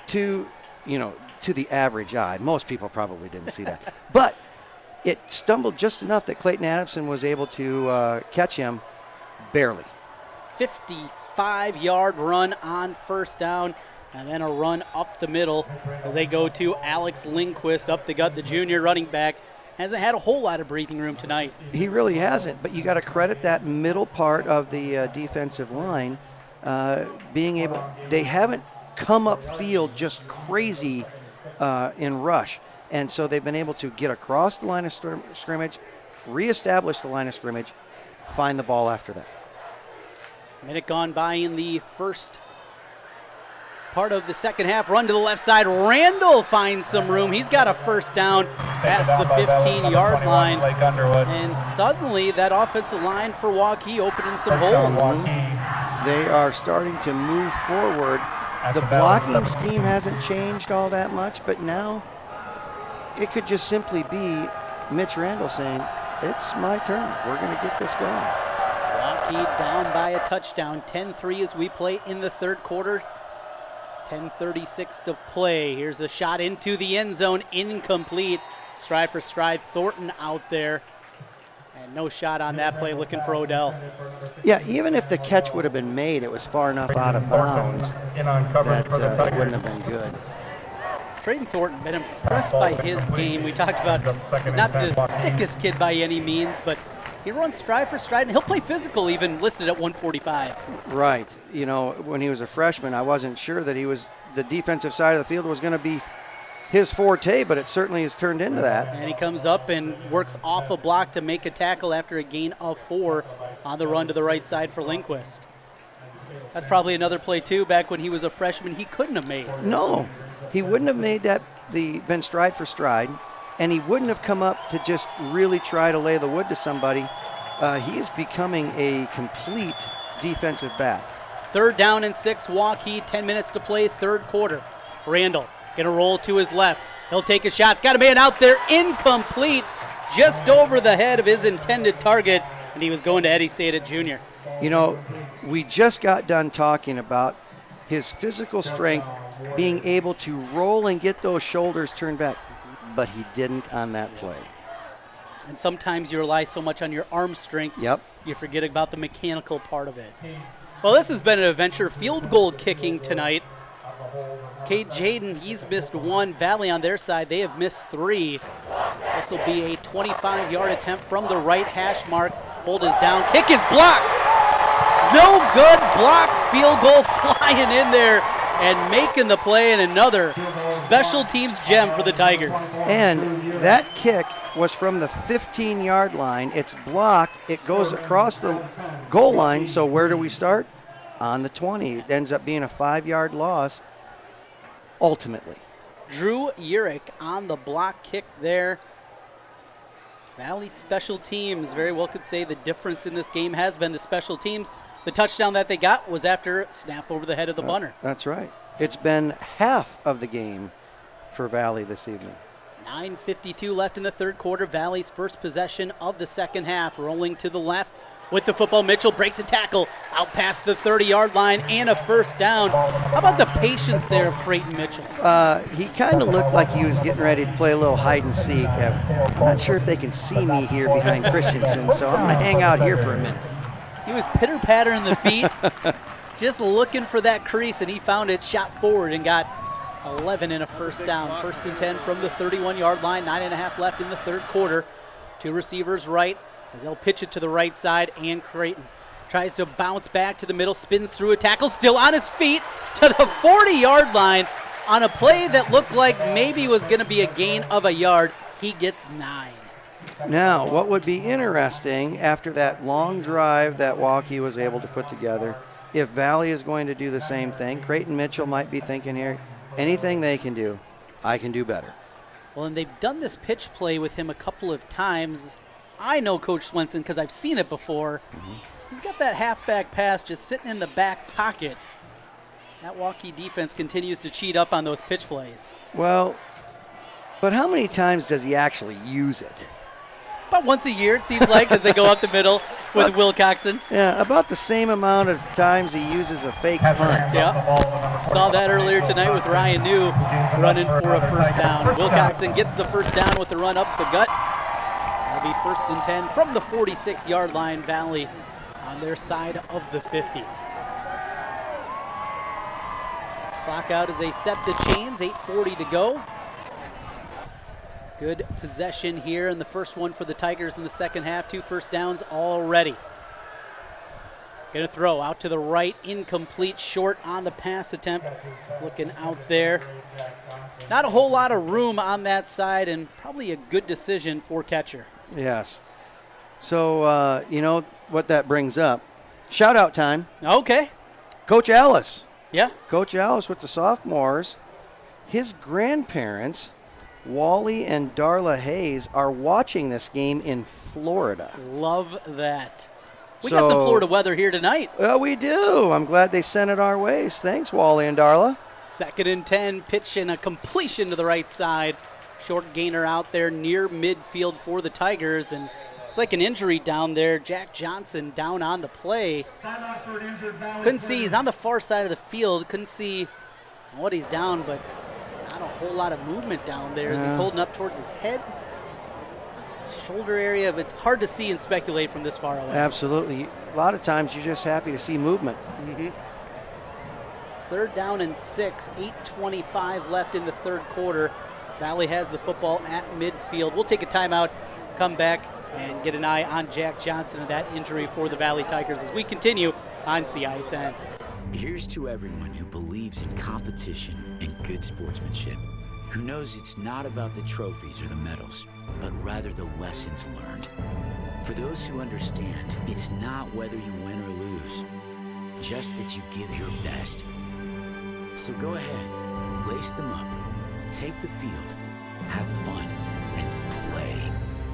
to the average eye. Most people probably didn't see that. But it stumbled just enough that Clayton Adamson was able to catch him barely. 55-yard run on 1st down, and then a run up the middle as they go to Alex Lindquist up the gut, the junior running back. Hasn't had a whole lot of breathing room tonight. He really hasn't, but you got to credit that middle part of the defensive line being able. They haven't come up field just crazy in rush, and so they've been able to get across the line of scrimmage, reestablish the line of scrimmage, find the ball after that. Minute gone by in the first part of the second half. Run to the left side. Randall finds some room. He's got a 1st down past the 15-yard line. And suddenly that offensive line for Waukee opening some holes. They are starting to move forward. The blocking scheme hasn't changed all that much, but now it could just simply be Mitch Randall saying, it's my turn. We're going to get this going. Waukee down by a touchdown. 10-3 as we play in the third quarter. 10:36 to play. Here's a shot into the end zone, incomplete. Stride for stride, Thornton out there. And no shot on that play, looking for Odell. Yeah, even if the catch would have been made, it was far enough out of bounds that it wouldn't have been good. Traden Thornton, been impressed by his game. We talked about he's not the thickest kid by any means, but he runs stride for stride, and he'll play physical, even listed at 145. Right. When he was a freshman, I wasn't sure that the defensive side of the field was going to be his forte, but it certainly has turned into that. And he comes up and works off a block to make a tackle after a gain of 4 on the run to the right side for Lindquist. That's probably another play, too, back when he was a freshman he couldn't have made. No, he wouldn't have made been stride for stride, and he wouldn't have come up to just really try to lay the wood to somebody. He is becoming a complete defensive back. 3rd down and 6, Waukee, 10 minutes to play, third quarter. Randall gonna roll to his left. He'll take a shot. It's got a man out there, incomplete, just over the head of his intended target, and he was going to Eddie Sada Jr. We just got done talking about his physical strength, being able to roll and get those shoulders turned back, but he didn't on that play. And sometimes you rely so much on your arm strength, you forget about the mechanical part of it. Well, this has been an adventure. Field goal kicking tonight. Jaden, he's missed 1. Valley on their side, they have missed 3. This will be a 25-yard attempt from the right hash mark. Hold is down. Kick is blocked. No good. Blocked field goal flying in there and making the play, and another special teams gem for the Tigers. And that kick was from the 15-yard line. It's blocked. It goes across the goal line. So where do we start? On the 20. It ends up being a 5-yard loss ultimately. Drew Urich on the block kick there. Valley special teams very well could say the difference in this game has been the special teams. The touchdown that they got was after a snap over the head of the punter. That's right. It's been half of the game for Valley this evening. 9:52 left in the third quarter. Valley's first possession of the second half. Rolling to the left with the football. Mitchell breaks a tackle out past the 30-yard line and a first down. How about the patience there of Creighton Mitchell? He kind of looked like he was getting ready to play a little hide and seek. I'm not sure if they can see me here behind Christensen, so I'm going to hang out here for a minute. He was pitter-pattering the feet, just looking for that crease, and he found it, shot forward, and got 11 and a first down. 1st and 10 from the 31-yard line, 9.5 left in the third quarter. Two receivers right, as they'll pitch it to the right side, and Creighton tries to bounce back to the middle, spins through a tackle, still on his feet to the 40-yard line on a play that looked like maybe was going to be a gain of a yard. He gets 9. Now, what would be interesting after that long drive that Waukee was able to put together, if Valley is going to do the same thing, Creighton Mitchell might be thinking here, anything they can do, I can do better. Well, and they've done this pitch play with him a couple of times. I know Coach Swenson because I've seen it before. He's got that halfback pass just sitting in the back pocket. That Waukee defense continues to cheat up on those pitch plays. Well, but how many times does he actually use it? About once a year, it seems like, as they go up the middle with Wilcoxon. Yeah, about the same amount of times he uses a fake punt. Yeah, saw that earlier tonight with Ryan New running for a first down. Wilcoxon gets the first down with the run up the gut. That'll be 1st and 10 from the 46-yard line. Valley on their side of the 50. Clock out as they set the chains, 8:40 to go. Good possession here, and the first one for the Tigers in the second half. 2 first downs already. Gonna throw out to the right, incomplete, short on the pass attempt. Looking out there. Not a whole lot of room on that side, and probably a good decision for catcher. Yes. So, you know what that brings up? Shout out time. Okay. Coach Alice. Yeah. Coach Alice with the sophomores. His grandparents, Wally and Darla Hayes, are watching this game in Florida. Love that. We got some Florida weather here tonight. We do. I'm glad they sent it our ways. Thanks, Wally and Darla. 2nd and 10, pitch and a completion to the right side. Short gainer out there near midfield for the Tigers, and it's like an injury down there. Jack Johnson down on the play. Couldn't see. He's on the far side of the field. Couldn't see what he's down, but not a whole lot of movement down there as he's holding up towards his head. Shoulder area, but hard to see and speculate from this far away. Absolutely. A lot of times you're just happy to see movement. 3rd down and 6, 8:25 left in the third quarter. Valley has the football at midfield. We'll take a timeout, come back, and get an eye on Jack Johnson and that injury for the Valley Tigers as we continue on CISN. Here's to everyone who believes in competition and good sportsmanship, who knows it's not about the trophies or the medals, but rather the lessons learned. For those who understand, it's not whether you win or lose, just that you give your best. So go ahead, lace them up, take the field, have fun, and play.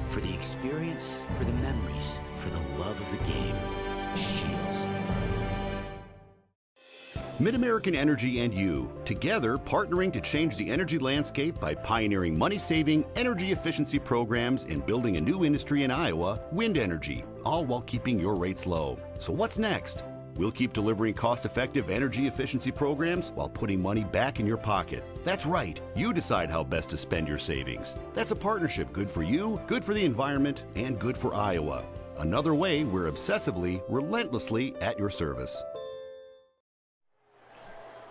For the experience, for the memories, for the love of the game. Shields. Mid-American Energy and you, together partnering to change the energy landscape by pioneering money-saving, energy efficiency programs and building a new industry in Iowa, wind energy, all while keeping your rates low. So what's next? We'll keep delivering cost-effective energy efficiency programs while putting money back in your pocket. That's right, you decide how best to spend your savings. That's a partnership good for you, good for the environment, and good for Iowa. Another way we're obsessively, relentlessly at your service.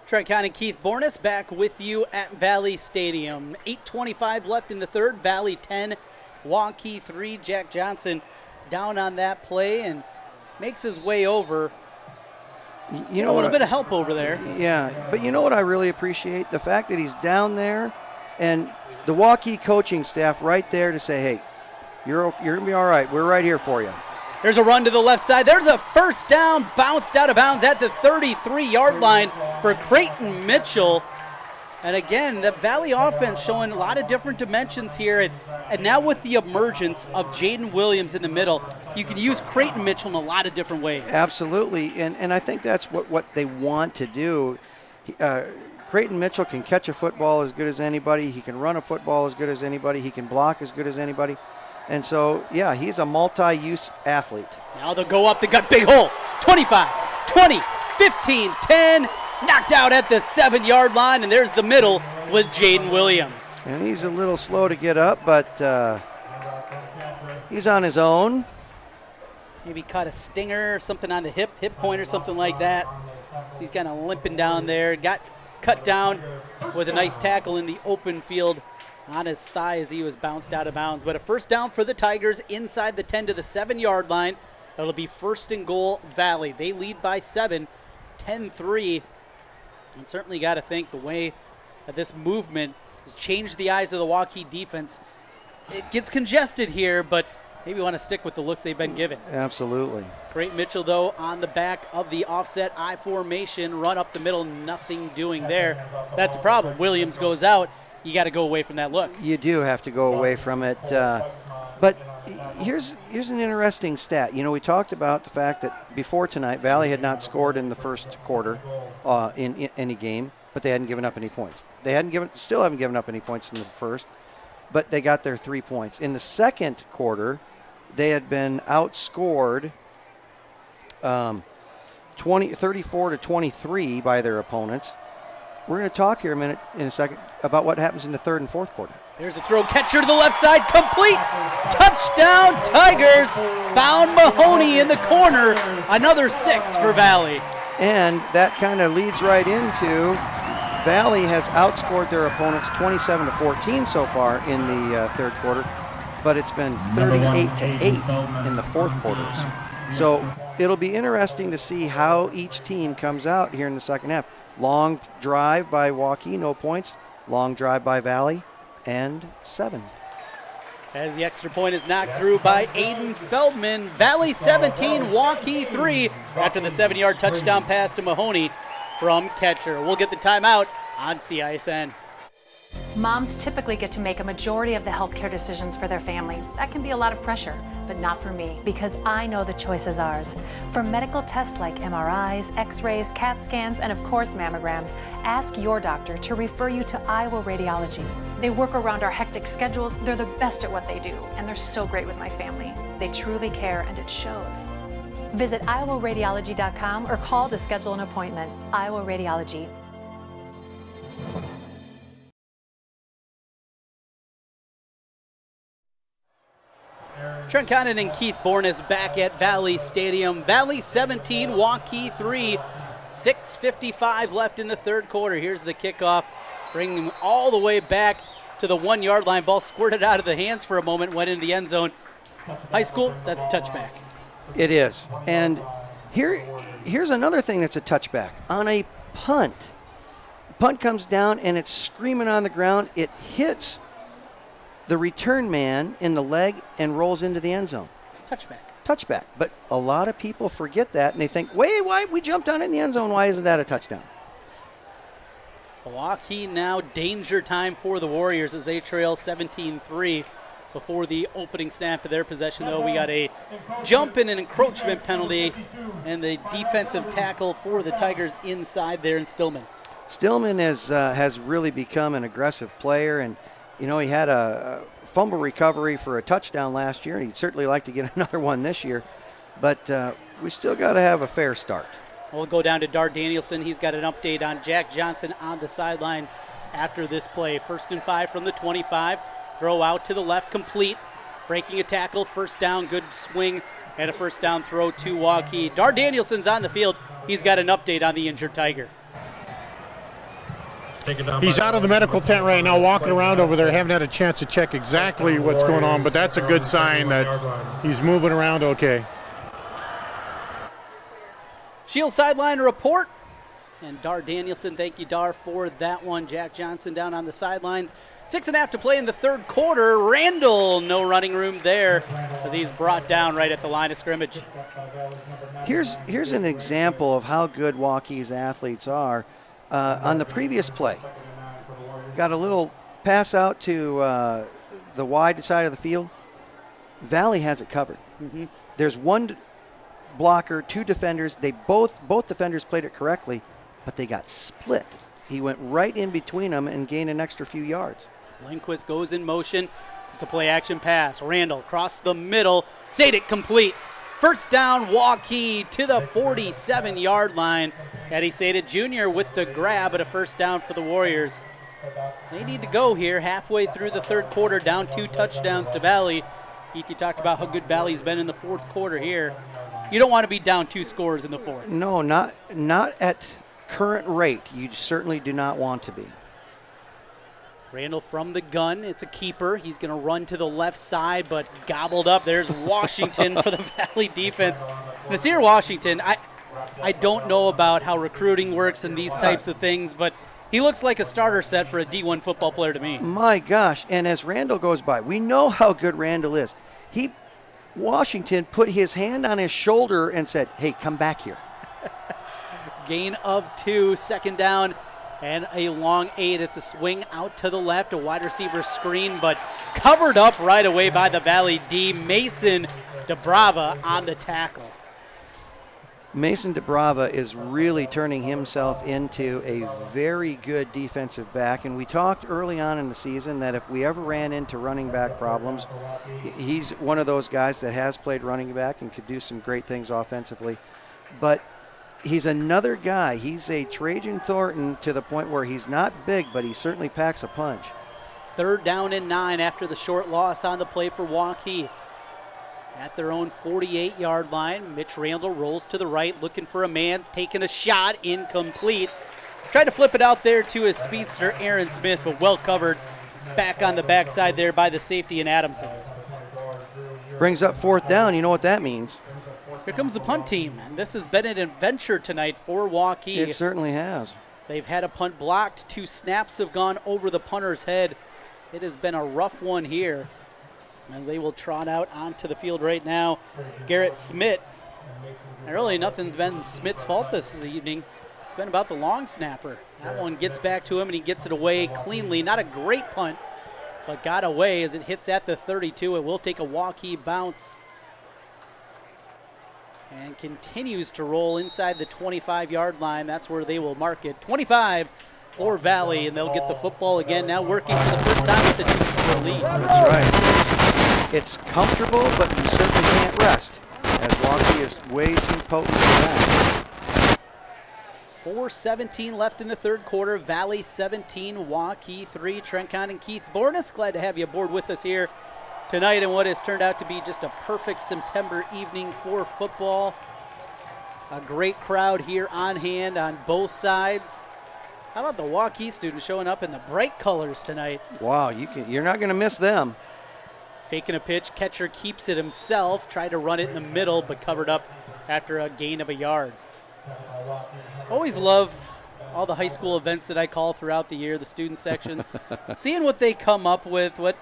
Trent County, Keith Bornes back with you at Valley Stadium. 8:25 left in the third. Valley 10, Waukee 3. Jack Johnson down on that play and makes his way over. You know, a little bit of help over there. Yeah, but you know what I really appreciate? The fact that he's down there and the Waukee coaching staff right there to say, hey, you're going to be all right. We're right here for you. There's a run to the left side. There's a first down, bounced out of bounds at the 33-yard line for Creighton Mitchell. And again, the Valley offense showing a lot of different dimensions here. And now with the emergence of Jaden Williams in the middle, you can use Creighton Mitchell in a lot of different ways. Absolutely, and I think that's what they want to do. Creighton Mitchell can catch a football as good as anybody. He can run a football as good as anybody. He can block as good as anybody. And so, yeah, he's a multi-use athlete. Now they'll go up the gut, big hole. 25, 20, 15, 10. Knocked out at the 7-yard line, and there's the middle with Jaden Williams. And he's a little slow to get up, but he's on his own. Maybe caught a stinger or something on the hip point or something like that. He's kind of limping down there. Got cut down with a nice tackle in the open field on his thigh as he was bounced out of bounds. But a first down for the Tigers inside the 10 to the 7-yard line. It'll be first and goal Valley. They lead by 7, 10-3. And certainly got to think the way that this movement has changed the eyes of the Waukee defense. It gets congested here, but maybe want to stick with the looks they've been given. Absolutely. Creighton Mitchell, though, on the back of the offset I formation, run up the middle, nothing doing there. That's the problem. Williams goes out. You got to go away from that look. You do have to go away from it. But here's an interesting stat. You know, we talked about the fact that before tonight, Valley had not scored in the first quarter in any game, but they hadn't given up any points. Still haven't given up any points in the first, but they got their 3 points. In the second quarter, they had been outscored 34-23 by their opponents. We're going to talk here in a second about what happens in the third and fourth quarter. There's the throw, catcher to the left side, complete, touchdown Tigers, found Mahoney in the corner, another 6 for Valley. And that kind of leads right into Valley has outscored their opponents 27-14 so far in the third quarter, but it's been 38-8 in the fourth quarters. So it'll be interesting to see how each team comes out here in the second half. Long drive by Waukee, no points. Long drive by Valley, and 7. As the extra point is knocked through by Aiden Feldman. Valley 17, Waukee 3 after the 7-yard touchdown pass to Mahoney from catcher. We'll get the timeout on CISN. Moms typically get to make a majority of the healthcare decisions for their family. That can be a lot of pressure, but not for me, because I know the choice is ours. For medical tests like MRIs, X-rays, CAT scans, and of course mammograms, ask your doctor to refer you to Iowa Radiology. They work around our hectic schedules. They're the best at what they do, and they're so great with my family. They truly care, and it shows. Visit iowaradiology.com or call to schedule an appointment. Iowa Radiology. Trent Condon and Keith Bornes back at Valley Stadium. Valley 17, Waukee 3. 6:55 left in the third quarter. Here's the kickoff, bringing them all the way back to the 1-yard line. Ball squirted out of the hands for a moment, went into the end zone. High school, that's touchback. It is. And here's another thing that's a touchback. On a punt, punt comes down and it's screaming on the ground. It hits the return man in the leg and rolls into the end zone. Touchback. But a lot of people forget that and they think, wait, why we jumped on it in the end zone? Why isn't that a touchdown? Waukee now danger time for the Warriors as they trail 17-3 before the opening snap of their possession. Though we got a jump and an encroachment penalty and the defensive tackle for the Tigers inside there in Stillman. Stillman has really become an aggressive player, and you know, he had a fumble recovery for a touchdown last year, and he'd certainly like to get another one this year. But we still got to have a fair start. We'll go down to Dart Danielson. He's got an update on Jack Johnson on the sidelines after this play. 1st and 5 from the 25. Throw out to the left, complete. Breaking a tackle, first down, good swing, and a first down throw to Waukee. Dart Danielson's on the field. He's got an update on the injured Tiger. He's out of the medical tent right now, walking around over there. Haven't had a chance to check exactly what's going on, but that's a good sign that he's moving around okay. Shield Sideline Report. And Dar Danielson, thank you, Dar, for that one. Jack Johnson down on the sidelines. 6.5 to play in the third quarter. Randall, no running room there as he's brought down right at the line of scrimmage. Here's an example of how good Waukee's athletes are. On the previous play, got a little pass out to the wide side of the field. Valley has it covered. Mm-hmm. There's one blocker, two defenders. They both defenders played it correctly, but they got split. He went right in between them and gained an extra few yards. Lindquist goes in motion. It's a play action pass. Randall across the middle. Sadek complete. First down, Waukee to the 47-yard line. Eddie Sadek Jr. with the grab at a first down for the Warriors. They need to go here halfway through the third quarter, down 2 touchdowns to Valley. Keith, you talked about how good Valley's been in the fourth quarter here. You don't want to be down 2 scores in the fourth. No, not at current rate. You certainly do not want to be. Randall from the gun. It's a keeper. He's going to run to the left side, but gobbled up. There's Washington for the Valley defense. Nasir Washington, I don't know about how recruiting works and these types of things, but he looks like a starter set for a D1 football player to me. My gosh, and as Randall goes by, we know how good Randall is. Washington put his hand on his shoulder and said, hey, come back here. Gain of 2, second down, and a long 8. It's a swing out to the left, a wide receiver screen, but covered up right away by the Valley D. Mason DeBrava on the tackle. Mason DeBrava is really turning himself into a very good defensive back, and we talked early on in the season that if we ever ran into running back problems, he's one of those guys that has played running back and could do some great things offensively. But he's another guy. He's a Trajan Thornton to the point where he's not big, but he certainly packs a punch. Third down and 9 after the short loss on the play for Waukee. At their own 48-yard line, Mitch Randall rolls to the right, looking for a man, taking a shot, incomplete. Tried to flip it out there to his speedster, Aaron Smith, but well covered back on the backside there by the safety in Adamson. Brings up fourth down. You know what that means. Here comes the punt team, and this has been an adventure tonight for Waukee. It certainly has. They've had a punt blocked. 2 snaps have gone over the punter's head. It has been a rough one here as they will trot out onto the field right now. Garrett Smith. Really, nothing's been Smith's fault this evening. It's been about the long snapper. That one gets back to him, and he gets it away cleanly. Not a great punt, but got away as it hits at the 32. It will take a Waukee bounce and continues to roll inside the 25-yard line. That's where they will mark it. 25 for Valley, and they'll get the football again, now working for the first time with the 2-score lead. That's right. It's comfortable, but you certainly can't rest, as Waukee is way too potent for that. 4:17 left in the third quarter. Valley 17, Waukee 3. Trent Conn and Keith Bornas, glad to have you aboard with us here tonight in what has turned out to be just a perfect September evening for football. A great crowd here on hand on both sides. How about the Waukee students showing up in the bright colors tonight? Wow, you're not going to miss them. Faking a pitch, catcher keeps it himself, tried to run it in the middle, but covered up after a gain of a yard. Always love all the high school events that I call throughout the year, the student section. Seeing what they come up with, what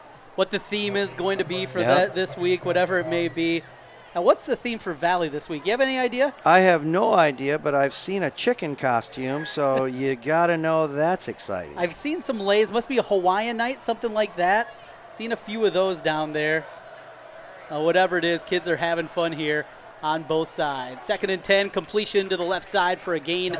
the theme is going to be for this week, whatever it may be. Now, what's the theme for Valley this week? You have any idea? I have no idea, but I've seen a chicken costume, so you got to know that's exciting. I've seen some lays. Must be a Hawaiian night, something like that. Seen a few of those down there. Whatever it is, kids are having fun here on both sides. 2nd and 10, completion to the left side for a gain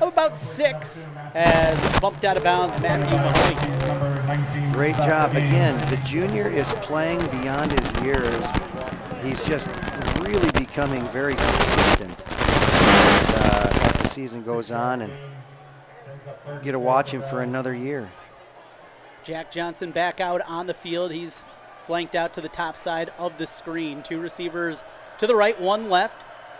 of about 6 as bumped out of bounds Matthew Mahoney. Great job. Again, the junior is playing beyond his years. He's just really becoming very consistent as the season goes on, and get to watch him for another year. Jack Johnson back out on the field. He's flanked out to the top side of the screen. 2 receivers to the right, 1 left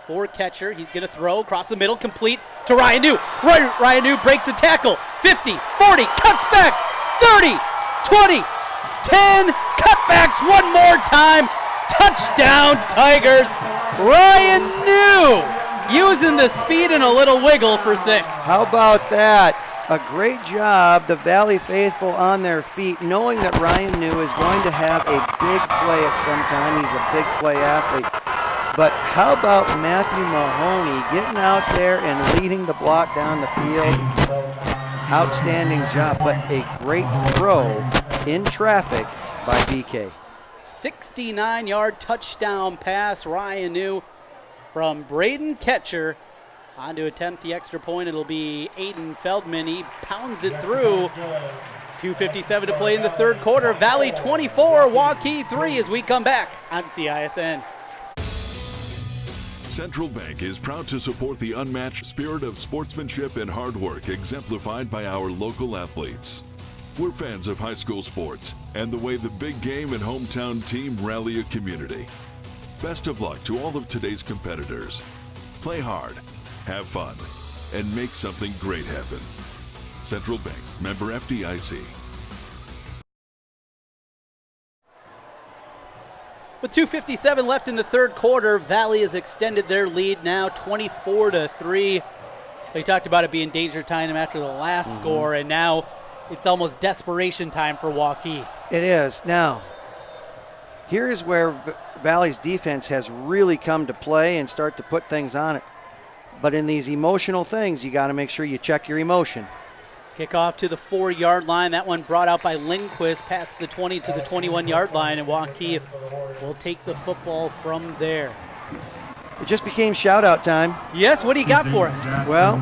for catcher. He's going to throw across the middle, complete to Ryan New. Ryan New breaks the tackle. 50, 40, cuts back. 30, 20, 10, cutbacks one more time. Touchdown, Tigers. Ryan New using the speed and a little wiggle for 6. How about that? A great job, the Valley faithful on their feet, knowing that Ryan New is going to have a big play at some time. He's a big play athlete. But how about Matthew Mahoney getting out there and leading the block down the field? Outstanding job, but a great throw in traffic by BK. 69-yard touchdown pass, Ryan New from Braden Ketcher. On to attempt the extra point. It'll be Aiden Feldman. He pounds it through. 2:57 to play in the third quarter. Valley 24, Waukee 3 as we come back on CISN. Central Bank is proud to support the unmatched spirit of sportsmanship and hard work exemplified by our local athletes. We're fans of high school sports and the way the big game and hometown team rally a community. Best of luck to all of today's competitors. Play hard, have fun, and make something great happen. Central Bank, member FDIC. With 2:57 left in the third quarter, Valley has extended their lead now 24-3. They talked about it being danger time after the last score, and now it's almost desperation time for Waukee. It is. Now, here is where Valley's defense has really come to play and start to put things on it. But in these emotional things, you got to make sure you check your emotion. Kickoff to the 4-yard line. That one brought out by Lindquist past the 20 to the 21-yard line, and Waukee will take the football from there. It just became shout-out time. Yes, what do you got for us? Well,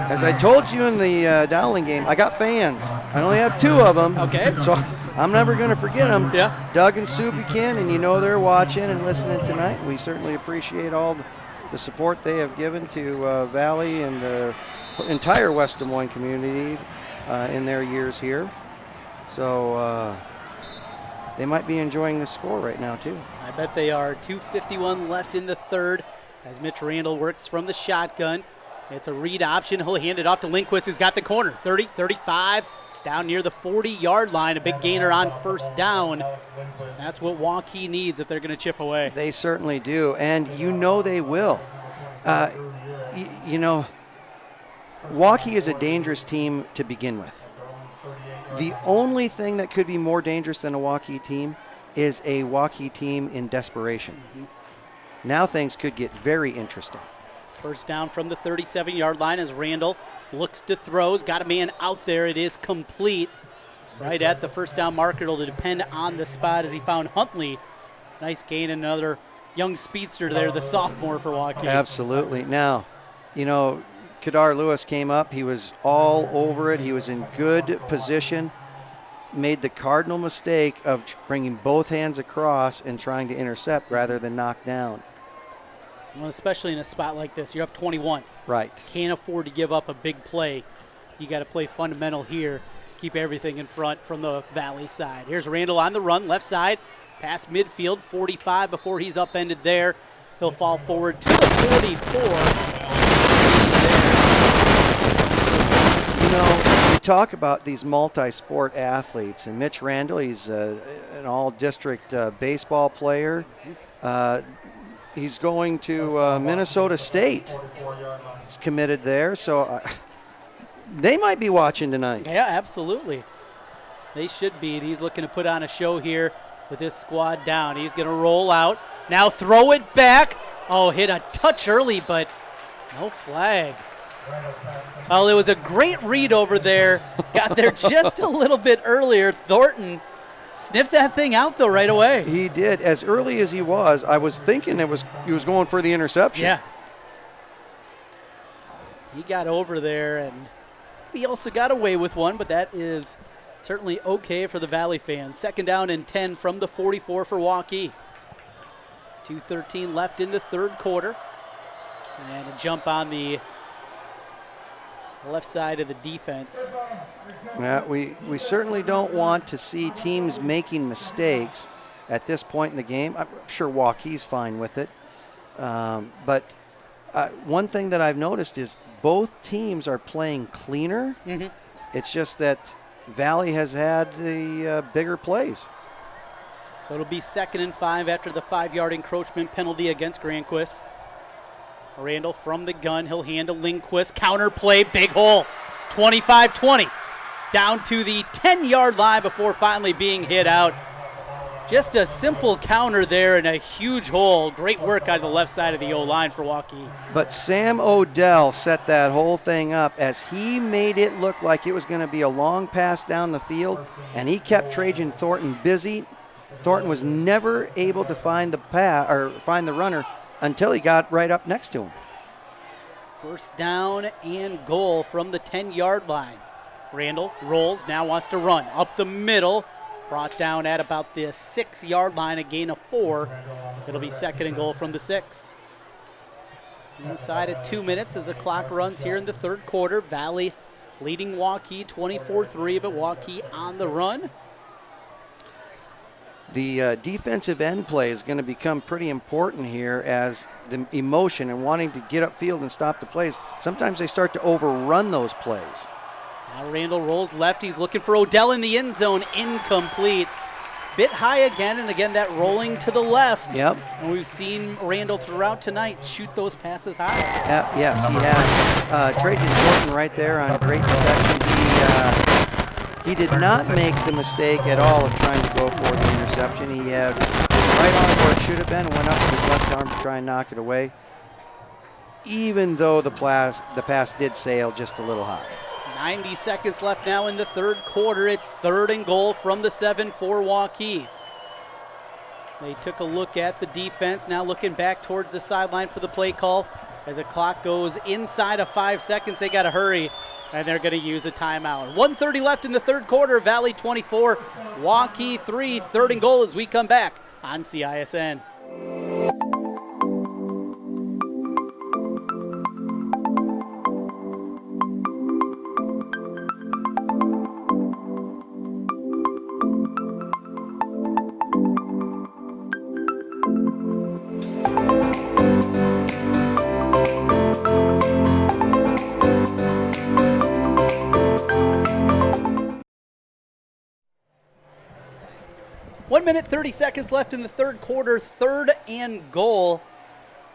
as I told you in the Dowling game, I got fans. I only have 2 of them. Okay. So I'm never going to forget them. Yeah. Doug and Sue Buchanan, you know they're watching and listening tonight. We certainly appreciate all the support they have given to Valley and the entire West Des Moines community in their years here. So they might be enjoying the score right now too. I bet they are. 2:51 left in the third as Mitch Randall works from the shotgun. It's a read option. He'll hand it off to Lindquist, who's got the corner. 30, 35, down near the 40-yard line. A big gainer on first down. That's what Waukee needs if they're going to chip away. They certainly do, and you know they will. You know, Waukee is a dangerous team to begin with. The only thing that could be more dangerous than a Waukee team is a Waukee team in desperation. Now things could get very interesting. First down from the 37-yard line as Randall looks to throws. Got a man out there. It is complete. Right at the first down marker. It'll depend on the spot as he found Huntley. Nice gain, another young speedster there, the sophomore for Waukee. Absolutely. Now, you know, Kadar Lewis came up. He was all over it. He was in good position. Made the cardinal mistake of bringing both hands across and trying to intercept rather than knock down. Well, especially in a spot like this. You're up 21. Right. Can't afford to give up a big play. You got to play fundamental here. Keep everything in front from the Valley side. Here's Randall on the run, left side, past midfield, 45 before he's upended there. He'll fall forward to the 44. You know, we talk about these multi-sport athletes, and Mitch Randall, he's an all-district baseball player. He's going to Minnesota State. He's committed there, so they might be watching tonight. Yeah, absolutely. They should be, and he's looking to put on a show here with his squad down. He's going to roll out. Now throw it back. Oh, hit a touch early, but no flag. Well, it was a great read over there. Got there just a little bit earlier. Thornton sniffed that thing out, though, right away. He did. As early as he was, I was thinking he was going for the interception. Yeah. He got over there, and he also got away with one, but that is certainly okay for the Valley fans. Second down and 10 from the 44 for Waukee. 2:13 left in the third quarter. And a jump on the left side of the defense. Yeah, we certainly don't want to see teams making mistakes at this point in the game. I'm sure Waukee's fine with it. But one thing that I've noticed is both teams are playing cleaner. Mm-hmm. It's just that Valley has had the bigger plays. So it'll be 2nd and 5 after the 5-yard encroachment penalty against Granquist. Randall from the gun. He'll hand to Lindquist. Counter play, big hole. 25-20. Down to the 10-yard line before finally being hit out. Just a simple counter there and a huge hole. Great work on the left side of the O-line for Waukee. But Sam Odell set that whole thing up as he made it look like it was going to be a long pass down the field, and he kept Trajan Thornton busy. Thornton was never able to find the runner until he got right up next to him. First down and goal from the 10-yard line. Randall rolls, now wants to run up the middle. Brought down at about the 6-yard line, a gain of 4. It'll be second and goal from the 6. Inside of 2 minutes as the clock runs here in the third quarter. Valley leading Waukee 24-3, but Waukee on the run. The defensive end play is going to become pretty important here as the emotion and wanting to get upfield and stop the plays. Sometimes they start to overrun those plays. Now Randall rolls left. He's looking for Odell in the end zone. Incomplete. Bit high again, and again that rolling to the left. Yep. And we've seen Randall throughout tonight shoot those passes high. Yes, he has. Trajan Thornton right there on great protection. He did not make the mistake at all of trying to go for the interception. He had right on where it should have been, went up with his left arm to try and knock it away, even though the pass did sail just a little high. 90 seconds left now in the third quarter. It's third and goal from the 7 for Waukee. They took a look at the defense, now looking back towards the sideline for the play call. As the clock goes inside of 5 seconds, they got to hurry, and they're going to use a timeout. 1:30 left in the third quarter. Valley 24, Waukee 3. Third and goal as we come back on CISN. Minute 30 seconds left in the third quarter. Third and goal.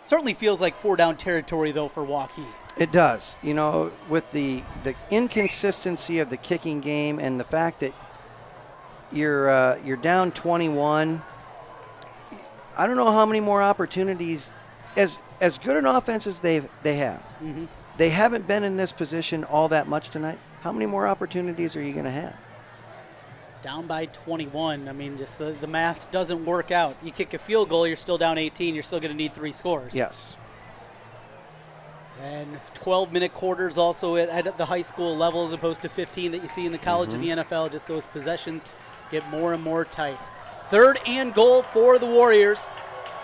Certainly feels like 4-down territory though for Waukee. It does. You know, with the inconsistency of the kicking game and the fact that you're down 21. I don't know how many more opportunities, as good an offense as they have. Mm-hmm. They haven't been in this position all that much tonight. How many more opportunities are you going to have? Down by 21. I mean, just the math doesn't work out. You kick a field goal, you're still down 18. You're still going to need 3 scores. Yes. And 12-minute quarters also at the high school level as opposed to 15 that you see in the college and the NFL. Just those possessions get more and more tight. Third and goal for the Warriors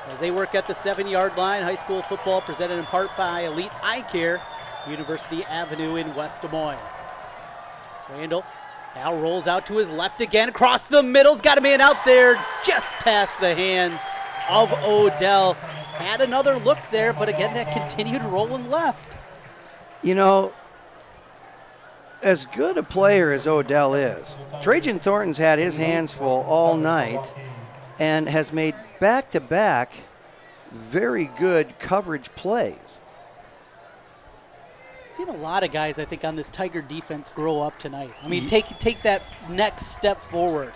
as they work at the 7-yard line. High school football presented in part by Elite Eye Care, University Avenue in West Des Moines. Randall now rolls out to his left again, across the middle's got a man out there just past the hands of Odell. Had another look there, but again, that continued rolling left. You know, as good a player as Odell is, Trajan Thornton's had his hands full all night and has made back-to-back very good coverage plays. Seen a lot of guys, I think, on this Tiger defense grow up tonight. I mean, take that next step forward.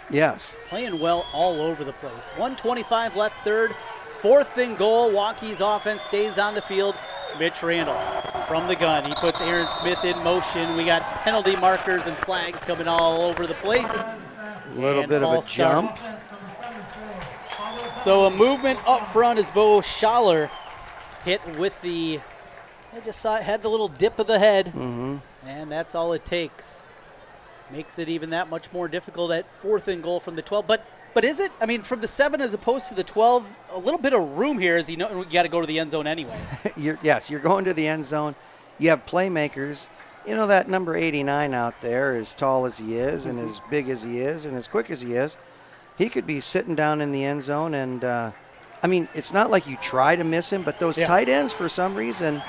Yes. Playing well all over the place. 1:25 left third. Fourth and goal. Waukee's offense stays on the field. Mitch Randall from the gun. He puts Aaron Smith in motion. We got penalty markers and flags coming all over the place. A little bit of a jump. So a movement up front as Bo Schaller hit with the... I just saw it had the little dip of the head, and that's all it takes. Makes it even that much more difficult at fourth and goal from the 12. But is it? I mean, from the 7 as opposed to the 12, a little bit of room here as you know we got to go to the end zone anyway. Yes, you're going to the end zone. You have playmakers. You know that number 89 out there, as tall as he is and as big as he is and as quick as he is, he could be sitting down in the end zone. And, I mean, it's not like you try to miss him, but those tight ends, for some reason,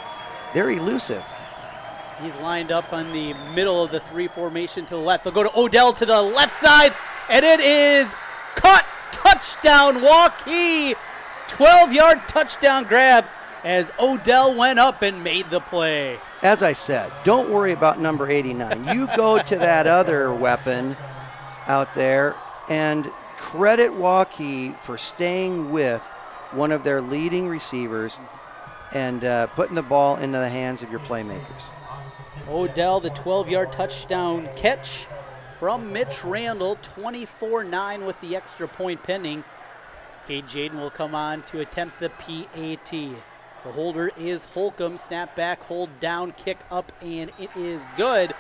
they're elusive. He's lined up on the middle of the 3 formation to the left. They'll go to Odell to the left side, and it is caught. Touchdown, Waukee. 12-yard touchdown grab. as Odell went up and made the play. As I said, don't worry about number 89. You go to that other weapon out there, and credit Waukee for staying with one of their leading receivers and putting the ball into the hands of your playmakers. Odell, the 12-yard touchdown catch from Mitch Randall, 24-9 with the extra point pending. Okay, Jaden will come on to attempt the PAT. The holder is Holcomb. Snap back, hold down, kick up, and it is good.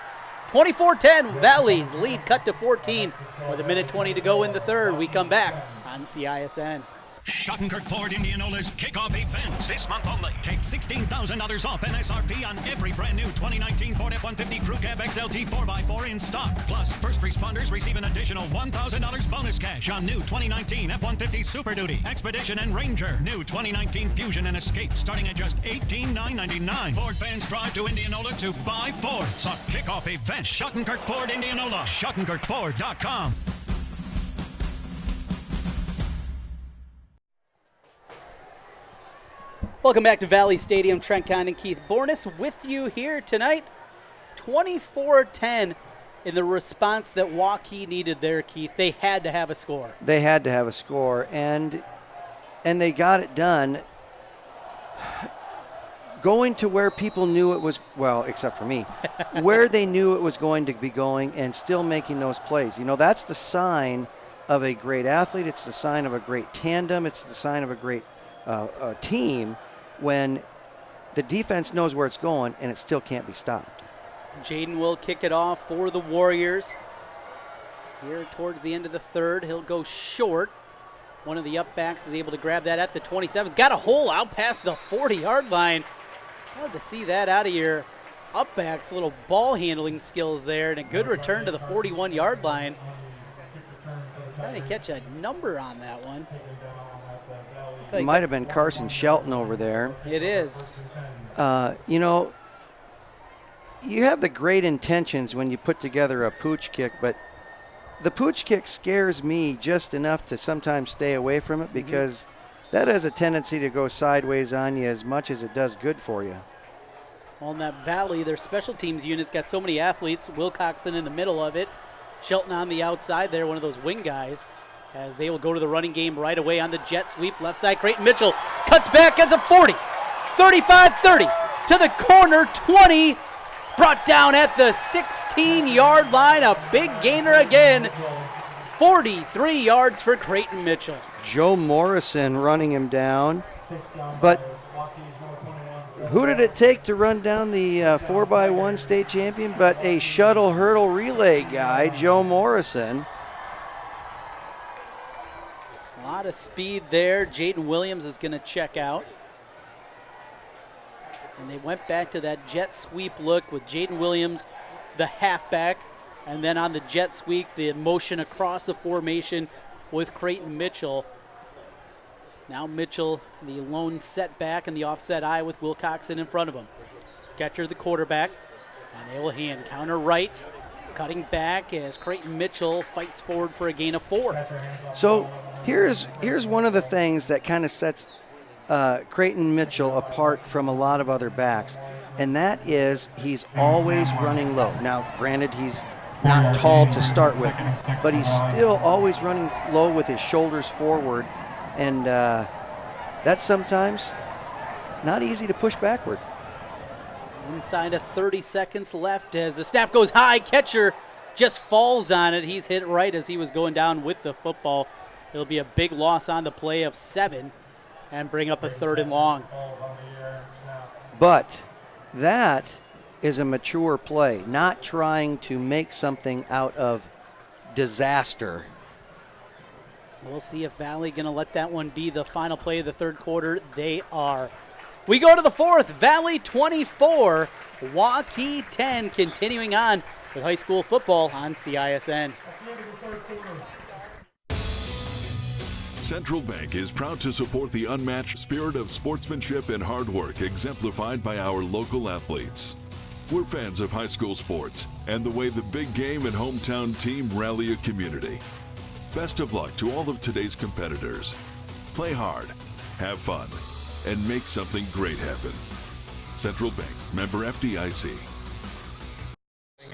24-10, Valley's lead cut to 14 with 1:20 to go in the third. We come back on CISN. Schottenkirk Ford Indianola's kickoff event this month only. Take $16,000 off MSRP on every brand new 2019 Ford F-150 Crew Cab XLT 4x4 in stock. Plus, first responders receive an additional $1,000 bonus cash on new 2019 F-150 Super Duty, Expedition, and Ranger. New 2019 Fusion and Escape starting at just $18,999. Ford fans drive to Indianola to buy Fords. A kickoff event. Schottenkirk Ford Indianola. SchottenkirkFord.com. Welcome back to Valley Stadium. Trent Kahn and Keith Bornis with you here tonight. 24-10 in the response that Waukee needed there, Keith. They had to have a score. They had to have a score, and they got it done. Going to where people knew it was, well, except for me, where they knew it was going to be going and still making those plays. You know, that's the sign of a great athlete. It's the sign of a great tandem. It's the sign of a great team when the defense knows where it's going and it still can't be stopped. Jaden will kick it off for the Warriors. Here towards the end of the third, he'll go short. One of the up backs is able to grab that at the 27. He's got a hole out past the 40-yard line. Love to see that out of your up backs. Little ball handling skills there, and a good return to the 41-yard line. Trying to catch a number on that one. It might have been Carson Shelton over there. It is. You know, you have the great intentions when you put together a pooch kick, but the pooch kick scares me just enough to sometimes stay away from it because that has a tendency to go sideways on you as much as it does good for you. Well, in that Valley, their special teams unit's got so many athletes. Wilcoxon in the middle of it. Shelton on the outside there, one of those wing guys, as they will go to the running game right away on the jet sweep. Left side, Creighton Mitchell cuts back at the 40, 35-30, to the corner, 20, brought down at the 16-yard line. A big gainer again, 43 yards for Creighton Mitchell. Joe Morrison running him down, but who did it take to run down the 4x1 state champion but a shuttle hurdle relay guy, Joe Morrison. A lot of speed there. Jaden Williams is going to check out. And they went back to that jet sweep look with Jaden Williams, the halfback, and then on the jet sweep, the motion across the formation with Creighton Mitchell. Now Mitchell, the lone setback and the offset eye with Wilcoxon in front of him. Catcher, the quarterback, and they will hand counter right, cutting back as Creighton Mitchell fights forward for a gain of 4. So here's one of the things that kind of sets Creighton Mitchell apart from a lot of other backs, and that is he's always running low. Now, granted, he's not tall to start with, but he's still always running low with his shoulders forward, and that's sometimes not easy to push backward. Inside of 30 seconds left as the snap goes high. Catcher just falls on it. He's hit right as he was going down with the football. It'll be a big loss on the play of 7 and bring up a 3rd and long. But that is a mature play, not trying to make something out of disaster. We'll see if Valley going to let that one be the final play of the third quarter. They are. We go to the fourth. Valley 24, Waukee 10, continuing on with high school football on CISN. Central Bank is proud to support the unmatched spirit of sportsmanship and hard work exemplified by our local athletes. We're fans of high school sports and the way the big game and hometown team rally a community. Best of luck to all of today's competitors. Play hard, have fun, and make something great happen. Central Bank, member FDIC.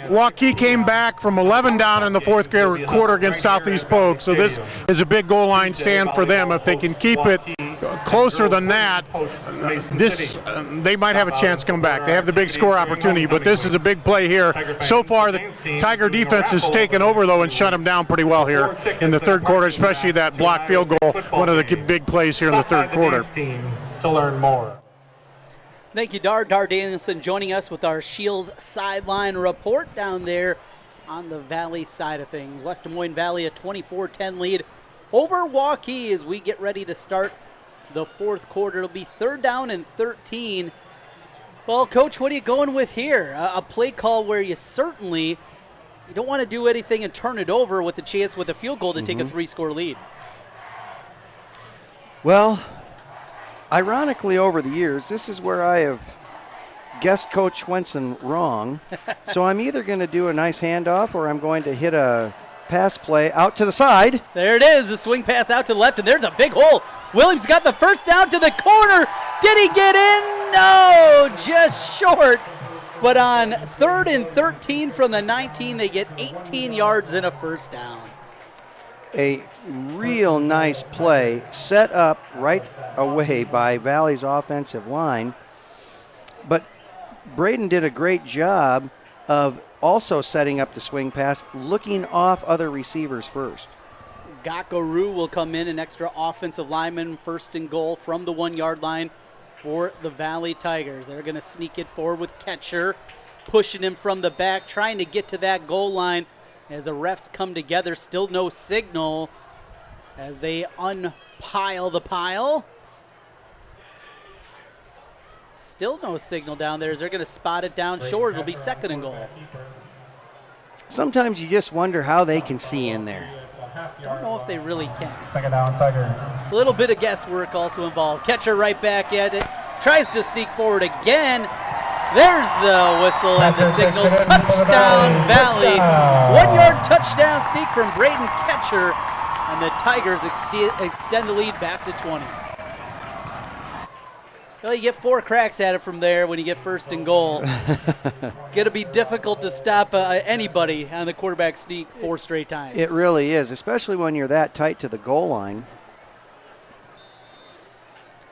Waukee came back from 11 down in the fourth quarter against Southeast Polk, so this is a big goal line stand for them. If they can keep it closer than that, they might have a chance to come back. They have the big score opportunity, but this is a big play here. So far, the Tiger defense has taken over, though, and shut them down pretty well here in the third quarter, especially that blocked field goal, one of the big plays here in the third quarter. To learn more. Thank you, Dar Danielson, joining us with our Shields Sideline Report down there on the Valley side of things. West Des Moines Valley a 24-10 lead over Waukee as we get ready to start the fourth quarter. It'll be 3rd down and 13. Well, Coach, what are you going with here? A play call where you don't want to do anything and turn it over with the chance with a field goal to take a 3-score lead. Well, ironically, over the years, this is where I have guessed Coach Swenson wrong. So I'm either going to do a nice handoff or I'm going to hit a pass play out to the side. There it is, a swing pass out to the left, and there's a big hole. Williams got the first down to the corner. Did he get in? No, just short. But on 3rd and 13 from the 19, they get 18 yards and a first down. A real nice play set up right away by Valley's offensive line. But Braden did a great job of also setting up the swing pass, looking off other receivers first. Gakaru will come in, an extra offensive lineman, 1st and goal from the 1-yard line for the Valley Tigers. They're going to sneak it forward with Ketcher, pushing him from the back, trying to get to that goal line. As the refs come together, still no signal as they unpile the pile. Still no signal down there as they're going to spot it down short. It'll be 2nd and goal. Sometimes you just wonder how they can see in there. Don't know if they really can. 2nd down, Tigers. A little bit of guesswork also involved. Catcher right back at it. Tries to sneak forward again. There's the whistle and the signal. Touchdown, Valley. 1-yard touchdown sneak from Braden Ketcher. And the Tigers extend the lead back to 20. Well, you get 4 cracks at it from there when you get 1st and goal. Going to be difficult to stop anybody on the quarterback sneak 4 straight times. It really is, especially when you're that tight to the goal line.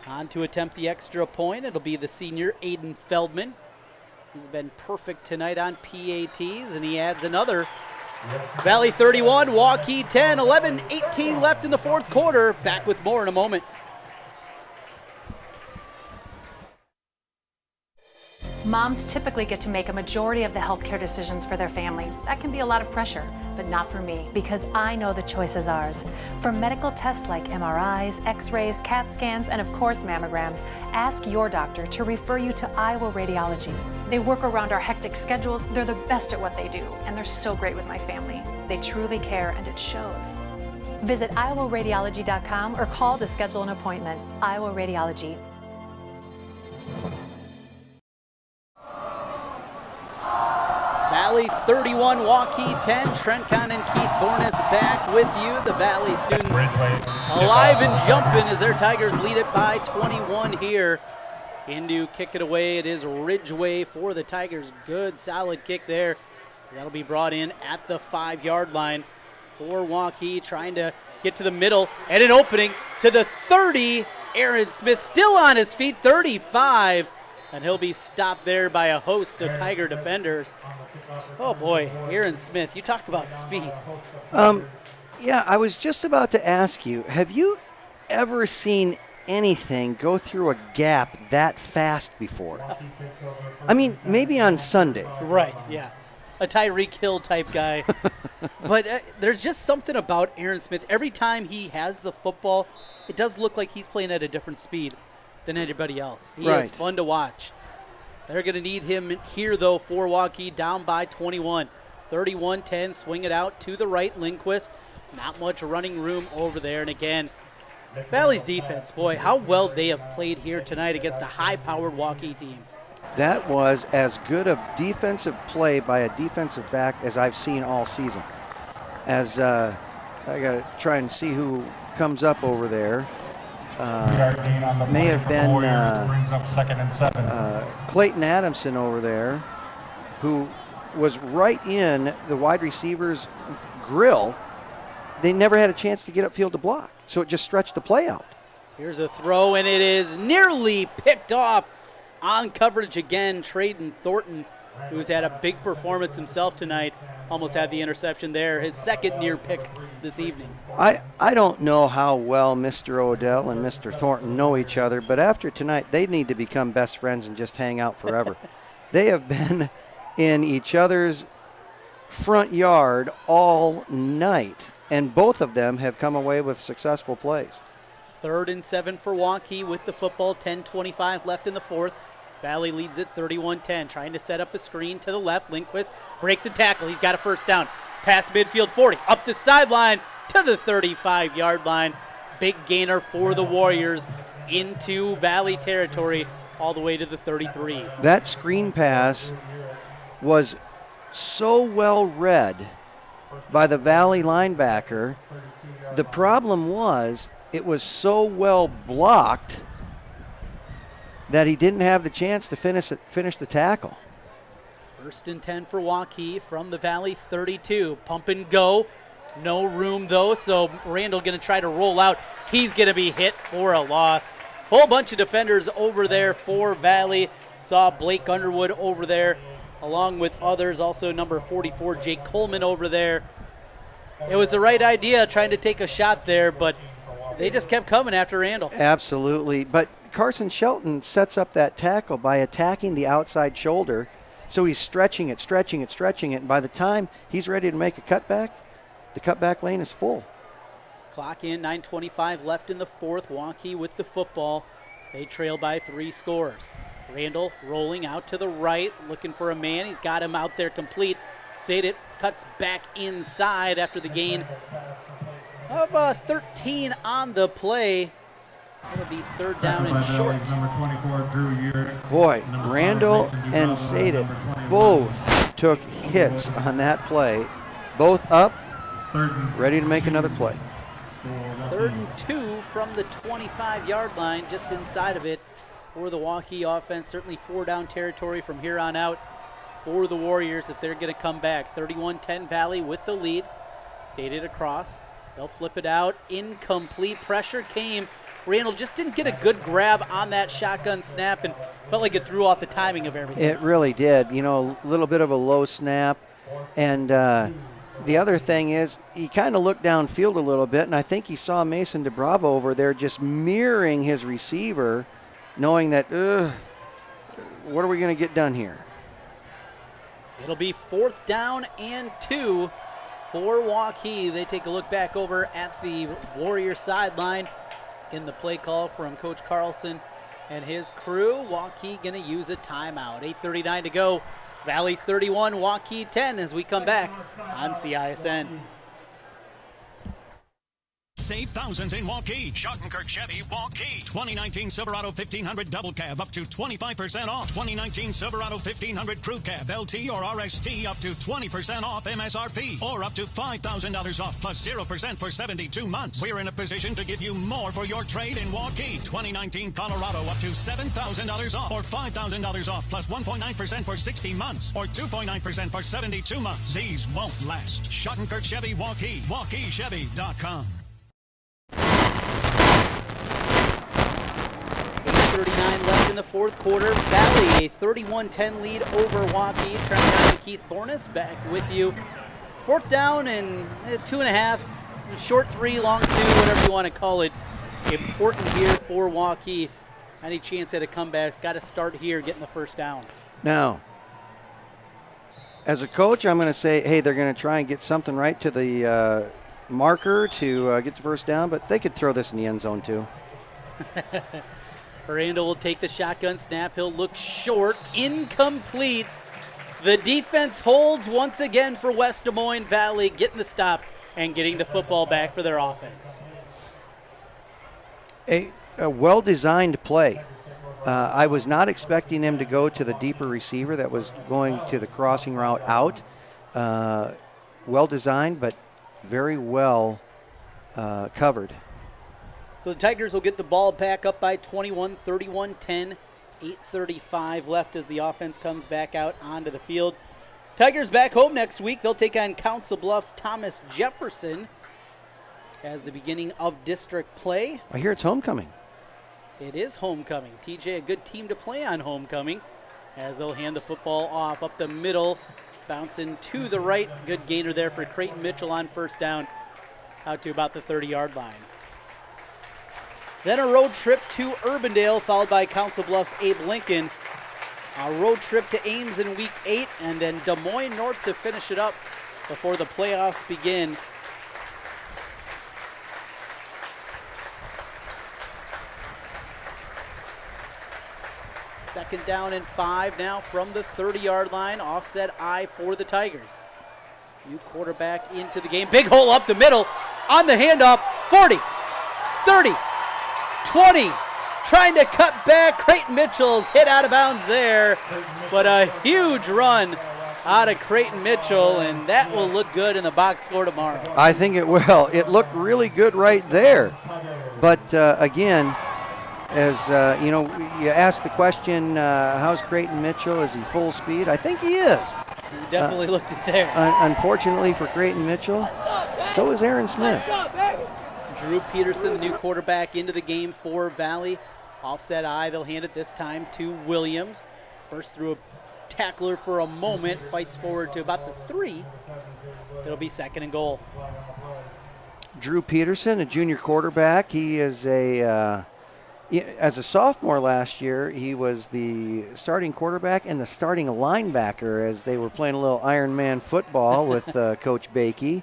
On to attempt the extra point. It'll be the senior Aiden Feldman. He's been perfect tonight on PATs, and he adds another. Valley 31, Waukee 10, 11-18 left in the fourth quarter. Back with more in a moment. Moms typically get to make a majority of the healthcare decisions for their family. That can be a lot of pressure, but not for me, because I know the choice is ours. For medical tests like MRIs, X-rays, CAT scans, and of course mammograms, ask your doctor to refer you to Iowa Radiology. They work around our hectic schedules, they're the best at what they do, and they're so great with my family. They truly care, and it shows. Visit iowaradiology.com or call to schedule an appointment. Iowa Radiology. Valley 31, Waukee 10. Trent Kahn and Keith Bornes back with you. The Valley students alive and jumping as their Tigers lead it by 21 here. Into kick it away. It is Ridgeway for the Tigers. Good, solid kick there. That'll be brought in at the 5-yard line for Waukee, trying to get to the middle and an opening to the 30. Aaron Smith still on his feet, 35. And he'll be stopped there by a host of Tiger defenders. Oh, boy, Aaron Smith, you talk about speed. Yeah, I was just about to ask you, have you ever seen anything go through a gap that fast before? I mean, maybe on Sunday. Right, yeah. A Tyreek Hill type guy. But there's just something about Aaron Smith. Every time he has the football, it does look like he's playing at a different speed than anybody else. He is fun to watch. They're going to need him here, though, for Waukee, down by 21. 31-10, swing it out to the right, Lindquist. Not much running room over there. And again, Valley's defense, boy, how well they have played here tonight against a high-powered Waukee team. That was as good of defensive play by a defensive back as I've seen all season. As I got to try and see who comes up over there. may have been brings up 2nd and 7. Clayton Adamson over there, who was right in the wide receiver's grill. They never had a chance to get upfield to block, so it just stretched the play out. Here's a throw, and it is nearly picked off on coverage again. Traden Thornton, who's had a big performance himself tonight, almost had the interception there, his second near pick this evening. I don't know how well Mr. Odell and Mr. Thornton know each other, but after tonight, they need to become best friends and just hang out forever. They have been in each other's front yard all night, and both of them have come away with successful plays. 3rd and 7 for Waukee with the football, 10:25 left in the fourth. Valley leads it 31-10, trying to set up a screen to the left. Lindquist breaks a tackle. He's got a first down. Past midfield 40, up the sideline to the 35-yard line. Big gainer for the Warriors into Valley territory all the way to the 33. That screen pass was so well read by the Valley linebacker. The problem was it was so well blocked that he didn't have the chance to finish the tackle. 1st and 10 for Waukee from the Valley 32. Pump and go. No room, though, so Randall going to try to roll out. He's going to be hit for a loss. Whole bunch of defenders over there for Valley. Saw Blake Underwood over there, along with others. Also number 44, Jake Coleman over there. It was the right idea trying to take a shot there, but they just kept coming after Randall. Absolutely, but Carson Shelton sets up that tackle by attacking the outside shoulder. So he's stretching it, and by the time he's ready to make a cutback, the cutback lane is full. Clock in, 9:25 left in the fourth. Waukee with the football. They trail by 3 scores. Randall rolling out to the right, looking for a man. He's got him out there complete. Sadit cuts back inside after the gain of 13 on the play. It'll be 3rd down and short. Boy, Randall and Sadit both took hits on that play. Both up, ready to make another play. 3rd and 2 from the 25-yard line, just inside of it for the Waukee offense. Certainly 4-down territory from here on out for the Warriors if they're going to come back. 31-10 Valley with the lead. Sadit across. They'll flip it out. Incomplete. Pressure came. Randall just didn't get a good grab on that shotgun snap and felt like it threw off the timing of everything. It really did. You know, a little bit of a low snap. And the other thing is he kind of looked downfield a little bit, and I think he saw Mason DeBravo over there just mirroring his receiver, knowing that, what are we going to get done here? It'll be 4th down and 2 for Waukee. They take a look back over at the Warrior sideline. In the play call from Coach Carlson and his crew. Waukee going to use a timeout. 8:39 to go. Valley 31, Waukee 10 as we come back on CISN. Save thousands in Waukee. Schottenkirk Chevy, Waukee. 2019 Silverado 1500 Double Cab up to 25% off. 2019 Silverado 1500 Crew Cab, LT or RST up to 20% off MSRP. Or up to $5,000 off plus 0% for 72 months. We're in a position to give you more for your trade in Waukee. 2019 Colorado up to $7,000 off. Or $5,000 off plus 1.9% for 60 months. Or 2.9% for 72 months. These won't last. Schottenkirk Chevy, Waukee. WaukeeChevy.com. 8:39 left in the fourth quarter. Valley a 31-10 lead over Waukee. Trent Brown and Keith Bornas back with you. 4th down and 2.5, short 3, long 2, whatever you want to call it. Important here for Waukee. Any chance at a comeback's got to start here getting the first down. Now, as a coach, I'm going to say, hey, they're going to try and get something right to the marker to get the first down, but they could throw this in the end zone too. Randall will take the shotgun snap. He'll look short. Incomplete. The defense holds once again for West Des Moines Valley, getting the stop and getting the football back for their offense. A well-designed play. I was not expecting him to go to the deeper receiver that was going to the crossing route out. Well-designed, but very well covered. So the Tigers will get the ball back up by 21, 31-10, 8:35 left as the offense comes back out onto the field. Tigers back home next week. They'll take on Council Bluffs' Thomas Jefferson as the beginning of district play. I hear it's homecoming. It is homecoming. TJ, a good team to play on homecoming, as they'll hand the football off up the middle, bouncing to the right. Good gainer there for Creighton Mitchell on first down, out to about the 30-yard line. Then a road trip to Urbandale, followed by Council Bluffs' Abe Lincoln. A road trip to Ames in week 8, and then Des Moines North to finish it up before the playoffs begin. Second down and 5 now from the 30-yard line. Offset I for the Tigers. New quarterback into the game. Big hole up the middle on the handoff. 40, 30, 20. Trying to cut back. Creighton Mitchell's hit out of bounds there. But a huge run out of Creighton Mitchell, and that will look good in the box score tomorrow. I think it will. It looked really good right there. But again, as you know, you asked the question, how's Creighton Mitchell? Is he full speed? I think he is. You definitely looked at there. Unfortunately for Creighton Mitchell, so is Aaron Smith. Drew Peterson, the new quarterback, into the game for Valley. Offset I, they'll hand it this time to Williams. Bursts through a tackler for a moment, fights forward to about the 3. It'll be second and goal. Drew Peterson, a junior quarterback. He is as a sophomore last year, he was the starting quarterback and the starting linebacker as they were playing a little Iron Man football with Coach Bakey.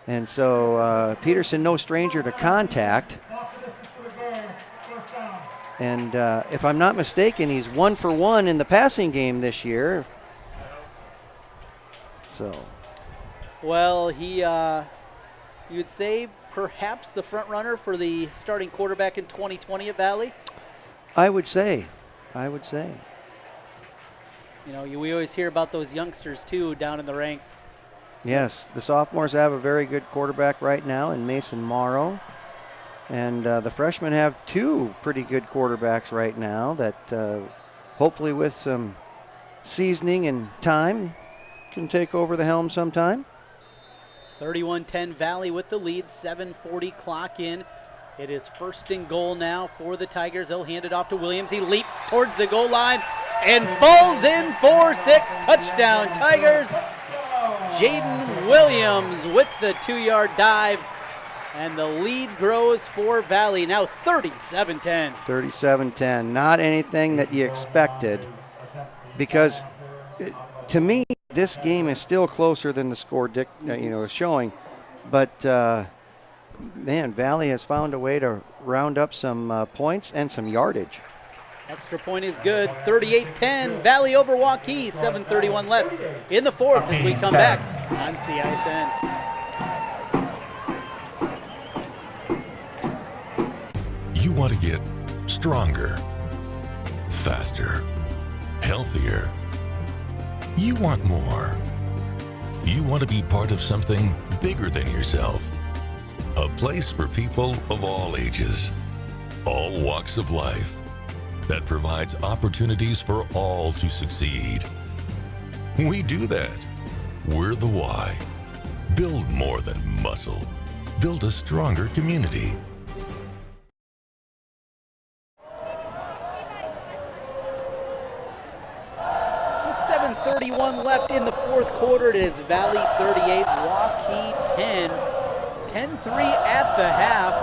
And so Peterson, no stranger to contact. And if I'm not mistaken, he's 1 for 1 in the passing game this year. So. Well, he, you would say perhaps the front runner for the starting quarterback in 2020 at Valley? I would say. You know, we always hear about those youngsters, too, down in the ranks. Yes, the sophomores have a very good quarterback right now in Mason Morrow. And the freshmen have 2 pretty good quarterbacks right now that hopefully with some seasoning and time can take over the helm sometime. 31-10 Valley with the lead, 7:40 clock in. It is first and goal now for the Tigers. They'll hand it off to Williams. He leaps towards the goal line and falls in for 6. Touchdown Tigers. Jaden Williams with the 2-yard dive. And the lead grows for Valley, now 37-10. 37-10, not anything that you expected, because to me, this game is still closer than the score is showing. But, man, Valley has found a way to round up some points and some yardage. Extra point is good, 38-10, Valley over Waukee, 7:31 left in the fourth as we come back on CISN. You want to get stronger, faster, healthier. You want more. You want to be part of something bigger than yourself. A place for people of all ages, all walks of life, that provides opportunities for all to succeed. We do that. We're the why. Build more than muscle. Build a stronger community. With 7:31 left in the fourth quarter, it is Valley 38, Waukee 10. 10-3 at the half.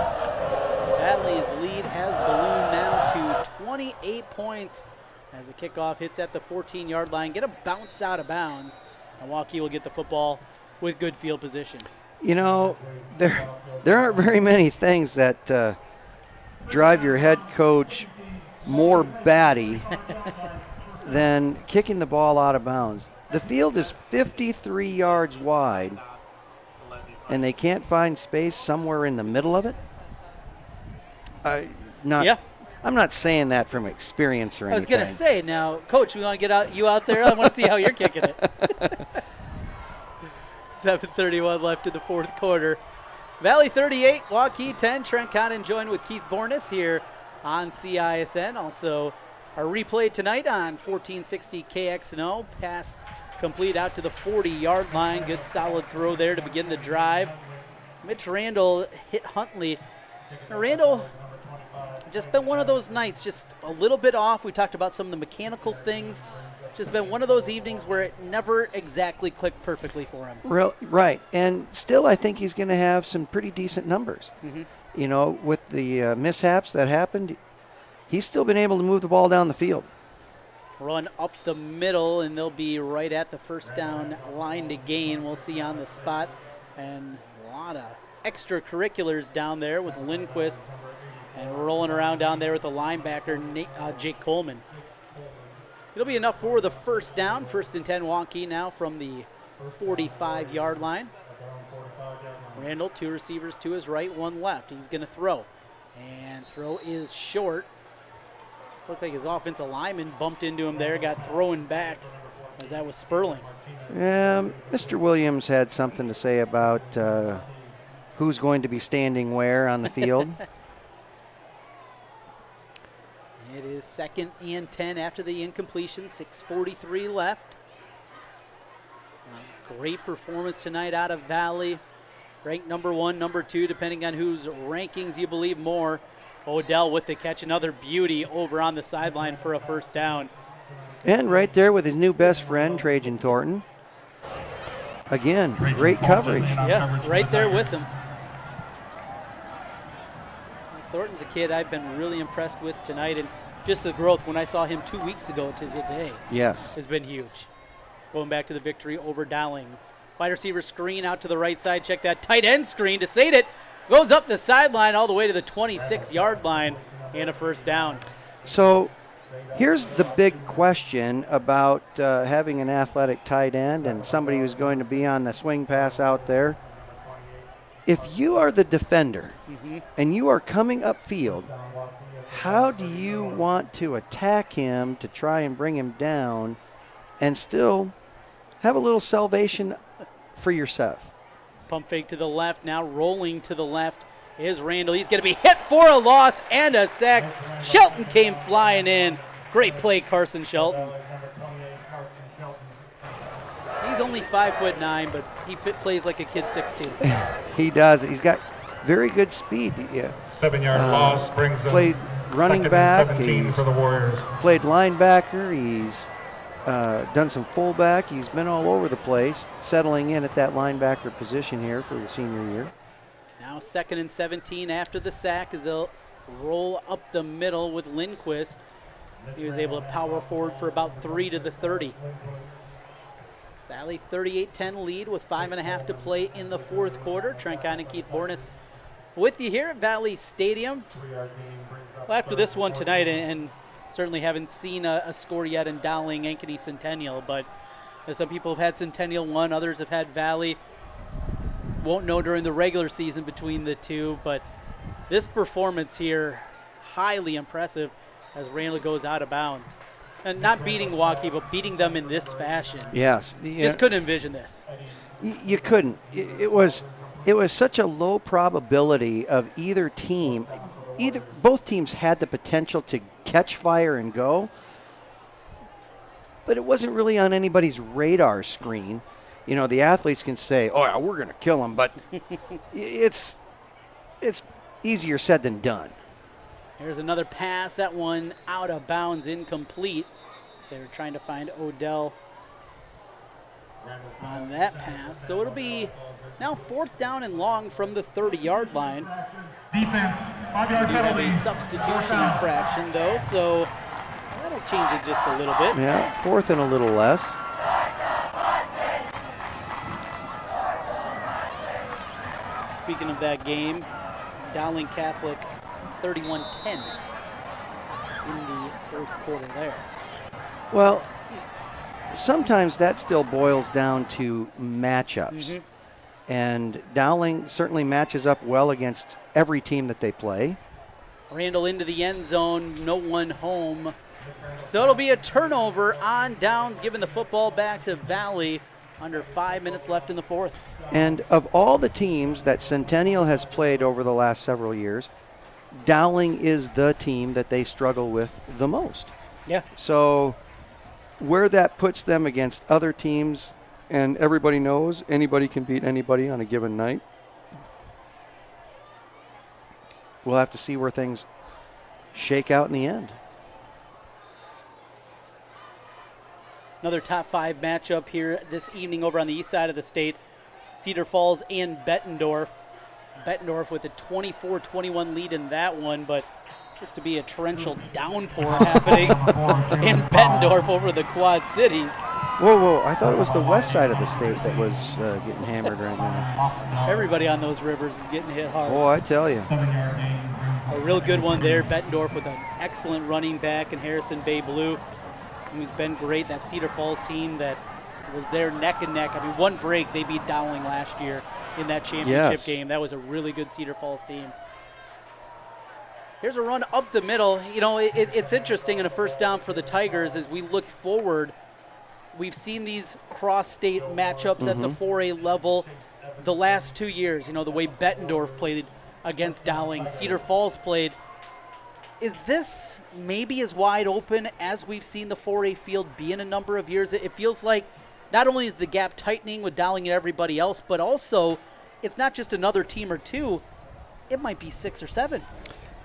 Valley's lead has ballooned now to 28 points as the kickoff hits at the 14-yard line. Get a bounce out of bounds, and Waukee will get the football with good field position. You know, there aren't very many things that drive your head coach more batty than kicking the ball out of bounds. The field is 53 yards wide, and they can't find space somewhere in the middle of it. I'm not saying that from experience or anything. I was going to say, now, Coach, we want to get you out there. I want to see how you're kicking it. 7:31 left in the fourth quarter. Valley 38, Waukee 10. Trent Condon joined with Keith Bornes here on CISN. Also, our replay tonight on 1460 KXNO. Pass complete out to the 40-yard line. Good solid throw there to begin the drive. Mitch Randall hit Huntley. Randall, just been one of those nights, just a little bit off. We talked about some of the mechanical things. Just been one of those evenings where it never exactly clicked perfectly for him. Right, and still I think he's going to have some pretty decent numbers. You know, with the mishaps that happened, he's still been able to move the ball down the field. Run up the middle, and they'll be right at the first down line to gain. We'll see on the spot. And a lot of extracurriculars down there with Lindquist and rolling around down there with the linebacker, Jake Coleman. It'll be enough for the first down. 1st and 10 Waukee now from the 45-yard line. Randall, 2 receivers to his right, 1 left. He's going to throw. And throw is short. Looked like his offensive lineman bumped into him there, got thrown back as that was Sperling. Mr. Williams had something to say about who's going to be standing where on the field. It is 2nd and 10 after the incompletion, 6:43 left. Great performance tonight out of Valley. Ranked number 1, number 2, depending on whose rankings you believe more. Odell with the catch, another beauty over on the sideline for a first down. And right there with his new best friend, Trajan Thornton. Again, great coverage. Yeah, right there with him. Thornton's a kid I've been really impressed with tonight, and just the growth when I saw him 2 weeks ago to today has been huge. Going back to the victory over Dowling. Wide receiver screen out to the right side. Check that tight end screen to save it. Goes up the sideline all the way to the 26-yard line and a first down. So here's the big question about having an athletic tight end and somebody who's going to be on the swing pass out there. If you are the defender and you are coming upfield, how do you want to attack him to try and bring him down and still have a little salvation for yourself? Pump fake to the left, now rolling to the left is Randall. He's going to be hit for a loss and a sack. Shelton came flying in. Great play, Carson Shelton. He's only 5'9", but he plays like a kid 16. He does. He's got very good speed. Yeah. 7-yard loss brings him played running back. 17 He's for the Warriors. Played linebacker. He's done some fullback. He's been all over the place, settling in at that linebacker position here for the senior year. Now 2nd and 17 after the sack as they'll roll up the middle with Lindquist. He was able to power forward for about 3 to the 30. Valley 38-10 lead with 5.5 to play in the 4th quarter. Trent Condon and Keith Bornes with you here at Valley Stadium. Well, after this one tonight, and certainly haven't seen a score yet in Dowling Ankeny Centennial, but some people have had Centennial 1, others have had Valley. Won't know during the regular season between the two, but this performance here, highly impressive as Randall goes out of bounds. And not beating Waukee, but beating them in this fashion. Yes. Just couldn't envision this. You couldn't. It was such a low probability of either team. Both teams had the potential to catch fire and go, but it wasn't really on anybody's radar screen. You know, the athletes can say, "Oh, yeah, we're going to kill them," but it's easier said than done. Here's another pass. That one out of bounds, incomplete. They were trying to find Odell on that pass. So it'll be now 4th down and long from the 30-yard line. Defense, 5-yard We have penalty. a substitution infraction, though, so that'll change it just a little bit. Yeah, 4th and a little less. Speaking of that game, Dowling Catholic 31-10 in the 4th quarter there. Well, sometimes that still boils down to matchups. And Dowling certainly matches up well against every team that they play. Randall into the end zone, no one home. So it'll be a turnover on downs, giving the football back to Valley Under 5 minutes left in the fourth. And of all the teams that Centennial has played over the last several years, Dowling is the team that they struggle with the most. Yeah. So where that puts them against other teams, and everybody knows anybody can beat anybody on a given night, we'll have to see where things shake out in the end. Another top 5 matchup here this evening over on the east side of the state. Cedar Falls and Bettendorf. Bettendorf with a 24-21 lead in that one, but looks to be a torrential downpour happening in Bettendorf over the Quad Cities. Whoa, I thought it was the west side of the state that was getting hammered right now. Everybody on those rivers is getting hit hard. Oh, I tell you. A real good one there. Bettendorf with an excellent running back in Harrison Bay Blue, who's been great. That Cedar Falls team that was there neck and neck. I mean, one break, they beat Dowling last year in that championship game. That was a really good Cedar Falls team. Here's a run up the middle. You know, it's interesting in a first down for the Tigers as we look forward. We've seen these cross-state matchups at the 4A level the last 2 years. You know, the way Bettendorf played against Dowling, Cedar Falls played. Is this maybe as wide open as we've seen the 4A field be in a number of years? It feels like not only is the gap tightening with Dowling and everybody else, but also it's not just another team or two. It might be 6 or 7.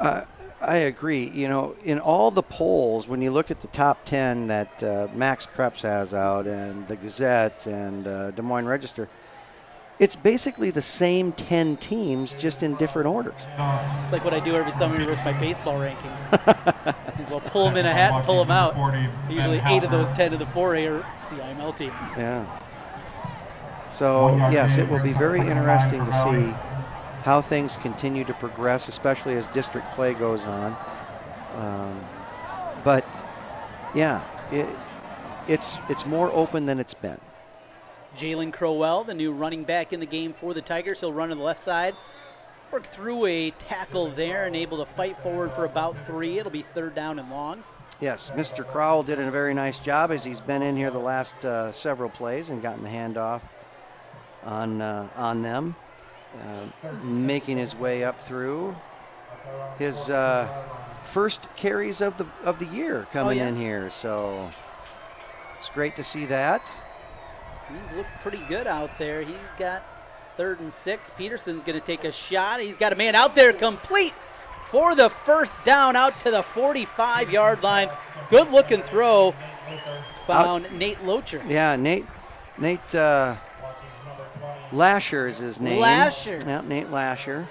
I agree. You know, in all the polls, when you look at the top 10 that Max Preps has out and the Gazette and Des Moines Register, it's basically the same 10 teams, just in different orders. It's like what I do every summer with my baseball rankings. Is we'll pull them in a hat and pull them out. Usually 8 of those 10 of the 4A are CIML teams. Yeah. So, yes, it will be very interesting to see how things continue to progress, especially as district play goes on. But, yeah, it's more open than it's been. Jalen Crowell, the new running back in the game for the Tigers. He'll run on the left side, work through a tackle there and able to fight forward for about 3. It'll be 3rd down and long. Yes, Mr. Crowell did a very nice job as he's been in here the last several plays and gotten the handoff on them, making his way up through his first carries of the year coming in here. So it's great to see that. He's looked pretty good out there. He's got 3rd and 6. Peterson's going to take a shot. He's got a man out there complete for the first down out to the 45-yard line. Good looking throw. Found Nate Locher. Yeah, Nate Lasher is his name. Lasher. Yeah, Nate Lasher.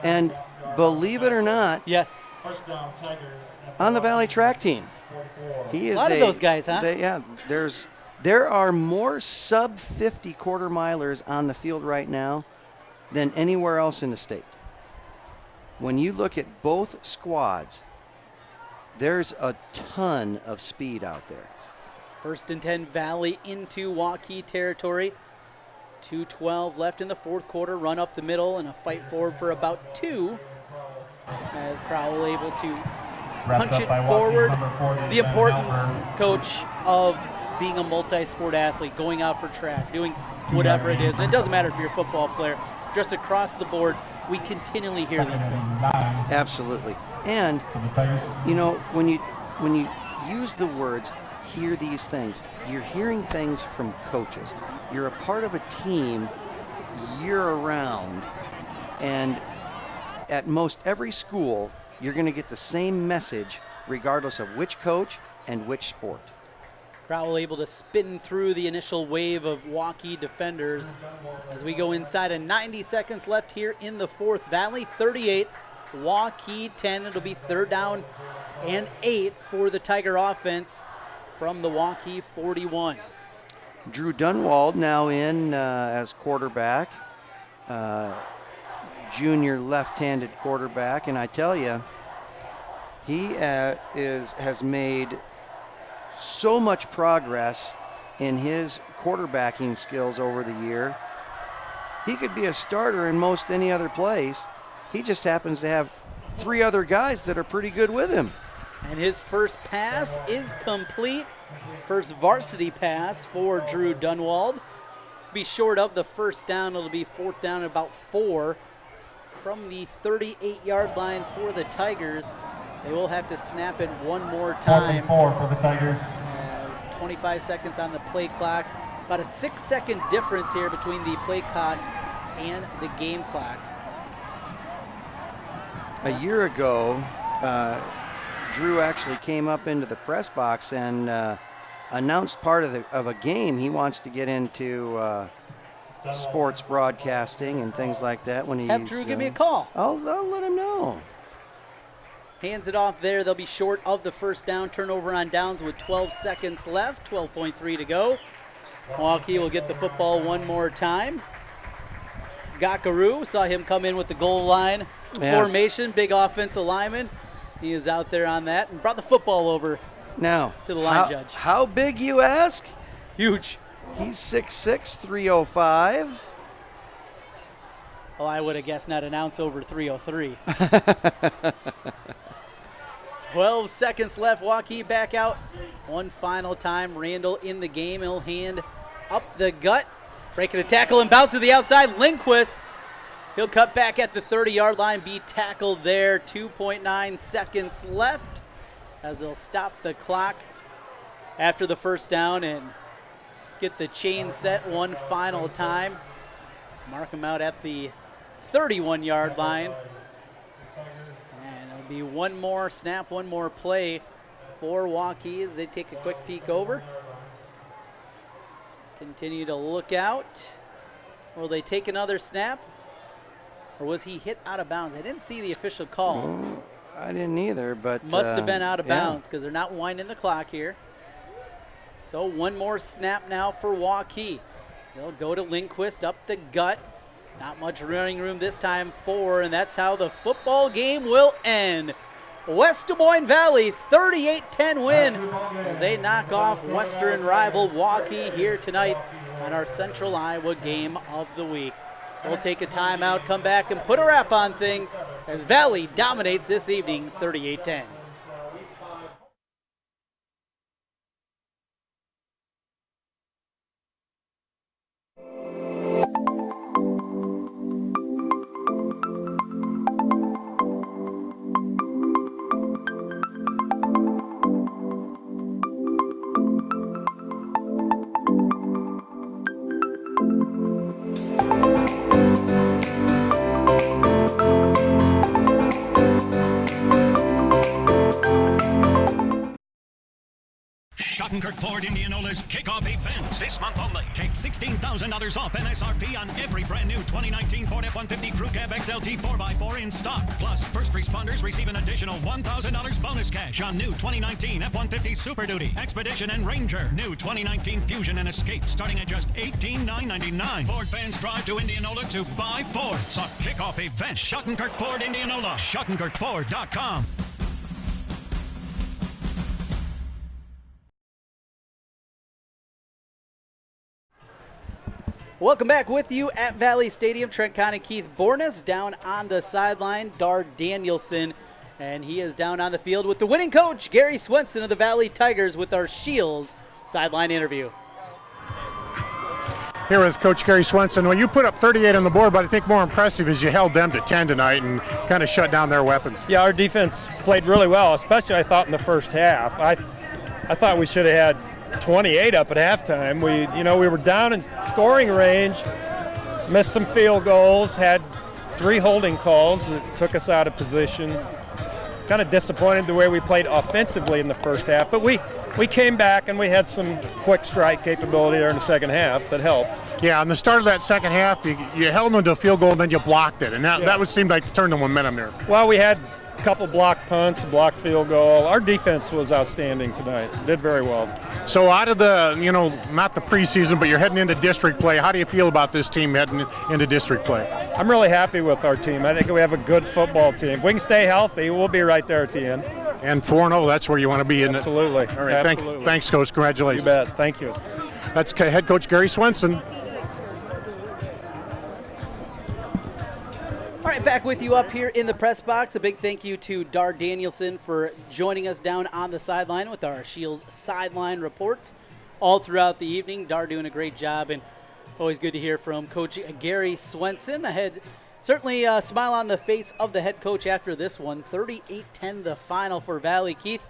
And believe it or not, yes, on the Valley track team. He is a lot of those guys, huh? There are more sub-50 quarter-milers on the field right now than anywhere else in the state. When you look at both squads, there's a ton of speed out there. 1st and 10 Valley into Waukee territory. 2:12 left in the fourth quarter. Run up the middle and a fight forward for about 2. As Crowell able to punch it forward. The importance, Coach, of being a multi-sport athlete, going out for track, doing whatever it is. And it doesn't matter if you're a football player. Just across the board, we continually hear these things. Absolutely. And, you know, when you use the words, hear these things, you're hearing things from coaches. You're a part of a team year-round, and at most every school, you're going to get the same message regardless of which coach and which sport. Crowell able to spin through the initial wave of Waukee defenders as we go inside of 90 seconds left here in the fourth. Valley 38, Waukee 10. It'll be 3rd down and 8 for the Tiger offense from the Waukee 41. Drew Dunwald now in as quarterback, junior left-handed quarterback, and I tell you, he has made so much progress in his quarterbacking skills over the year. He could be a starter in most any other place. He just happens to have 3 other guys that are pretty good with him. And his first pass is complete. First varsity pass for Drew Dunwald. Be short of the first down. It'll be 4th down and about 4 from the 38-yard line for the Tigers. They will have to snap it one more time. 4 for the Tigers. As 25 seconds on the play clock. About a 6-second difference here between the play clock and the game clock. A year ago, Drew actually came up into the press box and announced part of a game. He wants to get into sports broadcasting and things like that. When Have Drew give me a call. I'll let him know. Hands it off there. They'll be short of the first down. Turnover on downs with 12 seconds left. 12.3 to go. Waukee will get the football one more time. Gakaru, saw him come in with the goal line formation. Big offensive lineman. He is out there on that and brought the football over now to the line judge. How big, you ask? Huge. He's 6'6", 305. Well, I would have guessed not an ounce over 303. 12 seconds left. Waukee back out one final time. Randall in the game. He'll hand up the gut. Breaking a tackle and bounce to the outside. Lindquist. He'll cut back at the 30-yard line. Be tackled there. 2.9 seconds left as they'll stop the clock after the first down and get the chain set one final time. Mark him out at the 31-yard line. And it'll be one more snap, one more play for Waukee as they take a quick peek over. Continue to look out. Will they take another snap? Or was he hit out of bounds? I didn't see the official call. Oh, I didn't either, but must have been out of bounds because they're not winding the clock here. So one more snap now for Waukee. They'll go to Lindquist up the gut. Not much running room this time for, and that's how the football game will end. West Des Moines Valley 38-10 win as they knock off Western rival Waukee here tonight on our Central Iowa game of the week. We'll take a timeout, come back, and put a wrap on things as Valley dominates this evening 38-10. Schottenkirk Ford Indianola's kickoff event this month only. Take $16,000 off MSRP on every brand new 2019 Ford F-150 Crew Cab XLT 4x4 in stock. Plus, first responders receive an additional $1,000 bonus cash on new 2019 F-150 Super Duty, Expedition, and Ranger. New 2019 Fusion and Escape starting at just $18,999. Ford fans drive to Indianola to buy Ford. It's a kickoff event. Schottenkirk Ford Indianola. SchottenkirkFord.com. Welcome back with you at Valley Stadium. Trent Conn and Keith Bornes down on the sideline. Dar Danielson, and he is down on the field with the winning coach, Gary Swenson of the Valley Tigers, with our Shields sideline interview. Here is Coach Gary Swenson. Well, you put up 38 on the board, but I think more impressive is you held them to 10 tonight and kind of shut down their weapons. Yeah, our defense played really well, especially I thought in the first half. I thought we should have had 28 up at halftime. We were down in scoring range, missed some field goals, had 3 holding calls that took us out of position. Kind of disappointed the way we played offensively in the first half, but we came back and we had some quick strike capability there in the second half that helped. Yeah, on the start of that second half, you held them to a field goal and then you blocked it, and that would seem like to turn the momentum there. Well, we had a couple blocked punts, a blocked field goal. Our defense was outstanding tonight. Did very well. So out of the, not the preseason, but you're heading into district play, how do you feel about this team heading into district play? I'm really happy with our team. I think we have a good football team. If we can stay healthy, we'll be right there at the end. And 4-0, that's where you want to be. Absolutely. All right, Absolutely. Thanks, Coach. Congratulations. You bet. Thank you. That's head coach Gary Swenson. All right, back with you up here in the press box. A big thank you to Dar Danielson for joining us down on the sideline with our Shields sideline reports all throughout the evening. Dar doing a great job. And Always good to hear from Coach Gary Swenson. Certainly a smile on the face of the head coach after this one. 38-10 the final for Valley. Keith?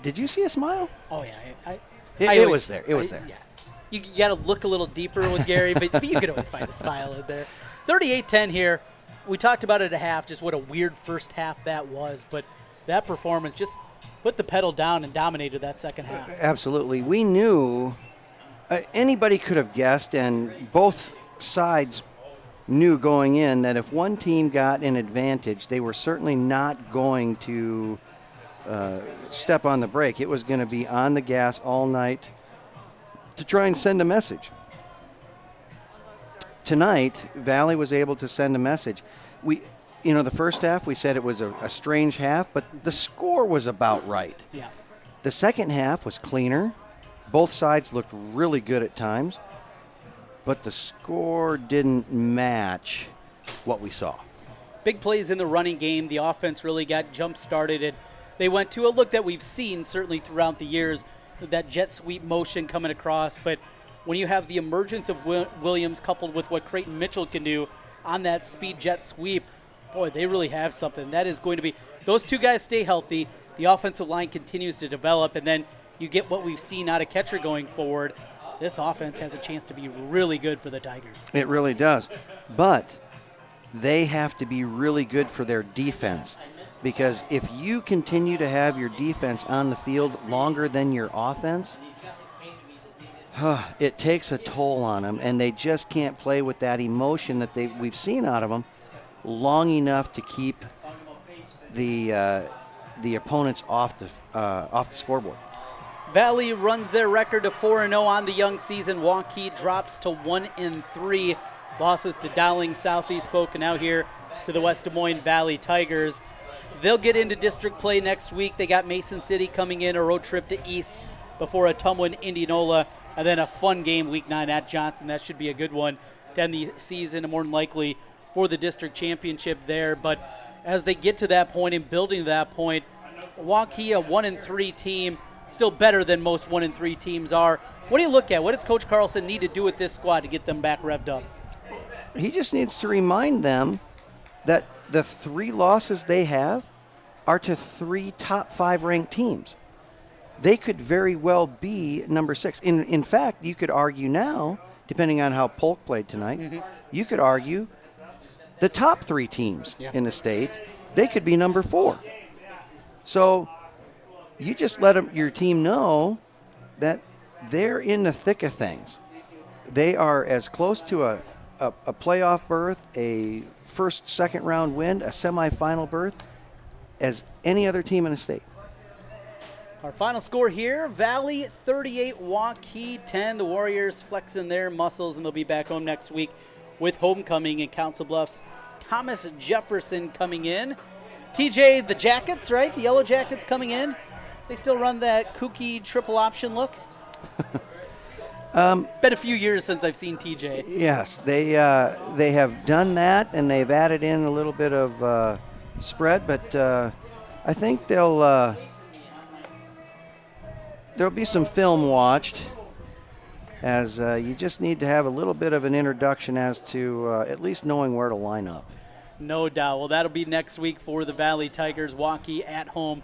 Did you see a smile? Oh, yeah. It was there. It was there. Yeah. You got to look a little deeper with Gary, but you can always find a smile in there. 38-10 here. We talked about it at half, just what a weird first half that was. But that performance just put the pedal down and dominated that second half. Absolutely. We knew anybody could have guessed, and both sides knew going in that if one team got an advantage, they were certainly not going to step on the brake. It was going to be on the gas all night to try and send a message. Tonight, Valley was able to send a message. The first half, we said it was a strange half, but the score was about right. Yeah. The second half was cleaner. Both sides looked really good at times, but the score didn't match what we saw. Big plays in the running game. The offense really got jump-started, and they went to a look that we've seen certainly throughout the years, that jet sweep motion coming across. But when you have the emergence of Williams coupled with what Creighton Mitchell can do on that speed jet sweep, boy, they really have something. That is going to be – those two guys stay healthy. The offensive line continues to develop, and then you get what we've seen out of catcher going forward. This offense has a chance to be really good for the Tigers. It really does. But they have to be really good for their defense, because if you continue to have your defense on the field longer than your offense, it takes a toll on them, and they just can't play with that emotion that we've seen out of them long enough to keep the opponents off the scoreboard. Valley runs their record to 4-0 on the young season. Waukee drops to 1-3. Losses to Dowling, Southeast Polk, and now here to the West Des Moines Valley Tigers. They'll get into district play next week. They got Mason City coming in, a road trip to East before Atumwa, Indianola, and then a fun game week 9 at Johnson. That should be a good one to end the season, more than likely for the district championship there. But as they get to that point and building to that point, Waukee, a 1-3 team, still better than most 1-3 teams are. What do you look at? What does Coach Carlson need to do with this squad to get them back revved up? He just needs to remind them that the 3 losses they have are to 3 top 5 ranked teams. They could very well be number 6. In fact, you could argue now, depending on how Polk played tonight, you could argue the top 3 teams in the state, they could be number 4. So you just let your team know that they're in the thick of things. They are as close to a playoff berth, a first, second round win, a semifinal berth as any other team in the state. Our final score here, Valley 38, Waukee 10. The Warriors flexing their muscles, and they'll be back home next week with homecoming in Council Bluffs. Thomas Jefferson coming in. TJ, the Jackets, right? The Yellow Jackets coming in. They still run that kooky triple option look? Been a few years since I've seen TJ. Yes, they have done that, and they've added in a little bit of spread, but I think there'll be some film watched, as you just need to have a little bit of an introduction as to at least knowing where to line up. No doubt. Well, that'll be next week for the Valley Tigers. Waukee at home.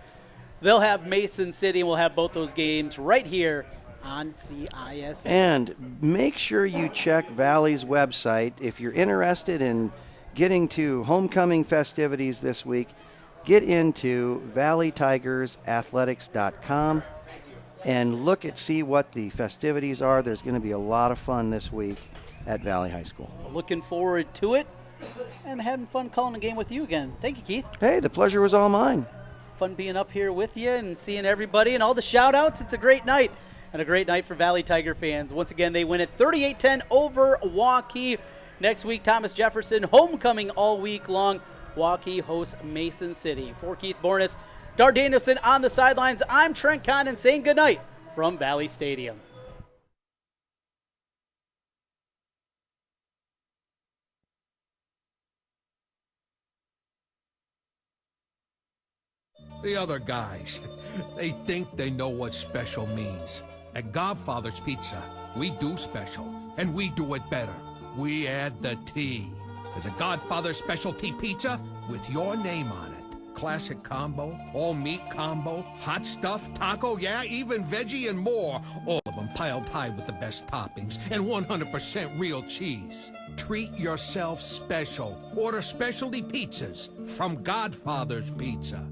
They'll have Mason City, and we'll have both those games right here on CISM. And make sure you check Valley's website. If you're interested in getting to homecoming festivities this week, get into valleytigersathletics.com and see what the festivities are. There's going to be a lot of fun this week at Valley High School. Looking forward to it and having fun calling a game with you again. Thank you, Keith. Hey, the pleasure was all mine. Fun being up here with you and seeing everybody and all the shout-outs. It's a great night, and a great night for Valley Tiger fans. Once again, they win at 38-10 over Waukee. Next week, Thomas Jefferson, homecoming all week long. Waukee hosts Mason City. For Keith Bornes, Dar Danielson on the sidelines, I'm Trent Condon saying goodnight from Valley Stadium. The other guys, they think they know what special means. At Godfather's Pizza, we do special, and we do it better. We add the T. There's a Godfather specialty pizza with your name on it. Classic combo, all meat combo, hot stuff, taco, yeah, even veggie and more. All of them piled high with the best toppings and 100% real cheese. Treat yourself special. Order specialty pizzas from Godfather's Pizza.